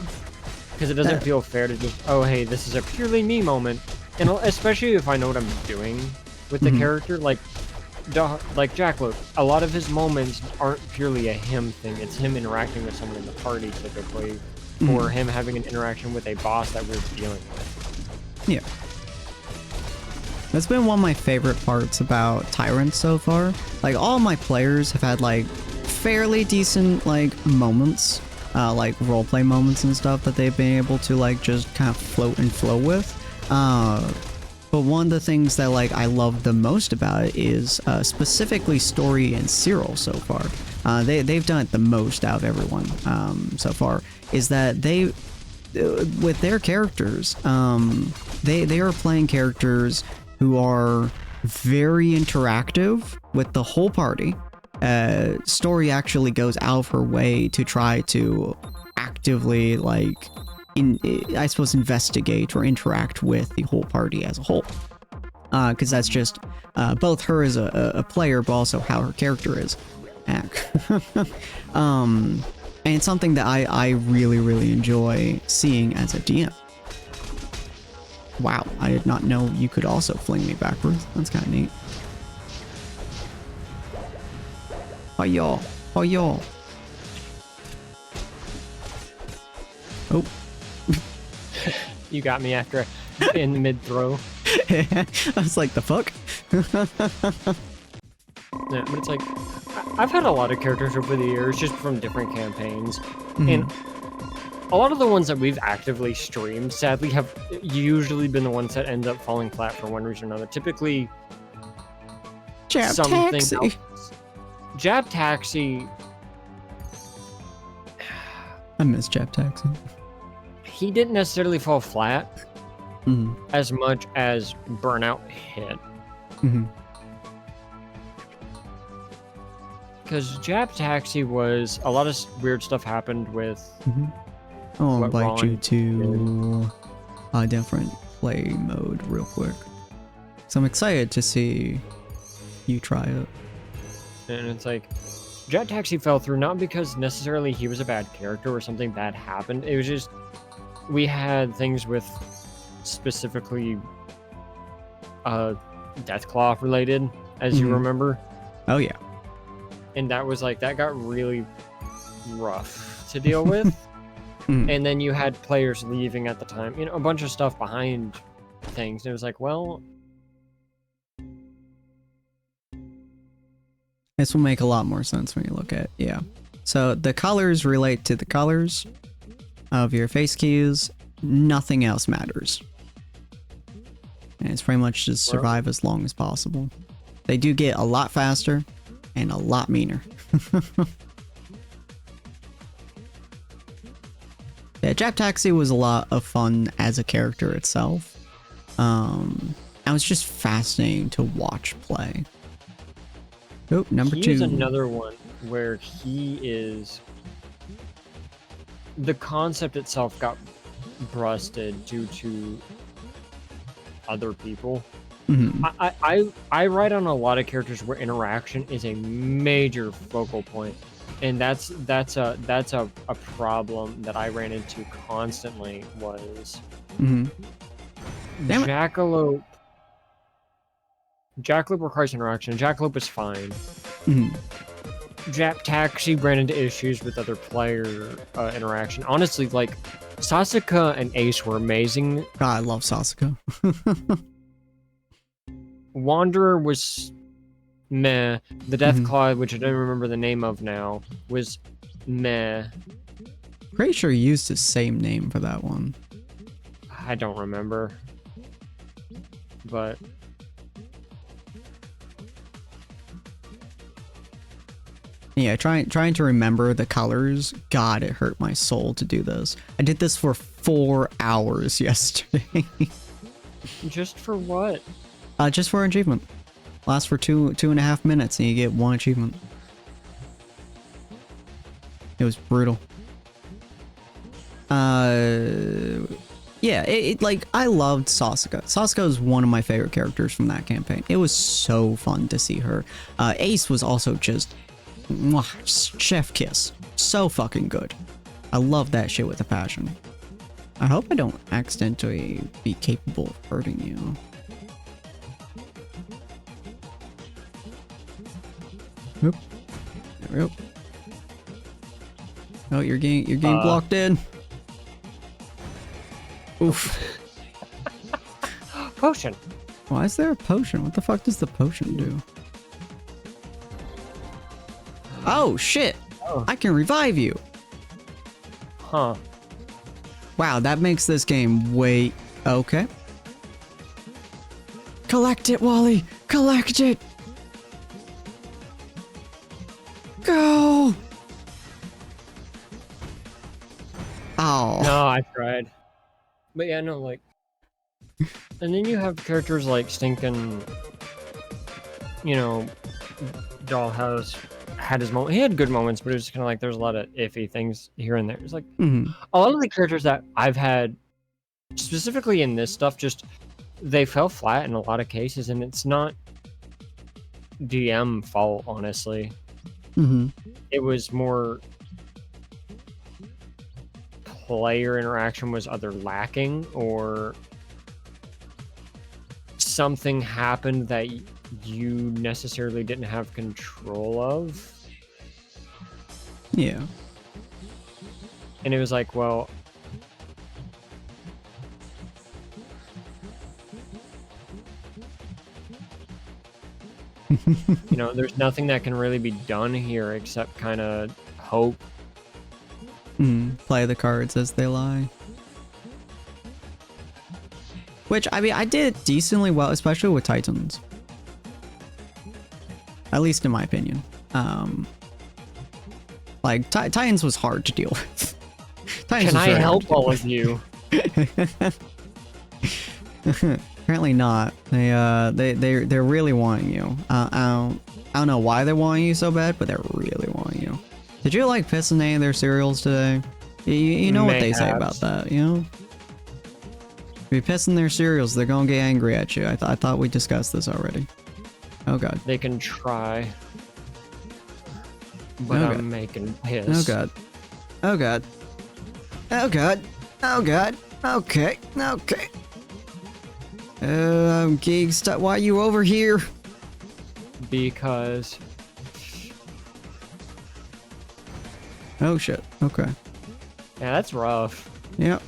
Because it doesn't feel fair to just, oh, hey, this is a purely me moment. And especially if I know what I'm doing with the character, like Jackalope, a lot of his moments aren't purely a him thing. It's him interacting with someone in the party, typically, or him having an interaction with a boss that we're dealing with. Yeah. That's been one of my favorite parts about Tyrant so far. Like, all my players have had, like, fairly decent, like, moments, like, roleplay moments and stuff that they've been able to, like, just kind of float and flow with. But one of the things that, like, I love the most about it is, specifically Story and Cyril so far. They've done it the most out of everyone, so far, is that with their characters, they are playing characters who are very interactive with the whole party. Story actually goes out of her way to try to actively, like, I suppose, investigate or interact with the whole party as a whole. Because that's just both her as a player, but also how her character is. And it's something that I really, really enjoy seeing as a DM. Wow, I did not know you could also fling me backwards. That's kind of neat. Hi-yaw. Hi-yaw. Oh. You got me after in mid-throw. I was like, the fuck? Yeah, but it's like, I've had a lot of characters over the years, just from different campaigns. And a lot of the ones that we've actively streamed, sadly, have usually been the ones that end up falling flat for one reason or another. Typically, Jab something taxi. else. Jab Taxi. I miss Jab Taxi. He didn't necessarily fall flat as much as Burnout hit. Because Jab Taxi was, a lot of weird stuff happened with I'll what invite you Ron to a different play mode real quick. So I'm excited to see you try it. And it's like, Jet Taxi fell through not because necessarily he was a bad character or something bad happened. It was just, we had things with specifically Deathclaw related, as you remember. Oh yeah. And that was like, that got really rough to deal with. And then you had players leaving at the time, you know, a bunch of stuff behind things. And it was like, well, this will make a lot more sense when you look at it. Yeah. So the colors relate to the colors of your face keys. Nothing else matters. And it's pretty much just survive as long as possible. They do get a lot faster and a lot meaner. Yeah, Jap Taxi was a lot of fun as a character itself. And it was just fascinating to watch play. Oh, number 2. He's another one where he is... The concept itself got busted due to other people. I write on a lot of characters where interaction is a major focal point, and that's a problem that I ran into constantly. Was Jackalope. Jackalope requires interaction. Jackalope is fine. Jap Taxi ran into issues with other player interaction. Honestly, like, Sasuke and Ace were amazing. God, I love Sasuke. Wanderer was meh. The Deathclaw, which I don't remember the name of now, was meh. Pretty sure you used the same name for that one. I don't remember. But... Yeah, trying to remember the colors. God, it hurt my soul to do this. I did this for 4 hours yesterday. Just for what? Just for an achievement. Lasts for 2.5 minutes and you get 1 achievement. It was brutal. Yeah, it like, I loved Sasuke. Sasuke is one of my favorite characters from that campaign. It was so fun to see her. Ace was also just... chef kiss. So fucking good. I love that shit with a passion. I hope I don't accidentally be capable of hurting you. Oop. There we go. Oh, you're getting blocked in. Oof. Potion. Why is there a potion? What the fuck does the potion do? Oh, shit! Oh. I can revive you! Huh. Wow, that makes this game way... Okay. Collect it, Wally! Collect it! Go! Oh. No, I tried. But yeah, no, like... And then you have characters like stinking, you know, Dollhouse had his moment. He had good moments, but it was kind of like there's a lot of iffy things here and there. It's like Mhm. a lot of the characters that I've had, specifically in this stuff, just they fell flat in a lot of cases, and it's not DM fault, honestly. Mhm. It was more player interaction was either lacking or something happened that you necessarily didn't have control of. Yeah. And it was like, well, you know, there's nothing that can really be done here except kind of hope. Play the cards as they lie. Which, I mean, I did decently well, especially with Titans. At least in my opinion. Like, Titans was hard to deal with. Titans Can was I very hard help to deal all with. of you? Apparently not. They're really wanting you. I don't know why they're wanting you so bad, but they're really wanting you. Did you like piss in any of their cereals today? You know what they say about that, you know? If you piss in their cereals, they're gonna get angry at you. I thought we discussed this already. Oh god. They can try. But Oh, I'm God. making Oh piss. god. Oh god. Oh god. Oh god. Okay. Okay. I'm getting stuck. Why are you over here? Because Oh shit. Okay. yeah, that's rough. Yep.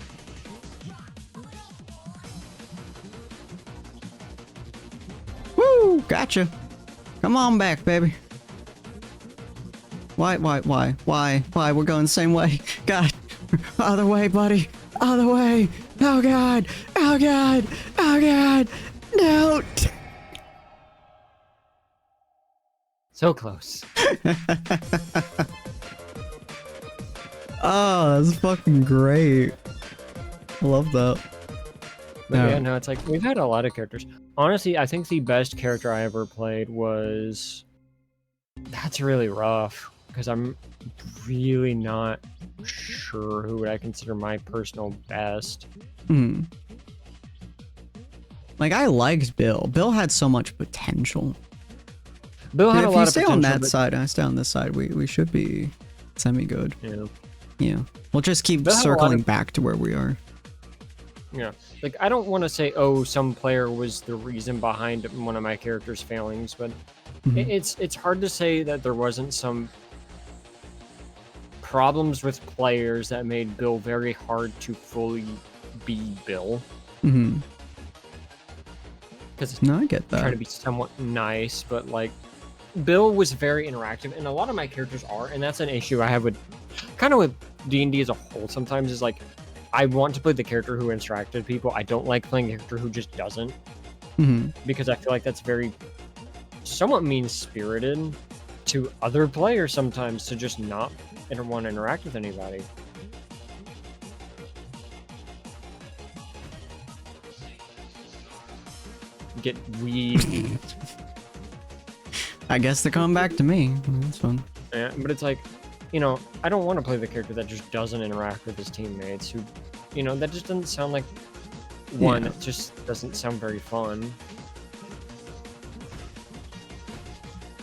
Woo! Gotcha. Come on back, baby. Why? We're going the same way. God. Other way, buddy. Other way. Oh god. Oh god. Oh god. No. So close. Oh, that's fucking great. I love that. But yeah, no, it's like we've had a lot of characters. Honestly, I think the best character I ever played was. That's really rough because I'm really not sure who would I consider my personal best. Hmm. Like, I liked Bill. Bill had so much potential. Bill had a If lot you of stay potential. on that but- side and I stay on this side, we should be semi-good. Yeah. Yeah. We'll just keep Bill had a lot circling of- back to where we are. Yeah. Like, I don't want to say, oh, some player was the reason behind one of my character's failings, but Mhm. it's hard to say that there wasn't some problems with players that made Bill very hard to fully be Bill. Mm-hmm. Because No, I get trying that. to be somewhat nice, but like Bill was very interactive, and a lot of my characters are, and that's an issue I have with kind of with D&D as a whole. Sometimes is like I want to play the character who interacted with people. I don't like playing a character who just doesn't, Mm-hmm. because I feel like that's very somewhat mean-spirited to other players sometimes to just not want to interact with anybody. Get weed. I guess they're coming back to me. That's fun. Yeah, but it's like, you know, I don't want to play the character that just doesn't interact with his teammates. Who, you know, that just doesn't sound like one. Yeah. It just doesn't sound very fun.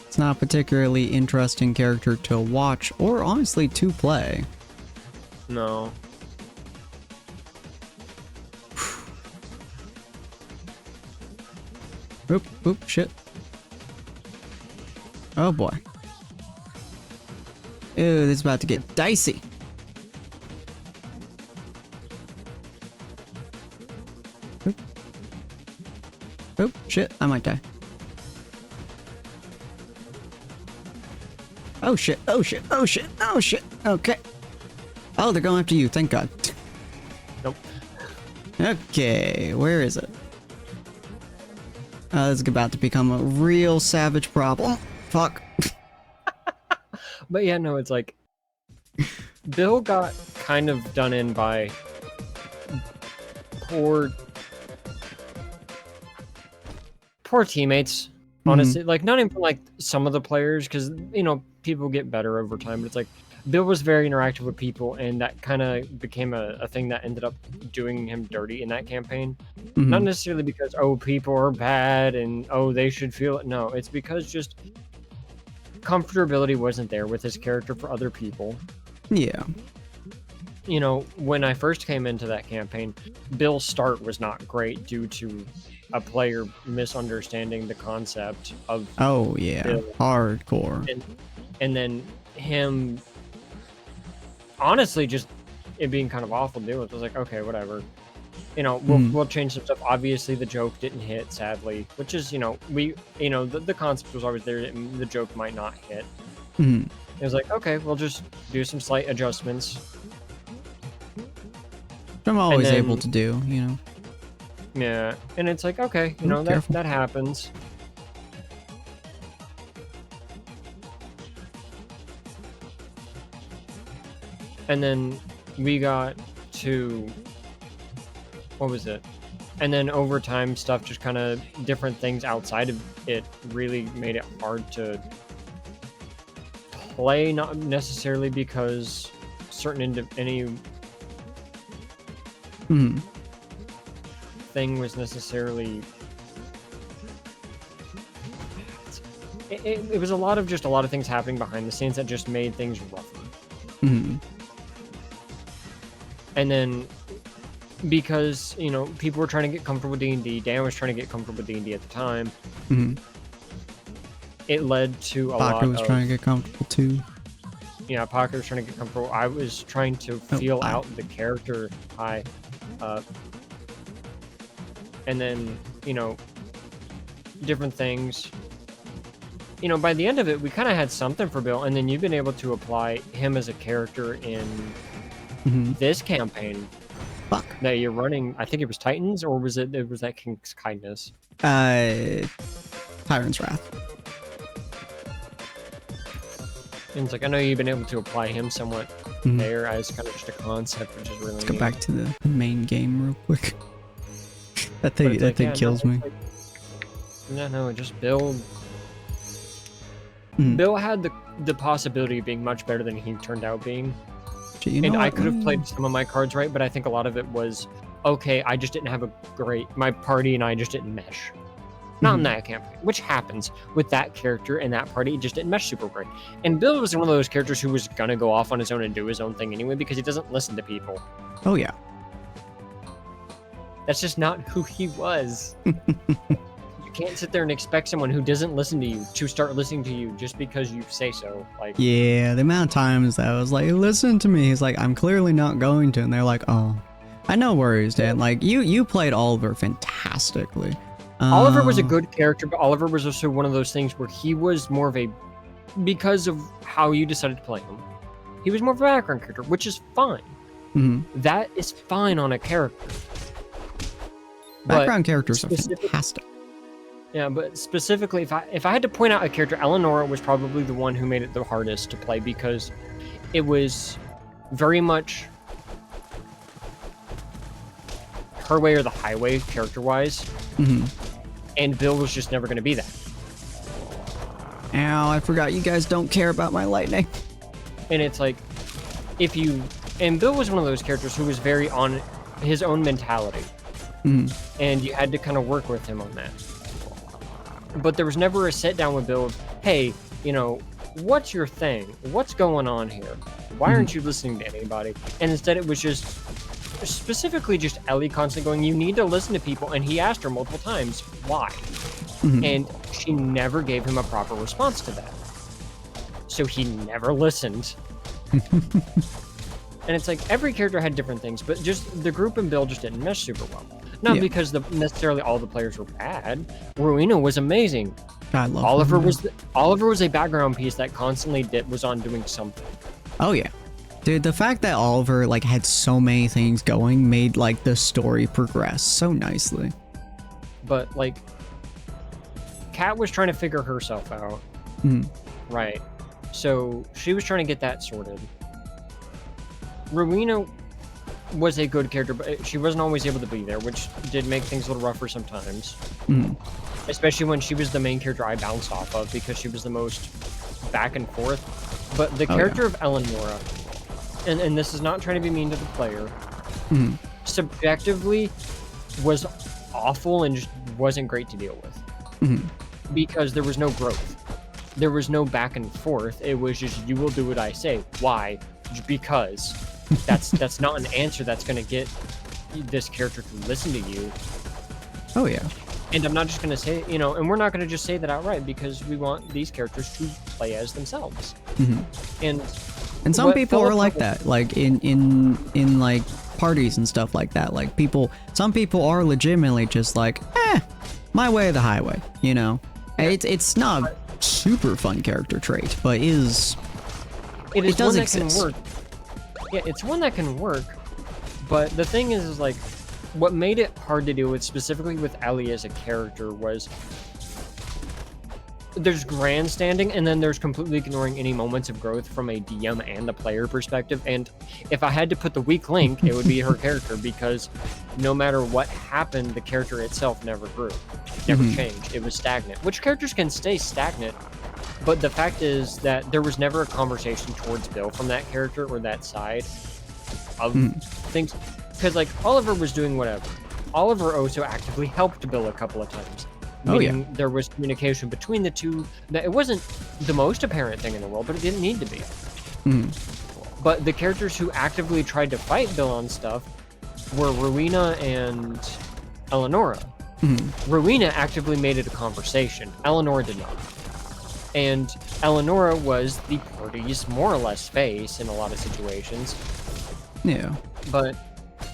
It's not a particularly interesting character to watch or honestly to play. No. Oop, shit. Oh boy. Ew, this is about to get dicey. Oop. Oop, shit, I might die. Oh shit, oh shit, oh shit, oh shit, okay. Oh, they're going after you, thank god. Nope. Okay, where is it? This is about to become a real savage problem. Fuck. But yeah, no, it's like Bill got kind of done in by poor poor teammates. Honestly, like not even like some of the players, because people get better over time. But it's like Bill was very interactive with people, and that kind of became a thing that ended up doing him dirty in that campaign. Not necessarily because people are bad and they should feel it. No, it's because just comfortability wasn't there with his character for other people. Yeah. When I first came into that campaign, Bill's start was not great due to a player misunderstanding the concept of Bill. Hardcore. And then him honestly just it being kind of awful to deal with. I was like, okay, whatever. We'll change some stuff. Obviously the joke didn't hit, sadly, which is, the concept was always there and the joke might not hit. It was like, okay, we'll just do some slight adjustments. I'm always able to do, Yeah, and it's like, okay, that happens. And then we got to, what was it? And then over time, stuff just kind of different things outside of it really made it hard to play, not necessarily because any thing was necessarily it was a lot of things happening behind the scenes that just made things rougher. And then because people were trying to get comfortable with D&D, Dan was trying to get comfortable with D&D at the time. It led to a lot of... Pocket was trying to get comfortable too. Yeah, Pocket was trying to get comfortable. I was trying to feel out the character. And then, different things. By the end of it, we kind of had something for Bill, and then you've been able to apply him as a character in this campaign. That you're running. I think it was Titans, or was that King's Kindness? Tyrant's Wrath. And it's like, I know you've been able to apply him somewhat there as kind of just a concept, which is really Let's go back to the main game real quick. That thing kills me. Just Bill. Bill had the possibility of being much better than he turned out being. I could have played some of my cards right, but I think a lot of it was, okay, I just didn't have my party and I just didn't mesh. Not in that campaign, which happens with that character and that party. It just didn't mesh super great. And Bill was one of those characters who was going to go off on his own and do his own thing anyway because he doesn't listen to people. Oh, yeah. That's just not who he was. You can't sit there and expect someone who doesn't listen to you to start listening to you just because you say so. Yeah, the amount of times that I was like, listen to me. He's like, I'm clearly not going to. And they're like, oh, I know worries, Dan. Like, you played Oliver fantastically. Oliver was a good character, but Oliver was also one of those things where he was more of because of how you decided to play him, he was more of a background character, which is fine. That is fine on a character. Background characters are fantastic. Yeah, but specifically, if I had to point out a character, Eleonora was probably the one who made it the hardest to play because it was very much her way or the highway, character-wise. And Bill was just never going to be that. Ow, I forgot you guys don't care about my lightning. And it's like, and Bill was one of those characters who was very on his own mentality. And you had to kind of work with him on that. But there was never a sit down with Bill of, hey, what's your thing? What's going on here? Why aren't you listening to anybody? And instead it was just specifically just Ellie constantly going, you need to listen to people. And he asked her multiple times, why? And she never gave him a proper response to that. So he never listened. And it's like every character had different things, but just the group and Bill just didn't mesh super well. Not because necessarily all the players were bad. Rowena was amazing. I love Oliver was a background piece that constantly was on doing something. Oh yeah. Dude, the fact that Oliver had so many things going made the story progress so nicely. But Kat was trying to figure herself out. Right. So she was trying to get that sorted. Rowena was a good character, but she wasn't always able to be there, which did make things a little rougher sometimes. especially when she was the main character I bounced off of because she was the most back and forth. But the character of Eleonora, and this is not trying to be mean to the player, subjectively was awful and just wasn't great to deal with because there was no growth. There was no back and forth. It was just, you will do what I say. Why? Because. That's not an answer that's going to get this character to listen to you. Oh, yeah. And I'm not just going to say, you know, and we're not going to just say that outright because we want these characters to play as themselves. And some people are like that, like in like parties and stuff like that. Like some people are legitimately just like, my way or the highway, you know? It's not a super fun character trait, but it does exist. Can work. Yeah, it's one that can work, but the thing is like, what made it hard to deal with, specifically with Ellie as a character, was there's grandstanding, and then there's completely ignoring any moments of growth from a DM and the player perspective, and if I had to put the weak link, it would be her character, because no matter what happened, the character itself never grew, never changed, it was stagnant, which characters can stay stagnant, but the fact is that there was never a conversation towards Bill from that character or that side of things. Because, like, Oliver was doing whatever. Oliver also actively helped Bill a couple of times. Meaning there was communication between the two. That it wasn't the most apparent thing in the world, but it didn't need to be. But the characters who actively tried to fight Bill on stuff were Rowena and Eleonora. Rowena actively made it a conversation. Eleonora did not. And Eleonora was the party's more or less face in a lot of situations. Yeah. But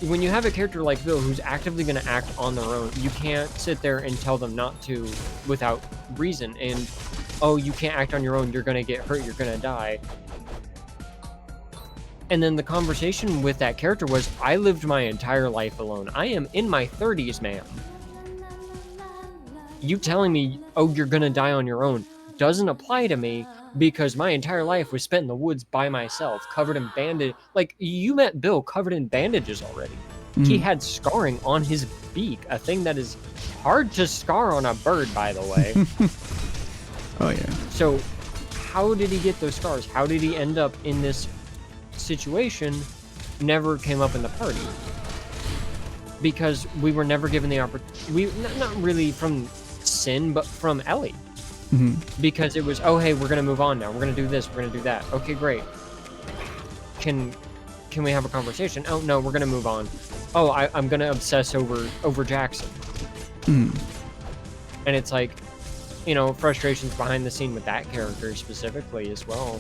when you have a character like Bill who's actively going to act on their own, you can't sit there and tell them not to without reason. And, oh, you can't act on your own, you're going to get hurt, you're going to die. And then the conversation with that character was, I lived my entire life alone. I am in my 30s, ma'am. You telling me, oh, you're going to die on your own, doesn't apply to me because my entire life was spent in the woods by myself, covered in bandage. Like, you met Bill covered in bandages already. He had scarring on his beak, a thing that is hard to scar on a bird, by the way. Oh, yeah. So, how did he get those scars? How did he end up in this situation? Never came up in the party. Because we were never given the opportunity. Not really from Sin, but from Ellie. Because it was, oh, hey, we're going to move on now. We're going to do this. We're going to do that. Okay, great. Can we have a conversation? Oh, no, we're going to move on. Oh, I'm going to obsess over Jackson. And it's like, you know, frustrations behind the scene with that character specifically as well.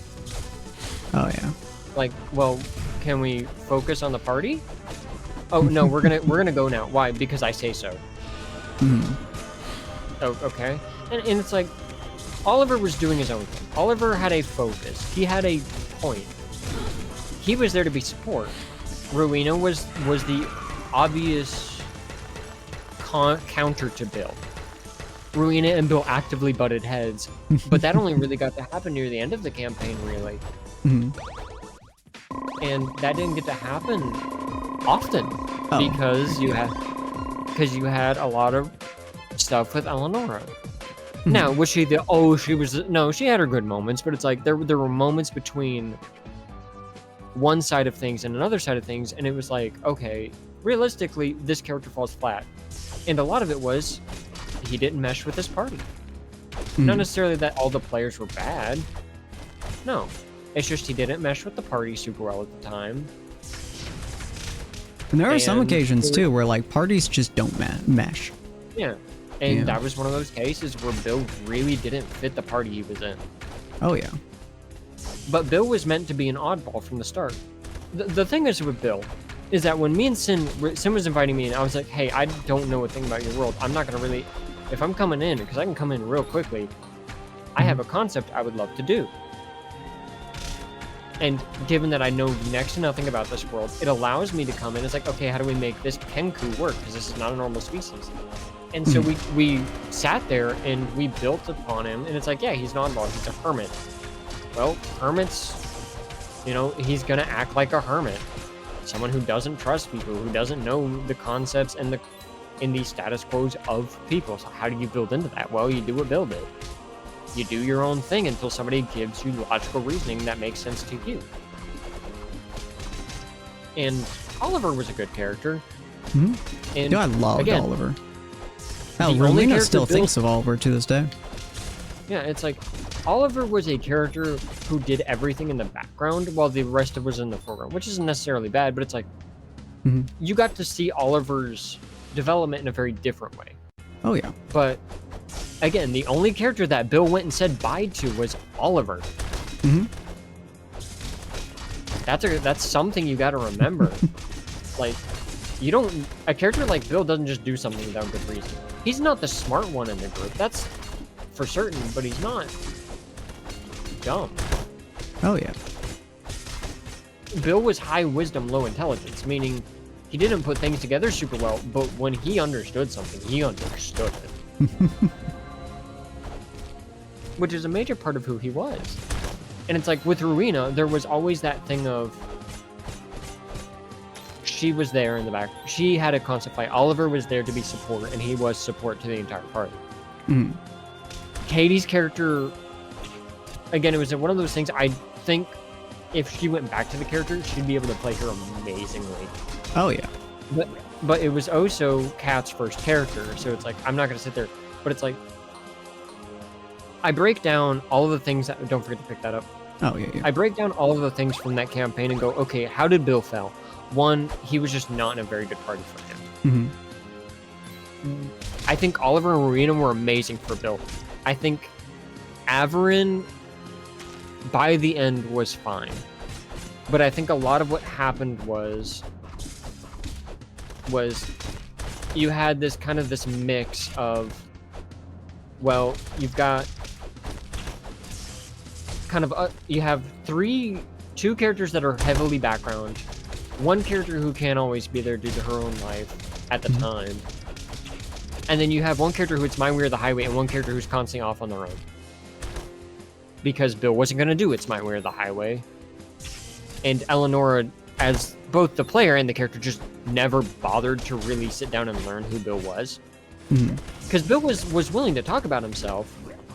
Oh, yeah. Like, well, can we focus on the party? Oh, no, we're going to go now. Why? Because I say so. Oh, okay. And it's like, Oliver was doing his own thing. Oliver had a focus. He had a point. He was there to be support. Rowena was the obvious counter to Bill. Rowena and Bill actively butted heads, but that only really got to happen near the end of the campaign, really. And that didn't get to happen often because you had a lot of stuff with Eleonora. Now, was she she had her good moments, but it's like there were moments between one side of things and another side of things, and it was like, okay, realistically, this character falls flat. And a lot of it was he didn't mesh with this party. Not necessarily that all the players were bad. No. It's just he didn't mesh with the party super well at the time. And there are some occasions, too, where, like, parties just don't mesh. Yeah. And that was one of those cases where Bill really didn't fit the party he was in. Oh, yeah. But Bill was meant to be an oddball from the start. The thing is with Bill is that when me and Sin was inviting me in, I was like, hey, I don't know a thing about your world. I'm not going to really... If I'm coming in, because I can come in real quickly, I have a concept I would love to do. And given that I know next to nothing about this world, it allows me to come in. It's like, okay, how do we make this Kenku work? Because this is not a normal species. And so we sat there and we built upon him. And it's like, yeah, he's an oddball. He's a hermit. Well, hermits, you know, he's going to act like a hermit. Someone who doesn't trust people, who doesn't know the concepts and in the status quos of people. So how do you build into that? Well, you do what Bill did. You do your own thing until somebody gives you logical reasoning that makes sense to you. And Oliver was a good character. Hmm? And I loved again, Oliver. Hell, the only Rowena character still Bill- thinks of Oliver to this day. Yeah, it's like Oliver was a character who did everything in the background while the rest of was in the foreground, which isn't necessarily bad, but it's like you got to see Oliver's development in a very different way. Oh yeah. But again, the only character that Bill went and said bye to was Oliver. Hmm. That's something you got to remember. Like, a character like Bill doesn't just do something without good reason. He's not the smart one in the group, that's for certain, but he's not dumb. Oh yeah. Bill was high wisdom, low intelligence, meaning he didn't put things together super well, but when he understood something, he understood it. Which is a major part of who he was. And it's like with Rowena, there was always that thing of she was there in the back. She had a constant fight. Oliver was there to be support, and he was support to the entire party. Mm. Katie's character, again, it was one of those things. I think if she went back to the character, she'd be able to play her amazingly. Oh yeah. But it was also Kat's first character, so it's like I'm not gonna sit there. But it's like I break down all of the things that. Don't forget to pick that up. Oh yeah. I break down all of the things from that campaign and go, okay, how did Bill fail? One, he was just not in a very good party for him. Mm-hmm. I think Oliver and Rowena were amazing for Bill. I think Averin, by the end, was fine. But I think a lot of what happened was you had this kind of this mix of, well, you've got kind of, you have two characters that are heavily background, one character who can't always be there due to her own life at the time, and then you have one character who it's My Way or the Highway, and one character who's constantly off on their own. Because Bill wasn't going to do It's My Way or the Highway, and Eleonora, as both the player and the character, just never bothered to really sit down and learn who Bill was. Because Bill was willing to talk about himself,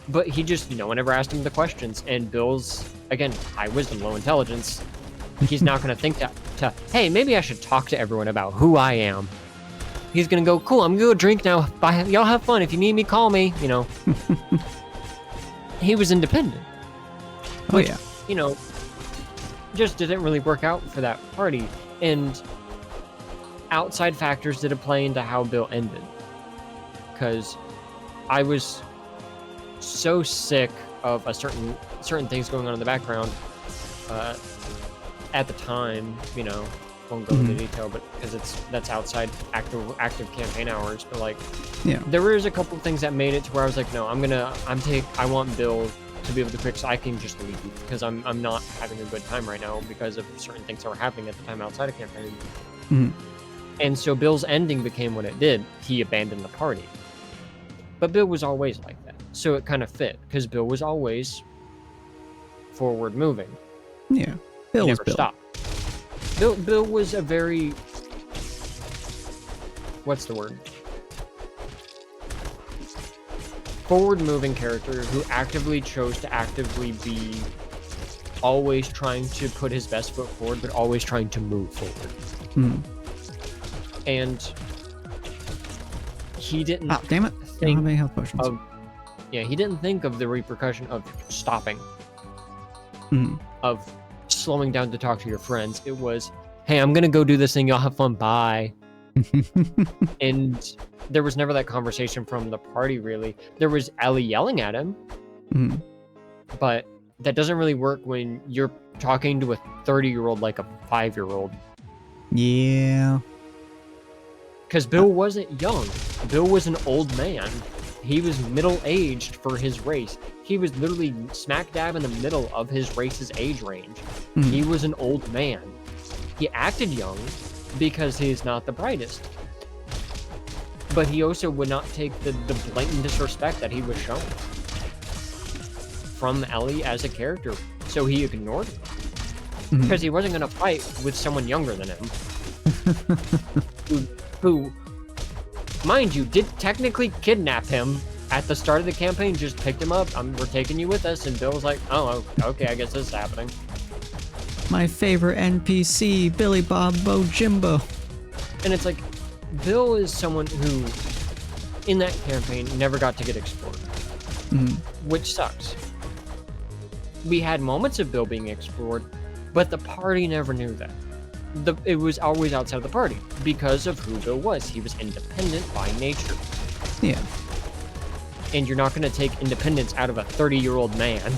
but he just, no one ever asked him the questions, and Bill's, again, high wisdom, low intelligence, he's not going to think to, hey, maybe I should talk to everyone about who I am. He's going to go, cool, I'm going to go drink now. Bye, y'all have fun. If you need me, call me, you know. He was independent. Which, yeah. You know, just didn't really work out for that party. And outside factors did play into how Bill ended. Because I was so sick of certain things going on in the background at the time, you know, won't go into detail, but because that's outside active campaign hours, but like, yeah, there was a couple of things that made it to where I was like, no, I want Bill to be able to quick, so I can just leave because I'm not having a good time right now because of certain things that were happening at the time outside of campaign. And so Bill's ending became what it did. He abandoned the party. But Bill was always like that. So it kind of fit, because Bill was always forward moving. Yeah. Bill he was never Bill. stopped. Bill was a very... What's the word? Forward-moving character who actively chose to actively be always trying to put his best foot forward, but always trying to move forward. And he didn't damn it. I don't have any health potions. He didn't think of the repercussion of stopping, of slowing down to talk to your friends. It was, hey, I'm gonna go do this thing, y'all have fun, bye. And there was never that conversation from the party, really. There was Ellie yelling at him, but that doesn't really work when you're talking to a 30-year-old like a 5-year-old. Yeah. Because Bill wasn't young. Bill was an old man. He was middle-aged for his race. He was literally smack dab in the middle of his race's age range. He was an old man. He acted young because he's not the brightest. But he also would not take the blatant disrespect that he was shown from Ellie as a character. So he ignored it. Because he wasn't going to fight with someone younger than him. who mind you, did technically kidnap him at the start of the campaign, just picked him up. We're taking you with us. And Bill was like, oh, okay, I guess this is happening. My favorite NPC, Billy Bob Bo Jimbo. And it's like, Bill is someone who, in that campaign, never got to get explored. Which sucks. We had moments of Bill being explored, but the party never knew that. It was always outside of the party because of who Bill was. He was independent by nature. Yeah. And you're not going to take independence out of a 30-year-old man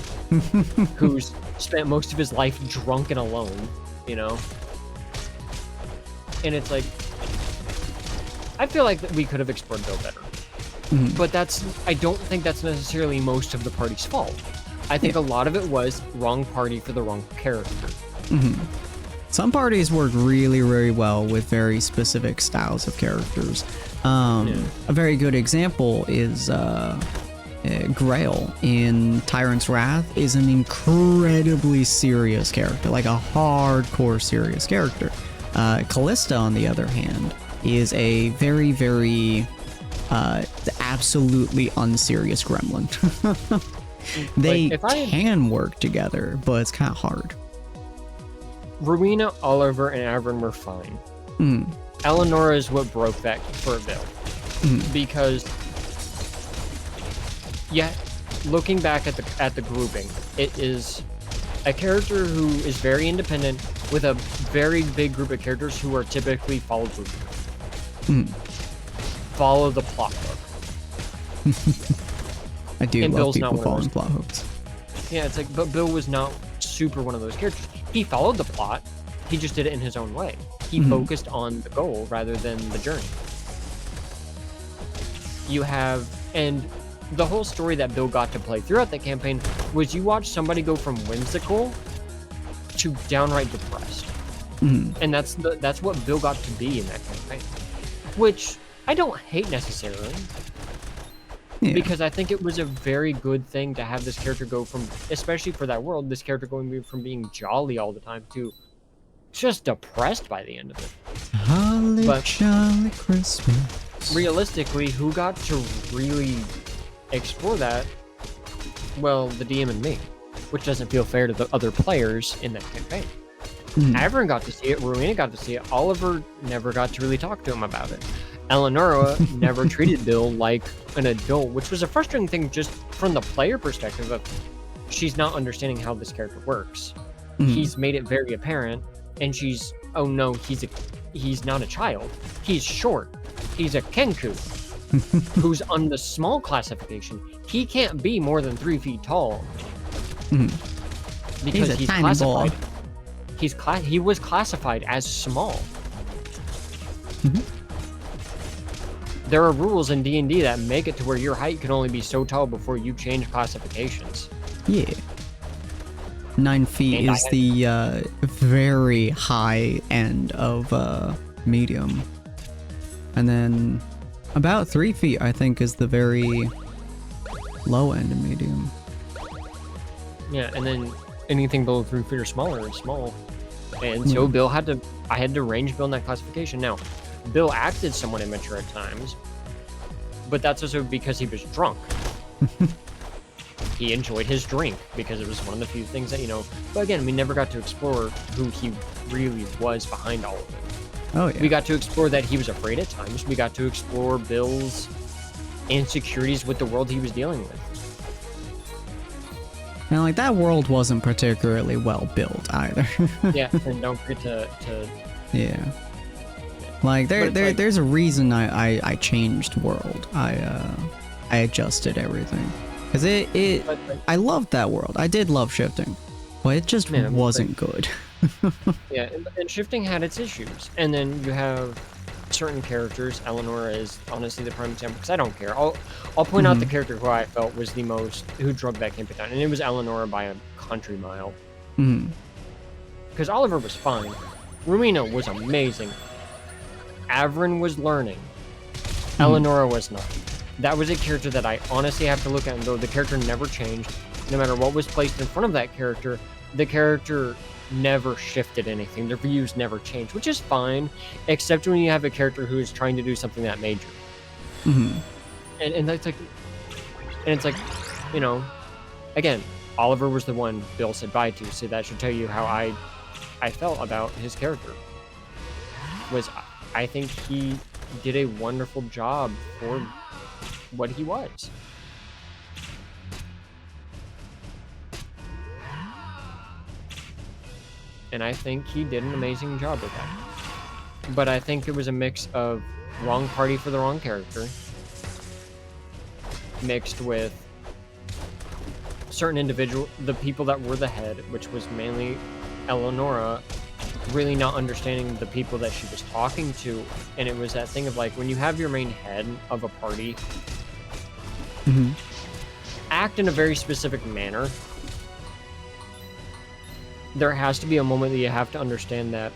who's spent most of his life drunk and alone, you know? And it's like, I feel like that we could have explored Bill better. But I don't think that's necessarily most of the party's fault. I think a lot of it was wrong party for the wrong character. Some parties work really, really well with very specific styles of characters. A very good example is Grail in Tyrant's Wrath is an incredibly serious character, like a hardcore serious character. Callista, on the other hand, is a very, very absolutely unserious gremlin. They can work together, but it's kind of hard. Rowena, Oliver, and Avern were fine. Eleonora is what broke that for Bill. Because, looking back at the grouping, it is a character who is very independent with a very big group of characters who are typically followed through. Follow the plot hook. I do and love Bill's people not following plot hooks. Yeah, it's like, but Bill was not super one of those characters. He followed the plot, he just did it in his own way. He focused on the goal rather than the journey. And the whole story that Bill got to play throughout the campaign was you watch somebody go from whimsical to downright depressed. And that's what Bill got to be in that campaign. Which I don't hate necessarily. Because I think it was a very good thing to have this character go from, especially for that world, this character going from being jolly all the time to just depressed by the end of it. Holly jolly Christmas. Realistically, who got to really explore that? Well, the DM and me, which doesn't feel fair to the other players in that campaign. Avern got to see it, Rowena got to see it, Oliver never got to really talk to him about it. Eleonora never treated Bill like an adult, which was a frustrating thing just from the player perspective of she's not understanding how this character works. He's made it very apparent, and she's, oh no, he's not a child. He's short. He's a Kenku, who's on the small classification. He can't be more than 3 feet tall. Because he's classified. He was classified as small. There are rules in D&D that make it to where your height can only be so tall before you change classifications. Yeah. 9 feet is the very high end of medium. And then about 3 feet, I think, is the very low end of medium. Yeah, and then anything below 3 feet or smaller is small. And so I had to range Bill in that classification. Now, Bill acted somewhat immature at times, but that's also because he was drunk. He enjoyed his drink because it was one of the few things that, but again, we never got to explore who he really was behind all of it. Oh, yeah. We got to explore that he was afraid at times. We got to explore Bill's insecurities with the world he was dealing with. And like that world wasn't particularly well built either. Yeah, and don't forget to yeah. Like there's a reason I changed world. I adjusted everything because I loved that world. I did love shifting, but it just wasn't good. Yeah, and shifting had its issues, and then you have certain characters. Eleonora is honestly the prime example because I don't care. I'll point out the character who I felt was the most who drug that campaign down, and it was Eleonora by a country mile. Because Oliver was fine, Rowena was amazing. Avern was learning. Eleonora was not. That was a character that I honestly have to look at and go, the character never changed. No matter what was placed in front of that character, the character never shifted anything. Their views never changed, which is fine, except when you have a character who is trying to do something that major. Hmm. And that's like, and it's like, you know, again, Oliver was the one Bill said bye to, so that should tell you how I felt about his character. I think he did a wonderful job for what he was. And I think he did an amazing job with that. But I think it was a mix of wrong party for the wrong character, mixed with certain the people that were the head, which was mainly Eleonora, really not understanding the people that she was talking to. And it was that thing of like, when you have your main head of a party, Hmm. act in a very specific manner. There has to be a moment that you have to understand that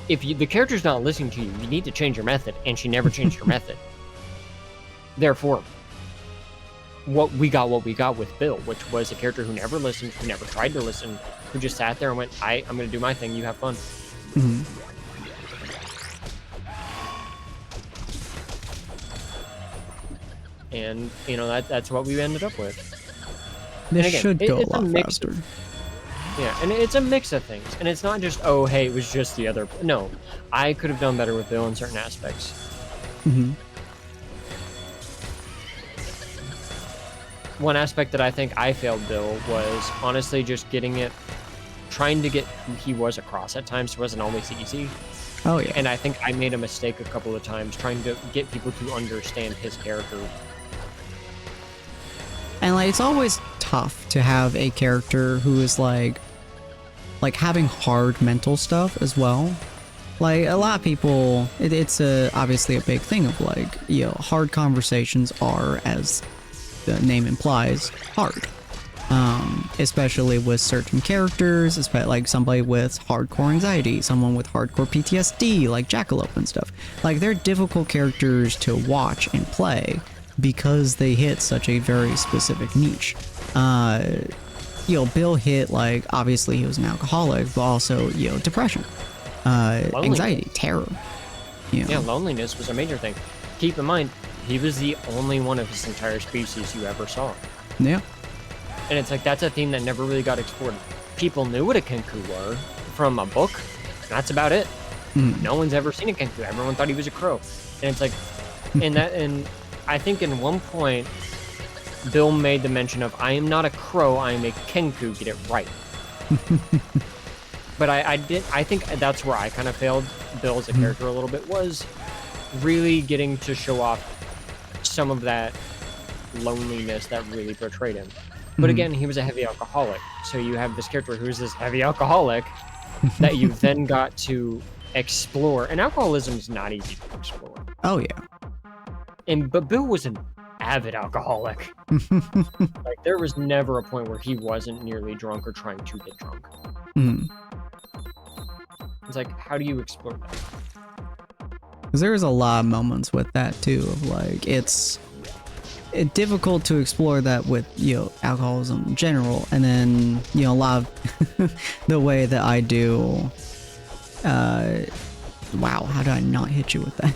if the character's not listening to you, you need to change your method, and she never changed her method. Therefore, we got with Bill, which was a character who never listened, who never tried to listen, who just sat there and went, I'm going to do my thing, you have fun. Hmm. And, you know, that's what we ended up with. This again, should go a it's lot mix faster. Yeah, and it's a mix of things. And it's not just, oh, hey, it was just the other... No, I could have done better with Bill in certain aspects. Hmm. One aspect that I think I failed Bill was honestly just trying to get who he was across at times wasn't always easy. Oh, yeah. And I think I made a mistake a couple of times trying to get people to understand his character. And like, it's always tough to have a character who is like having hard mental stuff as well. Like, a lot of people, it's obviously a big thing of like, you know, hard conversations are, as the name implies, hard. Especially with certain characters, especially like somebody with hardcore anxiety, someone with hardcore PTSD, like Jackalope and stuff. Like, they're difficult characters to watch and play because they hit such a very specific niche. You know, Bill hit, like, obviously he was an alcoholic, but also, you know, depression, anxiety, terror. You know. Yeah, loneliness was a major thing. Keep in mind, he was the only one of his entire species you ever saw. Yeah. And it's like, that's a theme that never really got explored. People knew what a Kenku were from a book. That's about it. No one's ever seen a Kenku. Everyone thought he was a crow. And it's like, and I think in one point, Bill made the mention of, I am not a crow, I am a Kenku, get it right. But I think that's where I kind of failed Bill as a character a little bit, was really getting to show off some of that loneliness that really portrayed him. But again, he was a heavy alcoholic. So you have this character who's this heavy alcoholic that you then got to explore. And alcoholism is not easy to explore. Oh, yeah. But Bill was an avid alcoholic. Like, there was never a point where he wasn't nearly drunk or trying to get drunk. It's like, how do you explore that? Because there's a lot of moments with that too, of like, it's difficult to explore that with, you know, alcoholism in general, and then, you know, a lot of the way that I do, wow, how did I not hit you with that?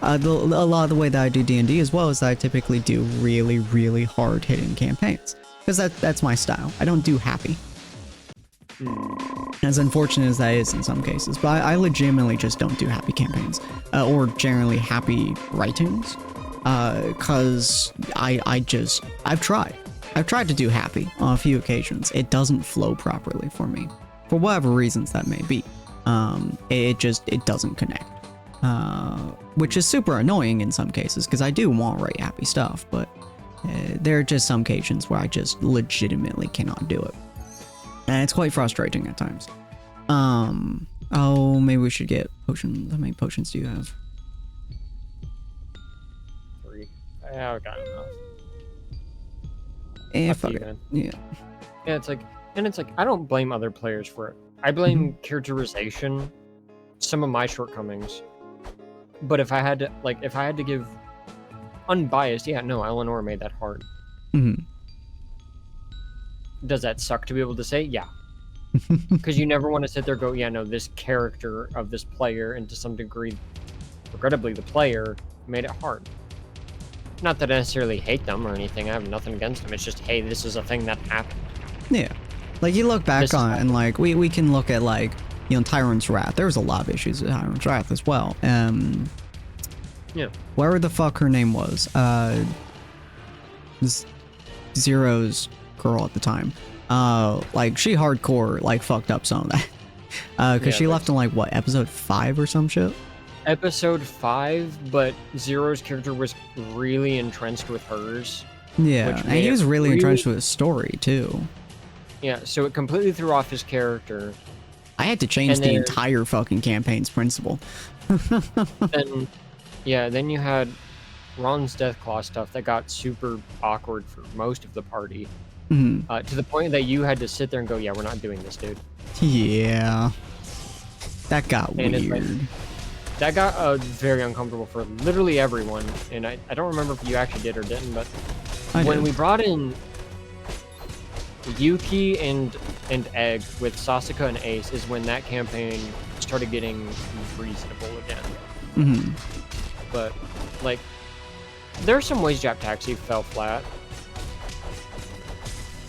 A lot of the way that I do D&D as well is that I typically do really, really hard hitting campaigns, because that's my style. I don't do happy. As unfortunate as that is in some cases, but I legitimately just don't do happy campaigns, or generally happy writings, because I've tried to do happy on a few occasions. It doesn't flow properly for me, for whatever reasons that may be. It doesn't connect, which is super annoying in some cases, because I do want to write happy stuff, but there are just some occasions where I just legitimately cannot do it. And it's quite frustrating at times. Oh, maybe we should get potions. How many potions do you have? 3. Yeah, I got enough. Fuck it. Yeah. Yeah, it's like, I don't blame other players for it. I blame characterization, some of my shortcomings. But if I had to give unbiased, yeah, no, Eleanor made that hard. Does that suck to be able to say? Yeah. Because you never want to sit there and go, yeah, no, this character of this player, and to some degree, regrettably, the player made it hard. Not that I necessarily hate them or anything. I have nothing against them. It's just, hey, this is a thing that happened. Yeah. Like, you look back on it, and, like, we can look at, like, you know, Tyrant's Wrath. There was a lot of issues with Tyrant's Wrath as well. Yeah. Whatever the fuck her name was. Zero's girl at the time. Like, she hardcore, like, fucked up some of that. Because she left in, like, what, episode 5 or some shit? Episode 5, but Zero's character was really entrenched with hers. Yeah, and he was really entrenched with his story, too. Yeah, so it completely threw off his character. I had to change the entire fucking campaign's principle. Then you had Ron's Deathclaw stuff that got super awkward for most of the party. To the point that you had to sit there and go, yeah, we're not doing this, dude. Yeah. That got weird. Like, that got very uncomfortable for literally everyone. And I don't remember if you actually did or didn't, but when we brought in Yuki and Egg with Sasuke and Ace is when that campaign started getting reasonable again. But, like, there are some ways Jap Taxi fell flat.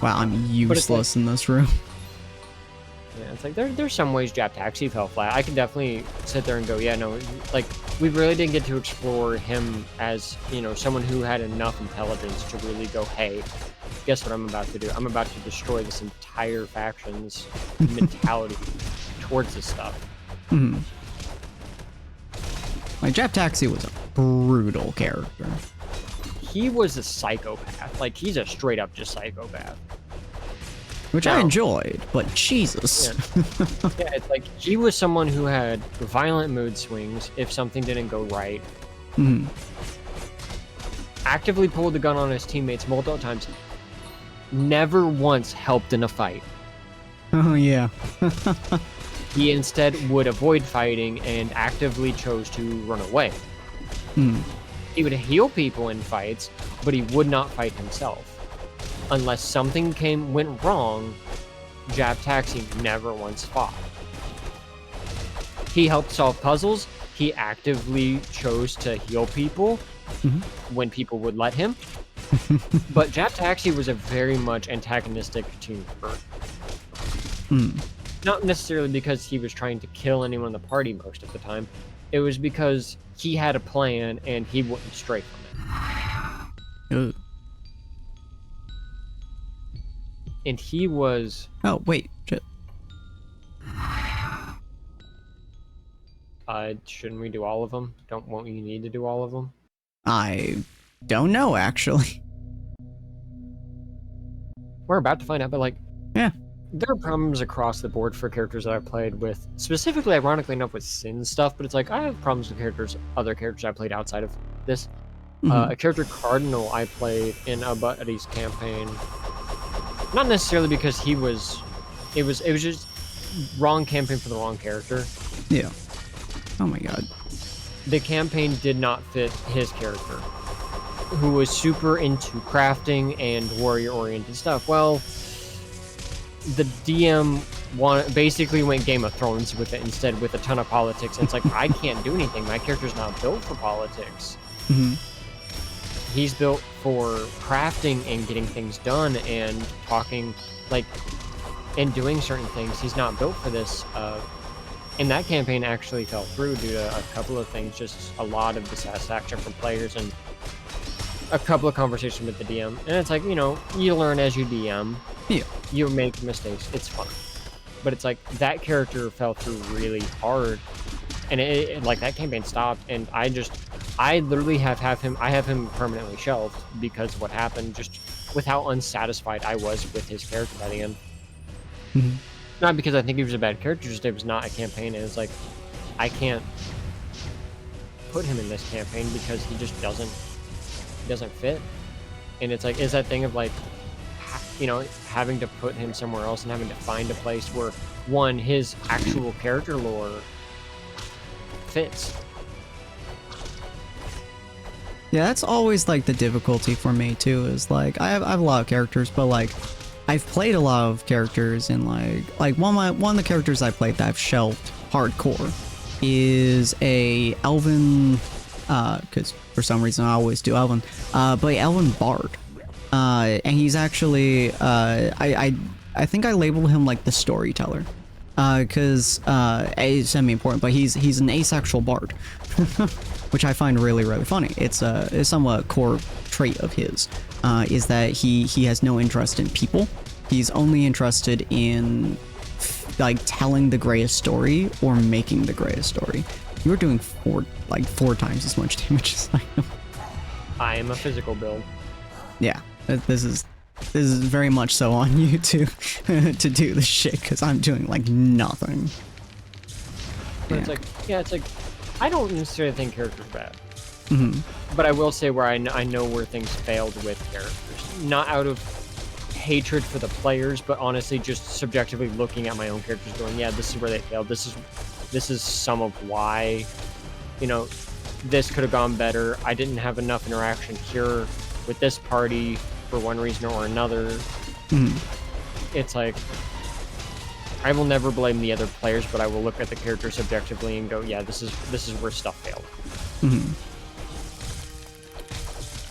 Wow, I'm useless in this room. Yeah, it's like, there's some ways Jap Taxi fell flat. I can definitely sit there and go, yeah, no, like, we really didn't get to explore him as, you know, someone who had enough intelligence to really go, hey, guess what I'm about to do? I'm about to destroy this entire faction's mentality towards this stuff. Like, Jap Taxi was a brutal character. He was a psychopath. Like, he's a straight up just psychopath. Which I enjoyed, but Jesus. Yeah, it's like, he was someone who had violent mood swings if something didn't go right. Actively pulled the gun on his teammates multiple times. Never once helped in a fight. Oh, yeah. He instead would avoid fighting and actively chose to run away. He would heal people in fights, but he would not fight himself. Unless something went wrong, Jap Taxi never once fought. He helped solve puzzles. He actively chose to heal people when people would let him. But Jap Taxi was a very much antagonistic team member. Not necessarily because he was trying to kill anyone in the party most of the time. It was because he had a plan and he wouldn't stray from it. Ooh. And he was... Oh, wait. Shit. Shouldn't we do all of them? Won't you need to do all of them? I don't know, actually. We're about to find out, but like... Yeah. There are problems across the board for characters that I've played with, specifically, ironically enough, with Sin stuff, but it's like, I have problems with other characters I played outside of this. A character Cardinal I played in a buddy's campaign. Not necessarily because it was just wrong campaign for the wrong character. Yeah. Oh my god. The campaign did not fit his character, who was super into crafting and warrior-oriented stuff. Well, the DM basically went Game of Thrones with it instead, with a ton of politics. And it's like, I can't do anything. My character's not built for politics. He's built for crafting and getting things done and talking, like, and doing certain things. He's not built for this. And that campaign actually fell through due to a couple of things, just a lot of dissatisfaction from players and a couple of conversations with the DM. And it's like, you know, you learn as you DM. Yeah. You make mistakes. It's fun. But it's like, that character fell through really hard. And it like, that campaign stopped. And I literally have him permanently shelved because of what happened, just with how unsatisfied I was with his character by the end. Not because I think he was a bad character, just it was not a campaign. And it's like, I can't put him in this campaign because he just doesn't fit. And it's like, is that thing of like, you know, having to put him somewhere else and having to find a place where, one, his actual character lore fits. Yeah, that's always like the difficulty for me too, is like I have a lot of characters, but like I've played a lot of characters, and like one of the characters I played that I've shelved hardcore is a elven, because for some reason I always do elven, but elven bard. And he's actually, I think I labeled him like the storyteller, because it's semi-important, but he's an asexual bard, which I find really, really funny. It's a somewhat core trait of his, is that he has no interest in people. He's only interested in like telling the greatest story or making the greatest story. You're doing four times as much damage as I am. I am a physical build. Yeah, this is very much so on you to do this shit, because I'm doing like nothing. But it's like I don't necessarily think characters bad. Mm-hmm. But I will say where I know where things failed with characters. Not out of hatred for the players, but honestly just subjectively looking at my own characters going, yeah, this is where they failed. This is some of why, you know, this could have gone better. I didn't have enough interaction here with this party for one reason or another. Mm-hmm. It's like, I will never blame the other players, but I will look at the character subjectively and go, yeah, this is where stuff failed. Mm-hmm.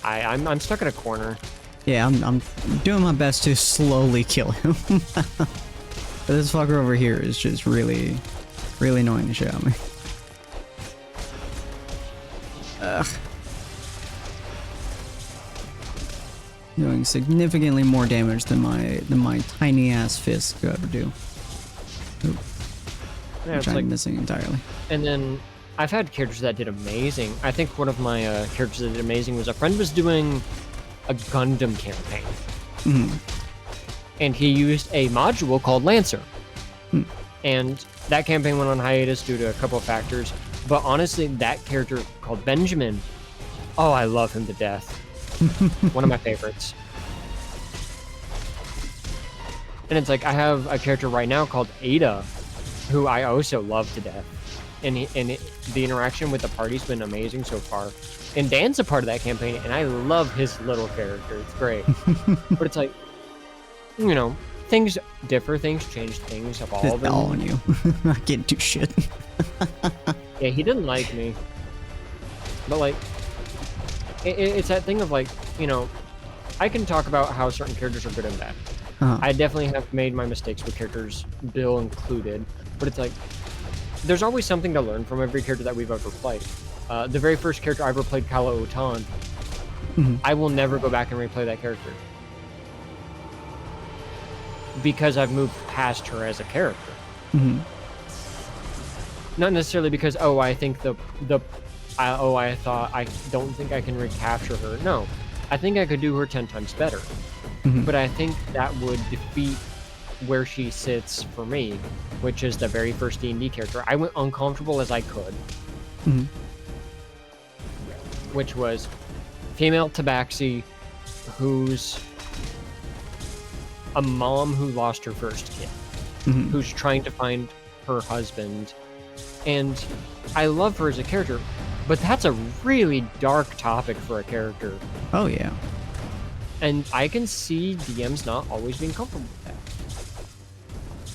I'm stuck in a corner. Yeah, I'm doing my best to slowly kill him. But this fucker over here is just really, really annoying the shit out of me. Ugh. Doing significantly more damage than my tiny ass fist could ever do. Oop. Yeah, Which I'm missing entirely. And then I've had characters that did amazing. I think one of my characters that did amazing was a friend was doing a Gundam campaign. Mm-hmm. And he used a module called Lancer. Hmm. And that campaign went on hiatus due to a couple of factors. But honestly, that character called Benjamin, oh, I love him to death. One of my favorites. And it's like, I have a character right now called Ada, who I also love to death. And the interaction with the party's been amazing so far. And Dan's a part of that campaign, and I love his little character. It's great. But it's like, you know, things differ, things change, things evolve. It's all on you. I can't do shit. Yeah, he didn't like me. But like, it's that thing of like, you know, I can talk about how certain characters are good and bad. Uh-huh. I definitely have made my mistakes with characters, Bill included. But it's like, there's always something to learn from every character that we've ever played. The very first character I ever played, Kala Utan, Mm-hmm. I will never go back and replay that character. Because I've moved past her as a character. Mm-hmm. Not necessarily because, oh, I think I thought I don't think I can recapture her. No, I think I could do her 10 times better. Mm-hmm. But I think that would defeat where she sits for me, which is the very first D&D character. I went uncomfortable as I could. Mm-hmm. Which was female tabaxi who's a mom who lost her first kid, Mm-hmm. who's trying to find her husband. And I love her as a character, but that's a really dark topic for a character. Oh yeah. And I can see DMs not always being comfortable with that.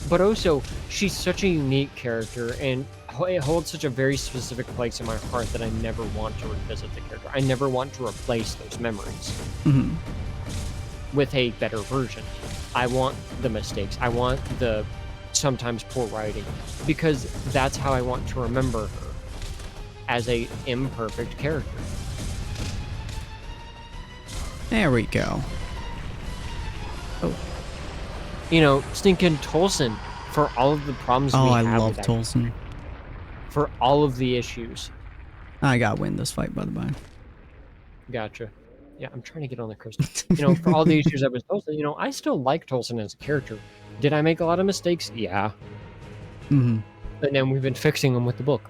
But also, she's such a unique character, and it holds such a very specific place in my heart that I never want to revisit the character. I never want to replace those memories Mm-hmm. with a better version. I want the mistakes. I want the sometimes poor writing, because that's how I want to remember her, as a imperfect character. There we go. Oh, You know, stinking Tolson, for all of the problems we I have love with that, Tolson. for all of the issues. I got win this fight, by the way. Gotcha. Yeah, I'm trying to get on the crystal. You know, for all the issues with Tolson, you know, I still like Tolson as a character. Did I make a lot of mistakes? Yeah. Mm-hmm. And then we've been fixing them with the book.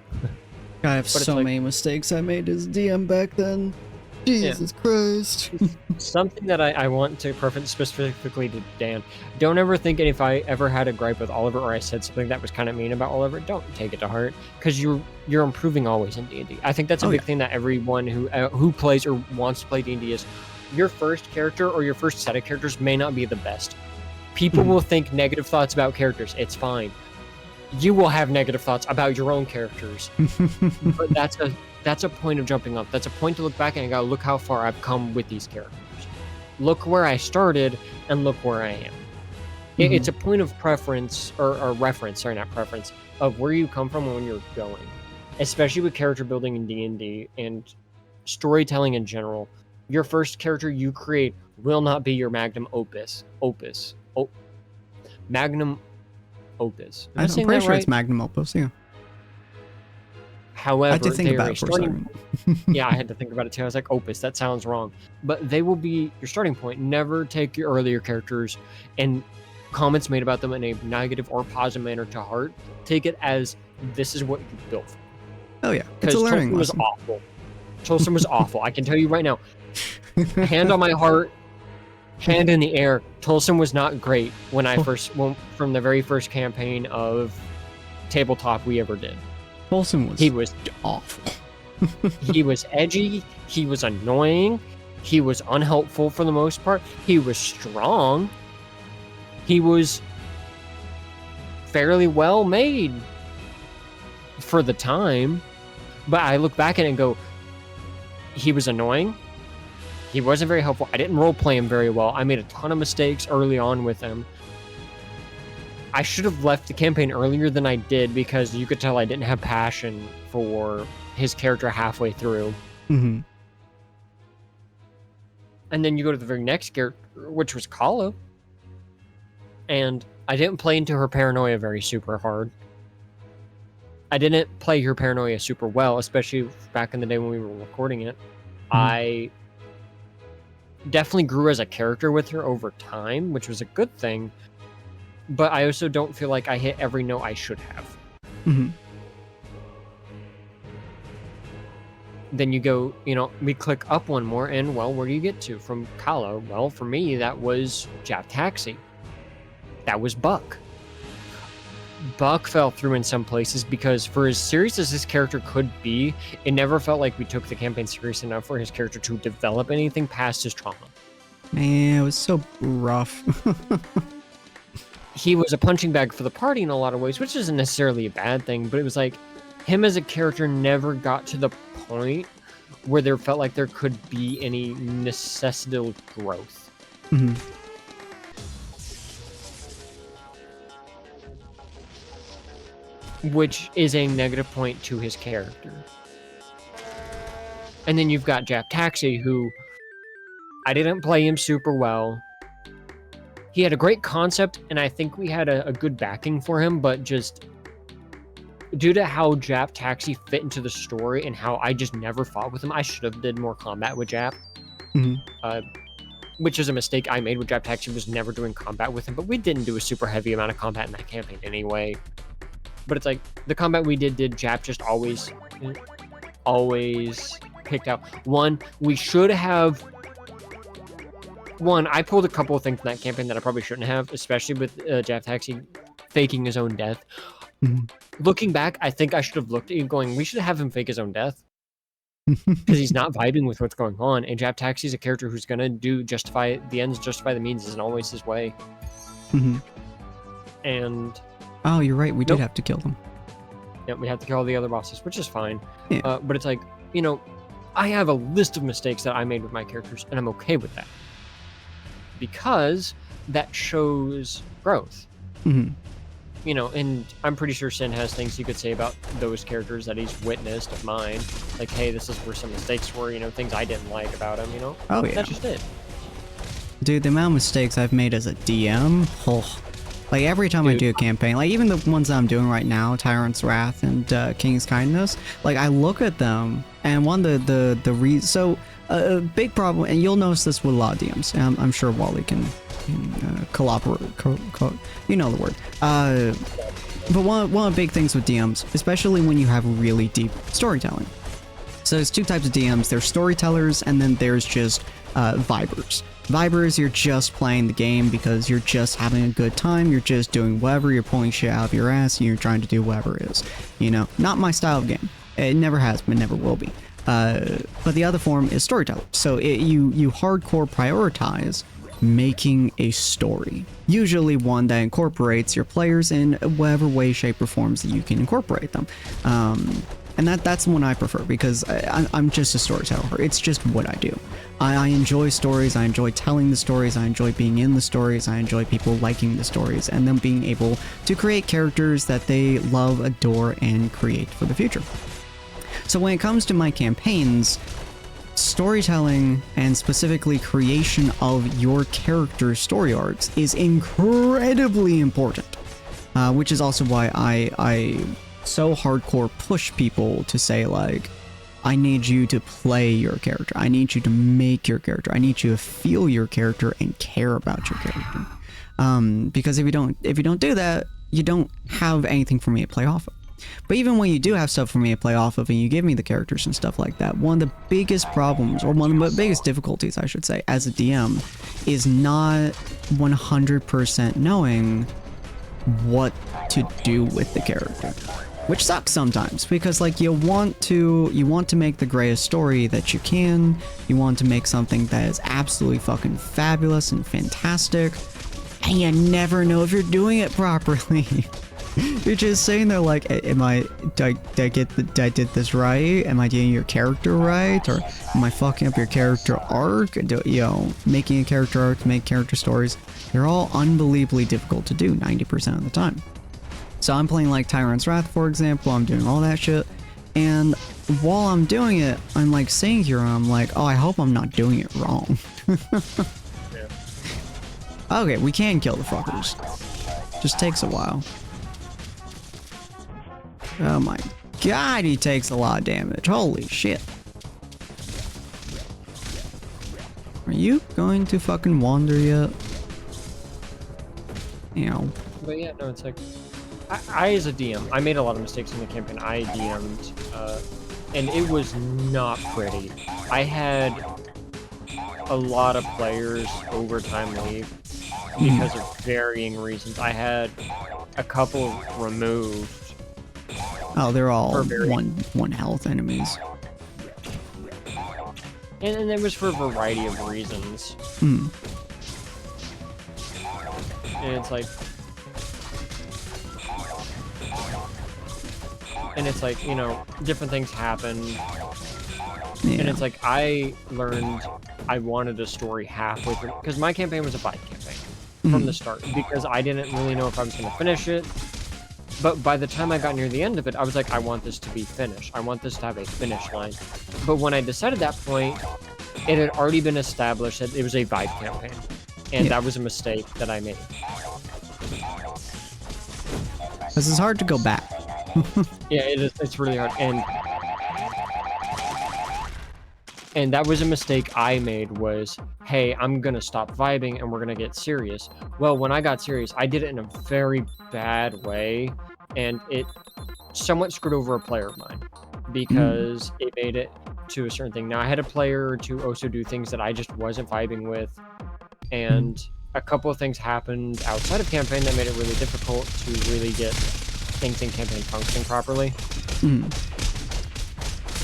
I have But it's so like- many mistakes I made as DM back then. Jesus Christ. Something that I want to preference specifically to Dan. Don't ever think if I ever had a gripe with Oliver or I said something that was kind of mean about Oliver, don't take it to heart, because you're improving always in D&D. I think that's a big thing that everyone who plays or wants to play D&D is, your first character or your first set of characters may not be the best. People will think negative thoughts about characters. It's fine. you will have negative thoughts about your own characters. But that's a point of jumping up. That's a point to look back and go, look how far I've come with these characters. Look where I started and look where I am. It's a point of preference or reference, sorry, not preference, of where you come from and when you're going. Especially with character building in D&D and storytelling in general. Your first character you create will not be your magnum opus. Magnum opus. I'm pretty sure it's magnum opus, yeah. However, I had to think about it for a second. Yeah, I had to think about it too. I was like, opus, that sounds wrong. But they will be your starting point. Never take your earlier characters and comments made about them in a negative or positive manner to heart. Take it as this is what you built for. Oh yeah, it's a learning lesson. Was awful. Tolson was awful. I can tell you right now. Hand on my heart, hand in the air. Tolson was not great when I from the very first campaign of tabletop we ever did. He was awful. He was edgy. He was annoying. He was unhelpful for the most part. He was strong. He was fairly well made for the time. But I look back at it and go, he was annoying. He wasn't very helpful. I didn't roleplay him very well. I made a ton of mistakes early on with him. I should have left the campaign earlier than I did because you could tell I didn't have passion for his character halfway through. Mm-hmm. And then you go to the very next character, which was Kahlo. And I didn't play into her paranoia very super hard. I didn't play her paranoia super well, especially back in the day when we were recording it. Mm-hmm. I definitely grew as a character with her over time, which was a good thing. But I also don't feel like I hit every note I should have. Mm-hmm. Then you go, we click up one more, and, well, where do you get to from Kahlo? Well, for me, that was Jap Taxi. That was Buck. Buck fell through in some places because for as serious as this character could be, it never felt like we took the campaign serious enough for his character to develop anything past his trauma. Man, it was so rough. He was a punching bag for the party in a lot of ways, which isn't necessarily a bad thing, but it was like him as a character never got to the point where there felt like there could be any necessitated growth. Mm-hmm. Which is a negative point to his character. And then you've got Jap Taxi, who I didn't play him super well. He had a great concept, and I think we had a good backing for him, but just due to how Jap Taxi fit into the story and how I just never fought with him, I should have did more combat with Jap. Mm-hmm. Which is a mistake I made with Jap Taxi, was never doing combat with him, but we didn't do a super heavy amount of combat in that campaign anyway. But it's like, the combat we did Jap just always picked out. We should have... I pulled a couple of things in that campaign that I probably shouldn't have, especially with Jap Taxi faking his own death. Mm-hmm. Looking back, I think I should have looked at you going, we should have him fake his own death. Because he's not vibing with what's going on. And Jap Taxi is a character who's going to justify the ends, justify the means, isn't always his way. Mm-hmm. And... Oh, you're right. We did have to kill them. Yeah, we had to kill all the other bosses, which is fine. Yeah. But it's like, I have a list of mistakes that I made with my characters, and I'm okay with that. Because that shows growth. Mm-hmm. And I'm pretty sure Sin has things he could say about those characters that he's witnessed of mine. Like, hey, this is where some mistakes were, things I didn't like about him, Oh, yeah. That's just it. Dude, the amount of mistakes I've made as a DM, like every time I do a campaign, like even the ones that I'm doing right now, Tyrant's Wrath and King's Kindness, like I look at them and a big problem, and you'll notice this with a lot of DMs, and I'm sure Wally can collaborate, you know the word. But one of the big things with DMs, especially when you have really deep storytelling. So there's two types of DMs. There's storytellers, and then there's just vibers. Vibers, you're just playing the game because you're just having a good time, you're just doing whatever, you're pulling shit out of your ass, and you're trying to do whatever it is. Not my style of game. It never has been, never will be. But the other form is storyteller. So you hardcore prioritize making a story, usually one that incorporates your players in whatever way, shape, or forms that you can incorporate them. And that's the one I prefer, because I'm just a storyteller. It's just what I do. I enjoy stories, I enjoy telling the stories, I enjoy being in the stories, I enjoy people liking the stories, and them being able to create characters that they love, adore, and create for the future. So when it comes to my campaigns, storytelling, and specifically creation of your character's story arcs, is incredibly important. Which is also why I so hardcore push people to say, like, I need you to play your character. I need you to make your character. I need you to feel your character and care about your character. Because if you don't do that, you don't have anything for me to play off of. But even when you do have stuff for me to play off of and you give me the characters and stuff like that, one of the biggest problems, or one of the biggest difficulties, I should say, as a DM, is not 100% knowing what to do with the character. Which sucks sometimes, because like you want to make the greatest story that you can, you want to make something that is absolutely fucking fabulous and fantastic, and you never know if you're doing it properly. You're just sitting there like, did I did this right? Am I getting your character right? Or am I fucking up your character arc? Making a character arc, make character stories, they're all unbelievably difficult to do 90% of the time. So I'm playing like Tyrant's Wrath, for example, I'm doing all that shit, and while I'm doing it, I'm like sitting here and I'm like, oh, I hope I'm not doing it wrong. Yeah. Okay, we can kill the fuckers. Just takes a while. Oh my god, he takes a lot of damage. Holy shit. Are you going to fucking wander yet? Ow. But yeah, no, it's like, I as a DM, I made a lot of mistakes in the campaign I DM'd, and it was not pretty. I had a lot of players overtime leave because of varying reasons. I had a couple removed. Oh, they're all one health enemies. And it was for a variety of reasons. Hmm. And it's like... And it's like, you know, different things happen. Yeah. And it's like, I learned I wanted a story halfway through. Because my campaign was a fight campaign from the start. Because I didn't really know if I was going to finish it. But by the time I got near the end of it, I was like, I want this to be finished. I want this to have a finish line. But when I decided that point, it had already been established that it was a vibe campaign. And that was a mistake that I made. This is hard to go back. Yeah, it is. It's really hard. And that was a mistake I made, was, hey, I'm going to stop vibing and we're going to get serious. Well, when I got serious, I did it in a very bad way, and it somewhat screwed over a player of mine because it made it to a certain thing. Now, I had a player to also do things that I just wasn't vibing with, and a couple of things happened outside of campaign that made it really difficult to really get things in campaign functioning properly.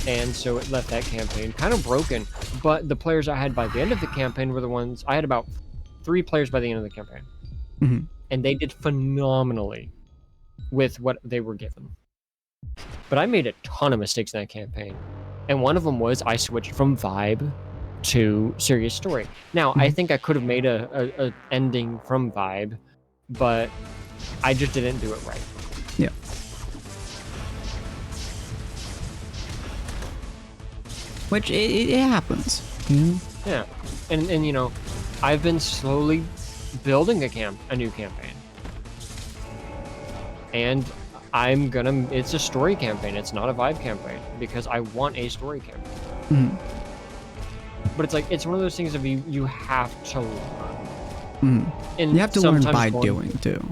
And so it left that campaign kind of broken. But the players I had by the end of the campaign were the ones... I had about 3 players by the end of the campaign. And they did phenomenally with what they were given. But I made a ton of mistakes in that campaign. And one of them was I switched from vibe to serious story. Now, I think I could have made a ending from vibe, but I just didn't do it right. Yeah. Which, it happens. Yeah. And you know, I've been slowly building a new campaign. And it's a story campaign, it's not a vibe campaign, because I want a story campaign. But it's like, it's one of those things of you have to learn. And you have to learn by doing, too.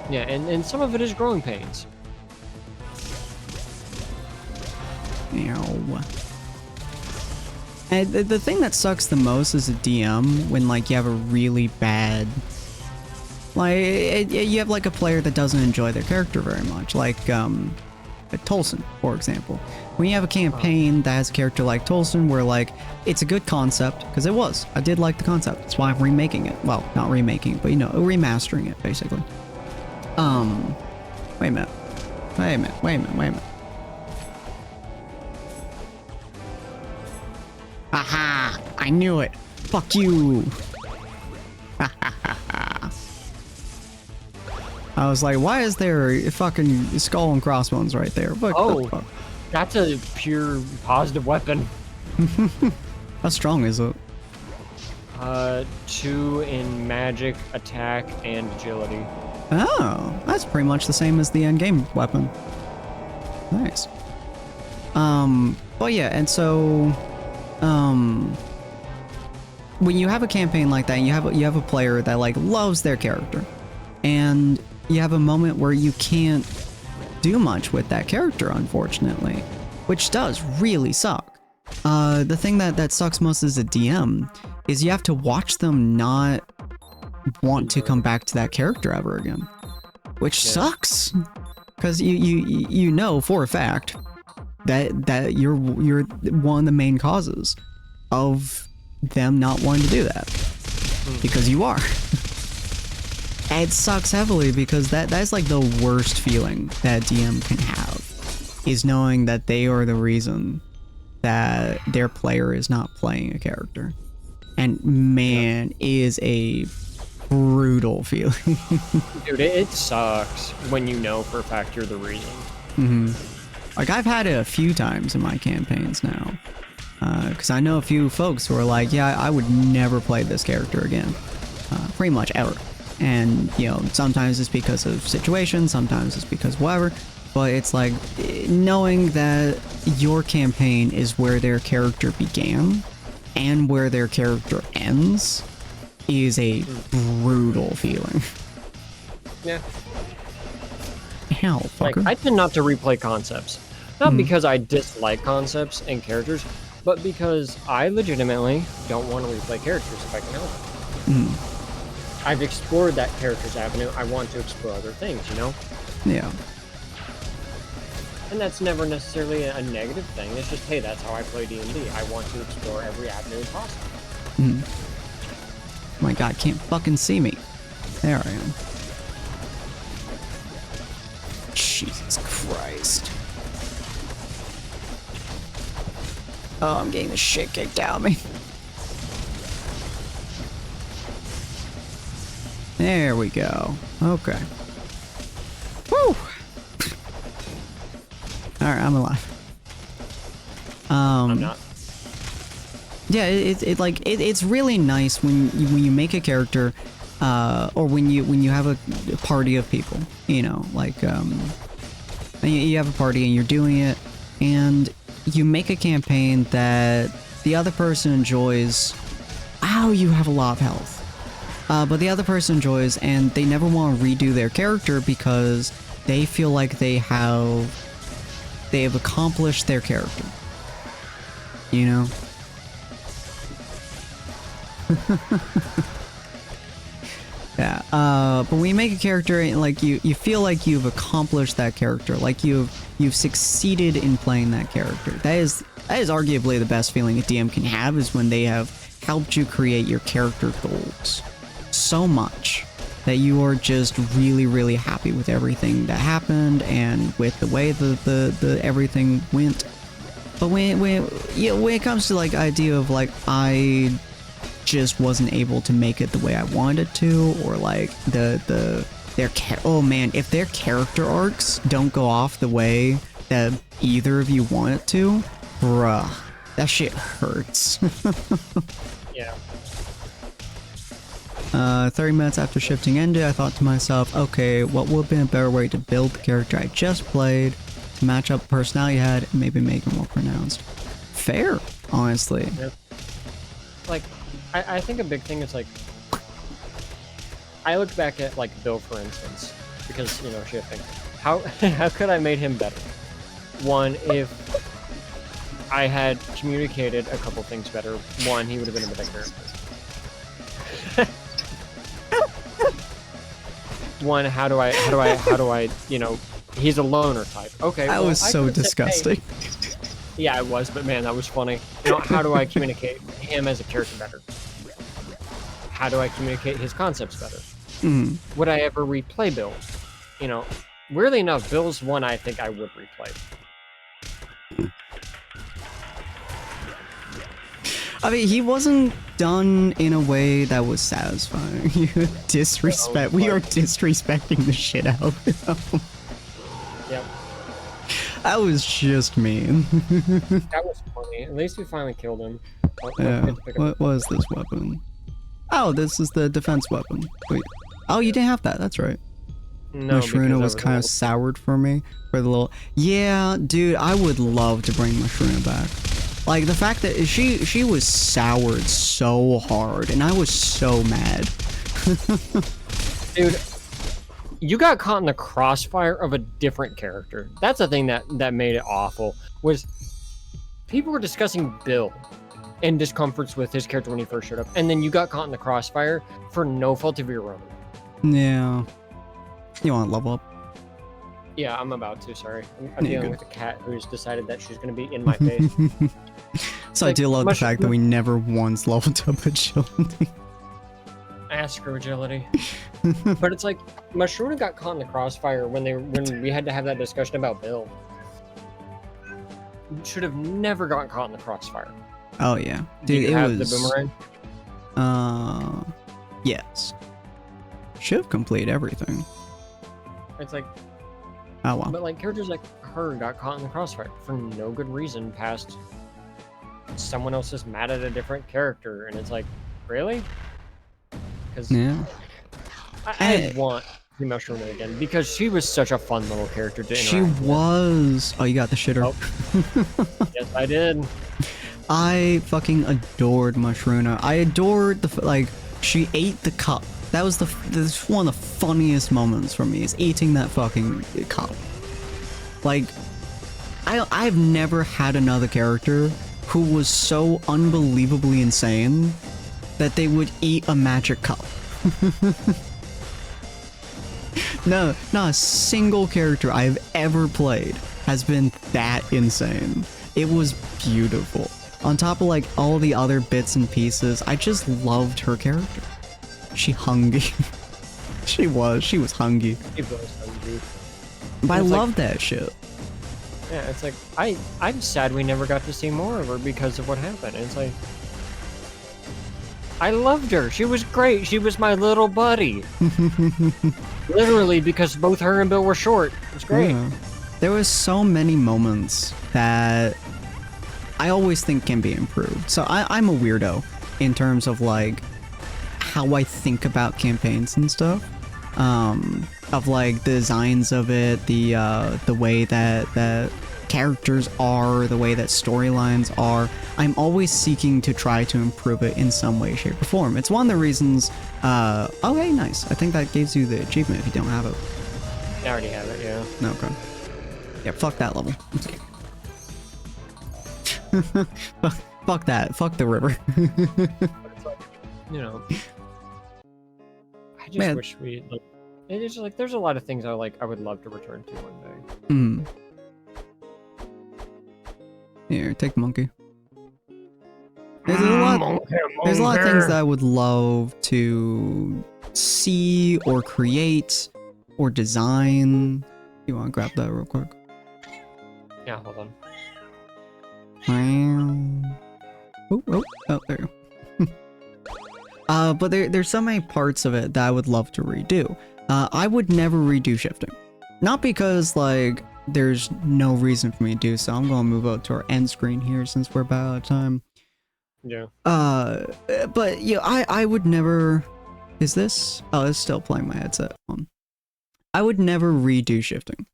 Yeah, and some of it is growing pains. Ow. And the thing that sucks the most as a DM, when like you have a really bad, like you have like a player that doesn't enjoy their character very much. Like Tolson, for example. When you have a campaign that has a character like Tolson, where like it's a good concept, because it was. I did like the concept. That's why I'm remaking it. Well, not remaking it, but you know, remastering it basically. Wait a minute. Wait a minute. Wait a minute. Wait a minute. Aha! I knew it. Fuck you. I was like, why is there a fucking skull and crossbones right there? What the fuck? That's a pure positive weapon. How strong is it? 2 in magic, attack, and agility. Oh, that's pretty much the same as the endgame weapon. Nice. But yeah, and so, when you have a campaign like that, and you have a player that like loves their character, and you have a moment where you can't do much with that character, unfortunately, which does really suck. The thing that sucks most as a DM is you have to watch them not want to come back to that character ever again, which sucks, because you know for a fact that you're one of the main causes of them not wanting to do that, because you are. It sucks heavily, because that's like the worst feeling that DM can have, is knowing that they are the reason that their player is not playing a character. And man, is a brutal feeling. Dude, it sucks when you know for a fact you're the reason. Like, I've had it a few times in my campaigns now, because I know a few folks who are like, yeah, I would never play this character again, pretty much ever. And, you know, sometimes it's because of situation, sometimes it's because whatever, but it's like, knowing that your campaign is where their character began and where their character ends is a brutal feeling. Yeah. Hell, fucker. Like, I tend not to replay concepts. Not because I dislike concepts and characters, but because I legitimately don't want to replay characters if I can help it. I've explored that character's avenue. I want to explore other things, you know? Yeah. And that's never necessarily a negative thing. It's just, hey, that's how I play D&D. I want to explore every avenue possible. Oh my god, can't fucking see me. There I am. Jesus Christ. Oh, I'm getting the shit kicked out of me. There we go. Okay. Woo! Alright, I'm alive. I'm not. Yeah, it's really nice when you make a character, or when you have a party of people, you know, like you have a party and you're doing it, and you make a campaign that the other person enjoys. Ow, you have a lot of health. But the other person enjoys, and they never want to redo their character because they feel like they have accomplished their character. You know? Yeah, but when you make a character, like, you feel like you've accomplished that character, like you've succeeded in playing that character. That is arguably the best feeling a DM can have, is when they have helped you create your character goals so much that you are just really, really happy with everything that happened and with the way the everything went. But when it comes to like idea of like, I just wasn't able to make it the way I wanted to, or like oh man, if their character arcs don't go off the way that either of you want it to, bruh, that shit hurts. Yeah. 30 minutes after shifting ended, I thought to myself, okay, what would have been a better way to build the character I just played, to match up the personality I had, and maybe make him more pronounced. Fair, honestly. Yep. Like, I think a big thing is, like, I look back at, like, Bill, for instance, because, you know, shifting. How could I made him better? One, if I had communicated a couple things better, one, he would have been a better character. One, how do I, you know, He's a loner type. Okay, That well, was I so could've said, disgusting. hey, yeah, it was, but man, that was funny. You know, how do I communicate him as a character better? How do I communicate his concepts better? Mm. Would I ever replay Bill? You know, weirdly enough, Bill's one I think I would replay. I mean, he wasn't done in a way that was satisfying. You disrespect. We are disrespecting the shit out of him. Yep. That was just mean. That was funny. At least we finally killed him. Oh, Yeah. What was this weapon? Oh, this is the defense weapon. Wait. Oh, you didn't have that. That's right. No, Mashruna was kind of soured for me. For the little... Yeah, dude, I would love to bring Mashruna back. Like, the fact that she was soured so hard, and I was so mad. Dude, you got caught in the crossfire of a different character. That's the thing that made it awful, was people were discussing Bill and discomforts with his character when he first showed up, and then you got caught in the crossfire for no fault of your own. Yeah. You want to level up? Yeah, I'm about to, sorry. I'm dealing with a cat who's decided that she's going to be in my face. So like, I do love the fact that we never once leveled up agility. Ask her agility. But it's like, Mashruna got caught in the crossfire when we had to have that discussion about Bill. Should have never gotten caught in the crossfire. Oh yeah. Dude, Do you have was... the boomerang? Yes. Should have completed everything. It's like... Oh well. But like, characters like her got caught in the crossfire for no good reason past someone else is mad at a different character, and it's like, really? Because yeah. I want female Sherman again, because she was such a fun little character to interact with. Was. Oh, you got the shitter. Oh. Yes, I did. I fucking adored Mashruna. I adored the like she ate the cup. That was this one of the funniest moments for me, is eating that fucking cup. Like, I've never had another character who was so unbelievably insane that they would eat a magic cup. No, not a single character I've ever played has been that insane. It was beautiful. On top of like all the other bits and pieces, I just loved her character. She hungry. She was hungry. She was hungry. But I love that shit. Yeah, it's like, I'm sad we never got to see more of her because of what happened. It's like, I loved her. She was great. She was my little buddy. Literally, because both her and Bill were short. It was great. Yeah. There was so many moments that I always think can be improved. So I'm a weirdo in terms of like how I think about campaigns and stuff. Of like the designs of it, the way that characters are, the way that storylines are. I'm always seeking to try to improve it in some way, shape, or form. It's one of the reasons. Oh, hey, nice. I think that gives you the achievement if you don't have it. I already have it, yeah. Okay. Yeah, fuck that level. Fuck that. Fuck the river. It's like, you know, I just wish we like. It's just like there's a lot of things I would love to return to one day. Hmm. Here, take the monkey. There's a lot of things that I would love to see or create or design. You want to grab that real quick? Yeah, hold on. Oh, there you go. But there's so many parts of it that I would love to redo. I would never redo shifting. Not because, like, there's no reason for me to do so. I'm going to move out to our end screen here since we're about out of time. Yeah. But, yeah, I would never... Is this? Oh, it's still playing my headset on. I would never redo shifting.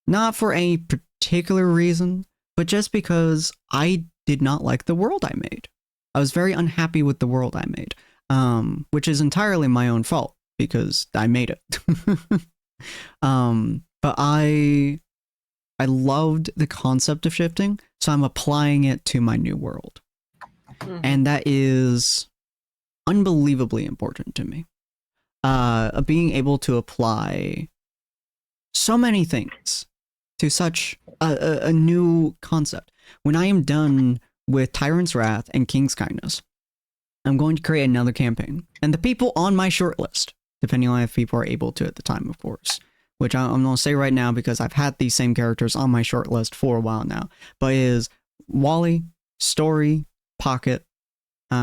Not for any particular reason, but just because I did not like the world I made. I was very unhappy with the world I made. Which is entirely my own fault, because I made it. But I loved the concept of shifting, so I'm applying it to my new world. Mm-hmm. And that is unbelievably important to me. Being able to apply so many things to such a new concept. When I am done with Tyrant's Wrath and King's Kindness, I'm going to create another campaign. And the people on my shortlist, depending on if people are able to at the time, of course, which I'm going to say right now because I've had these same characters on my shortlist for a while now, but is Wally, Story, Pocket, you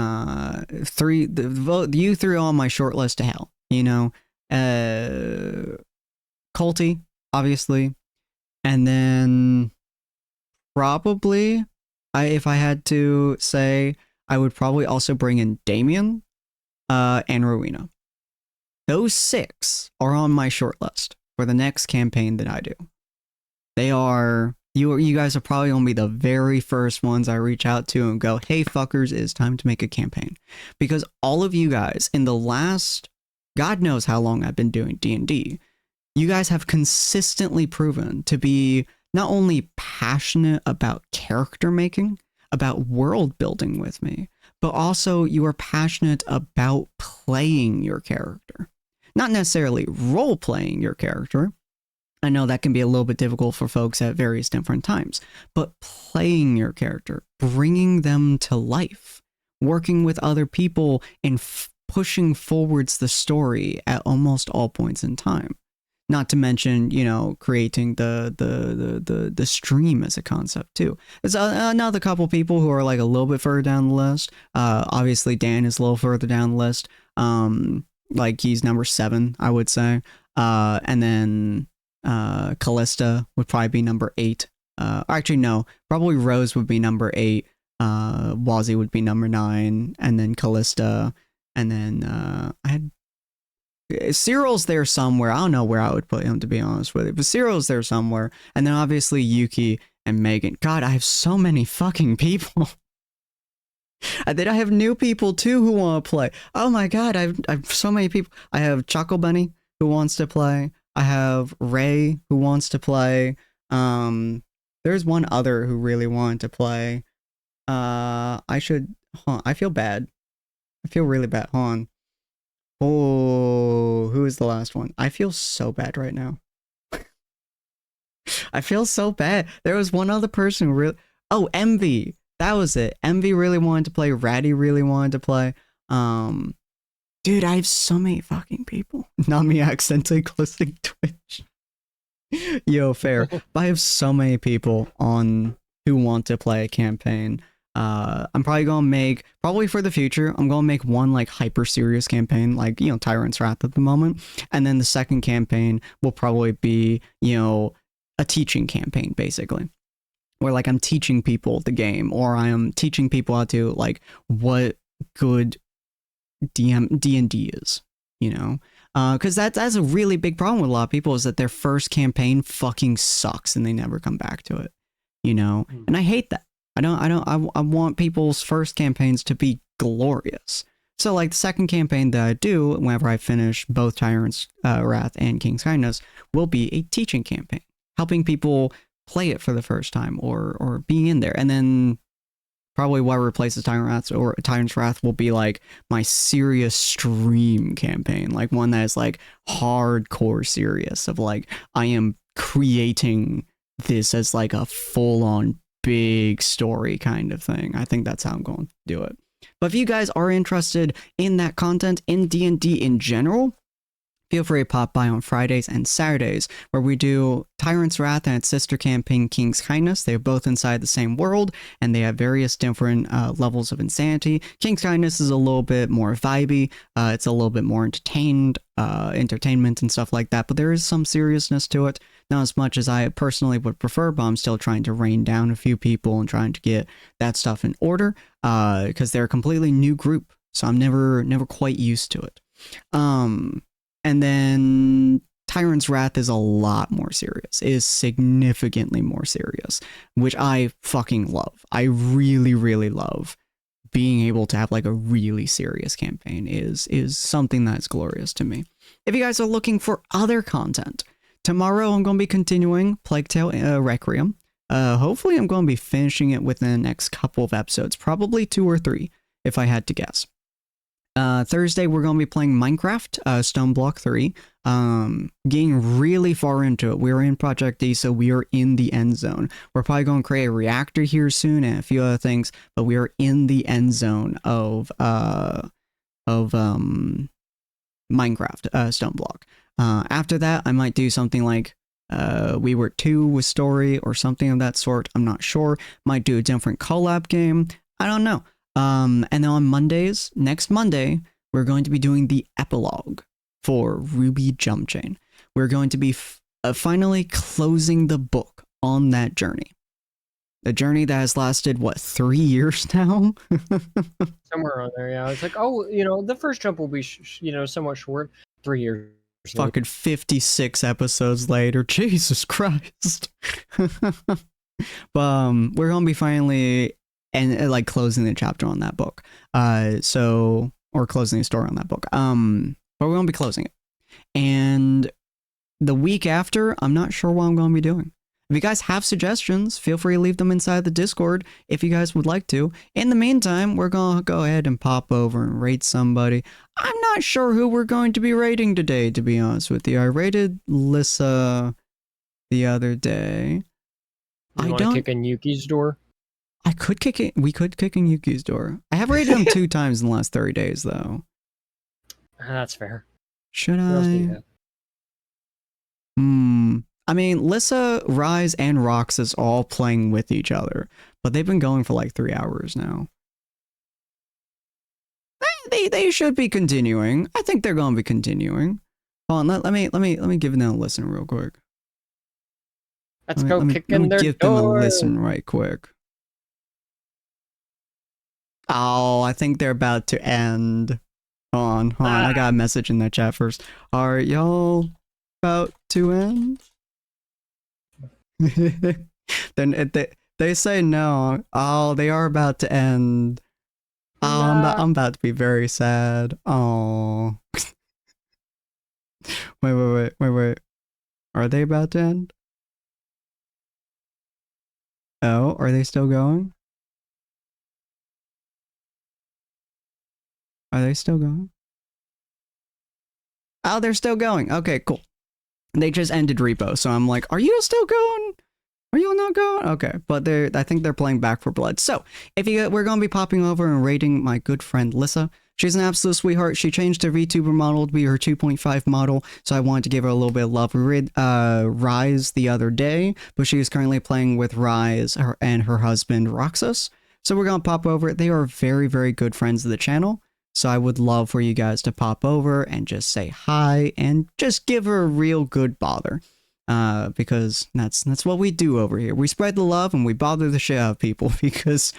three on my shortlist to hell, you know, Colty, obviously, and then probably, if I had to say, I would probably also bring in Damien, and Rowena. Those 6 are on my shortlist for the next campaign that I do. They are, you guys are probably going to be the very first ones I reach out to and go, hey fuckers, it's time to make a campaign. Because all of you guys in the last, God knows how long I've been doing D&D, you guys have consistently proven to be not only passionate about character making, about world building with me, but also you are passionate about playing your character. Not necessarily role playing your character. I know that can be a little bit difficult for folks at various different times, but playing your character, bringing them to life, working with other people and pushing forwards the story at almost all points in time. Not to mention, you know, creating the stream as a concept too. There's another couple people who are like a little bit further down the list. Obviously Dan is a little further down the list. Like he's number 7, I would say. And then Callista would probably be number 8. Actually, no, probably Rose would be number 8. Wazzy would be number 9, and then Callista, and then I had Cyril's there somewhere. I don't know where I would put him, to be honest with you, but Cyril's there somewhere. And then obviously Yuki and Megan. God, I have so many fucking people. And then I have new people too who want to play. Oh my god, I've so many people. I have Choco Bunny who wants to play. I have Ray who wants to play. There's one other who really wanted to play. I feel bad. I feel really bad. Hold on. Oh, who is the last one? I feel so bad right now. I feel so bad. There was one other person who really... Oh, Envy. That was it. Envy really wanted to play. Ratty really wanted to play. Dude, I have so many fucking people. Not me accidentally closing Twitch. Yo, fair. But I have so many people on who want to play a campaign. I'm probably gonna make, probably for the future, I'm gonna make one like hyper serious campaign, like, you know, Tyrant's Wrath at the moment, and then the second campaign will probably be, you know, a teaching campaign, basically, where like I'm teaching people the game, or I am teaching people how to, like, what good D&D is, you know, because that's a really big problem with a lot of people, is that their first campaign fucking sucks and they never come back to it, you know, and I hate that. I want people's first campaigns to be glorious. So like the second campaign that I do whenever I finish both Tyrant's Wrath and King's Kindness will be a teaching campaign, helping people play it for the first time or being in there. And then probably what replaces Tyrant's Wrath will be like my serious stream campaign, like one that is like hardcore serious, of like I am creating this as like a full-on big story kind of thing. I think that's how I'm going to do it. But if you guys are interested in that content, in D&D in general, feel free to pop by on Fridays and Saturdays, where we do Tyrant's Wrath and its sister campaign, King's Kindness. They're both inside the same world, and they have various different levels of insanity. King's Kindness is a little bit more vibey. It's a little bit more entertainment and stuff like that, but there is some seriousness to it. Not as much as I personally would prefer, but I'm still trying to rein down a few people and trying to get that stuff in order, because they're a completely new group, so I'm never quite used to it. And then Tyrant's Wrath is a lot more serious. It is significantly more serious, which I fucking love. I really, really love being able to have like a really serious campaign. Is something that's glorious to me. If you guys are looking for other content, tomorrow I'm going to be continuing Plague Tale Requiem. Hopefully I'm going to be finishing it within the next couple of episodes, probably 2 or 3, if I had to guess. Thursday, we're going to be playing Minecraft, Stone Block 3. Getting really far into it. We're in Project D, so we are in the end zone. We're probably going to create a reactor here soon and a few other things, but we are in the end zone of Minecraft, Stone Block. After that, I might do something like We Were 2 with story or something of that sort. I'm not sure. Might do a different collab game. I don't know. And then on Mondays, next Monday, we're going to be doing the epilogue for Ruby Jump Chain. We're going to be finally closing the book on that journey. A journey that has lasted, what, 3 years now? Somewhere around there, yeah. It's like, oh, the first jump will be, somewhat short. 3 years. Fucking 56 episodes later. Jesus Christ. But we're going to be finally like closing the chapter on that book. Or closing the story on that book. But we're going to be closing it. And the week after, I'm not sure what I'm going to be doing. If you guys have suggestions, feel free to leave them inside the Discord if you guys would like to. In the meantime, we're going to go ahead and pop over and rate somebody. I'm not sure who we're going to be rating today, to be honest with you. I rated Lissa the other day. You want to kick in Yuki's door? I could kick it. We could kick in Yuki's door. I have rated him 2 times in the last 30 days, though. That's fair. Should I? I mean, Lissa, Rise, and Roxas all playing with each other, but they've been going for like 3 hours now. They should be continuing. I think they're going to be continuing. Hold on, let me give them a listen real quick. Let's go kick in their door. Give them a listen right quick. Oh, I think they're about to end. Hold on. I got a message in the chat first. Are y'all about to end? Then they say no. Oh, they are about to end. Oh, Nah. I'm about to be very sad. Oh. Wait. Are they about to end? Oh, are they still going? Are they still going? Oh, they're still going. Okay, cool. They just ended repo, so I'm like, are you still going? Are you not going? Okay, but I think they're playing Back for Blood. So, we're going to be popping over and rating my good friend Lissa. She's an absolute sweetheart. She changed her VTuber model to be her 2.5 model, so I wanted to give her a little bit of love. We read Rise the other day, but she is currently playing with Rise and her husband Roxas. So we're going to pop over. They are very, very good friends of the channel. So I would love for you guys to pop over and just say hi and just give her a real good bother. Because that's what we do over here. We spread the love and we bother the shit out of people because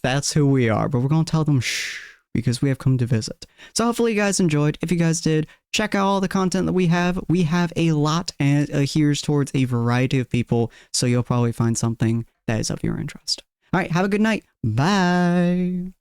that's who we are. But we're going to tell them shh because we have come to visit. So hopefully you guys enjoyed. If you guys did, check out all the content that we have. We have a lot and adheres towards a variety of people. So you'll probably find something that is of your interest. All right, have a good night. Bye.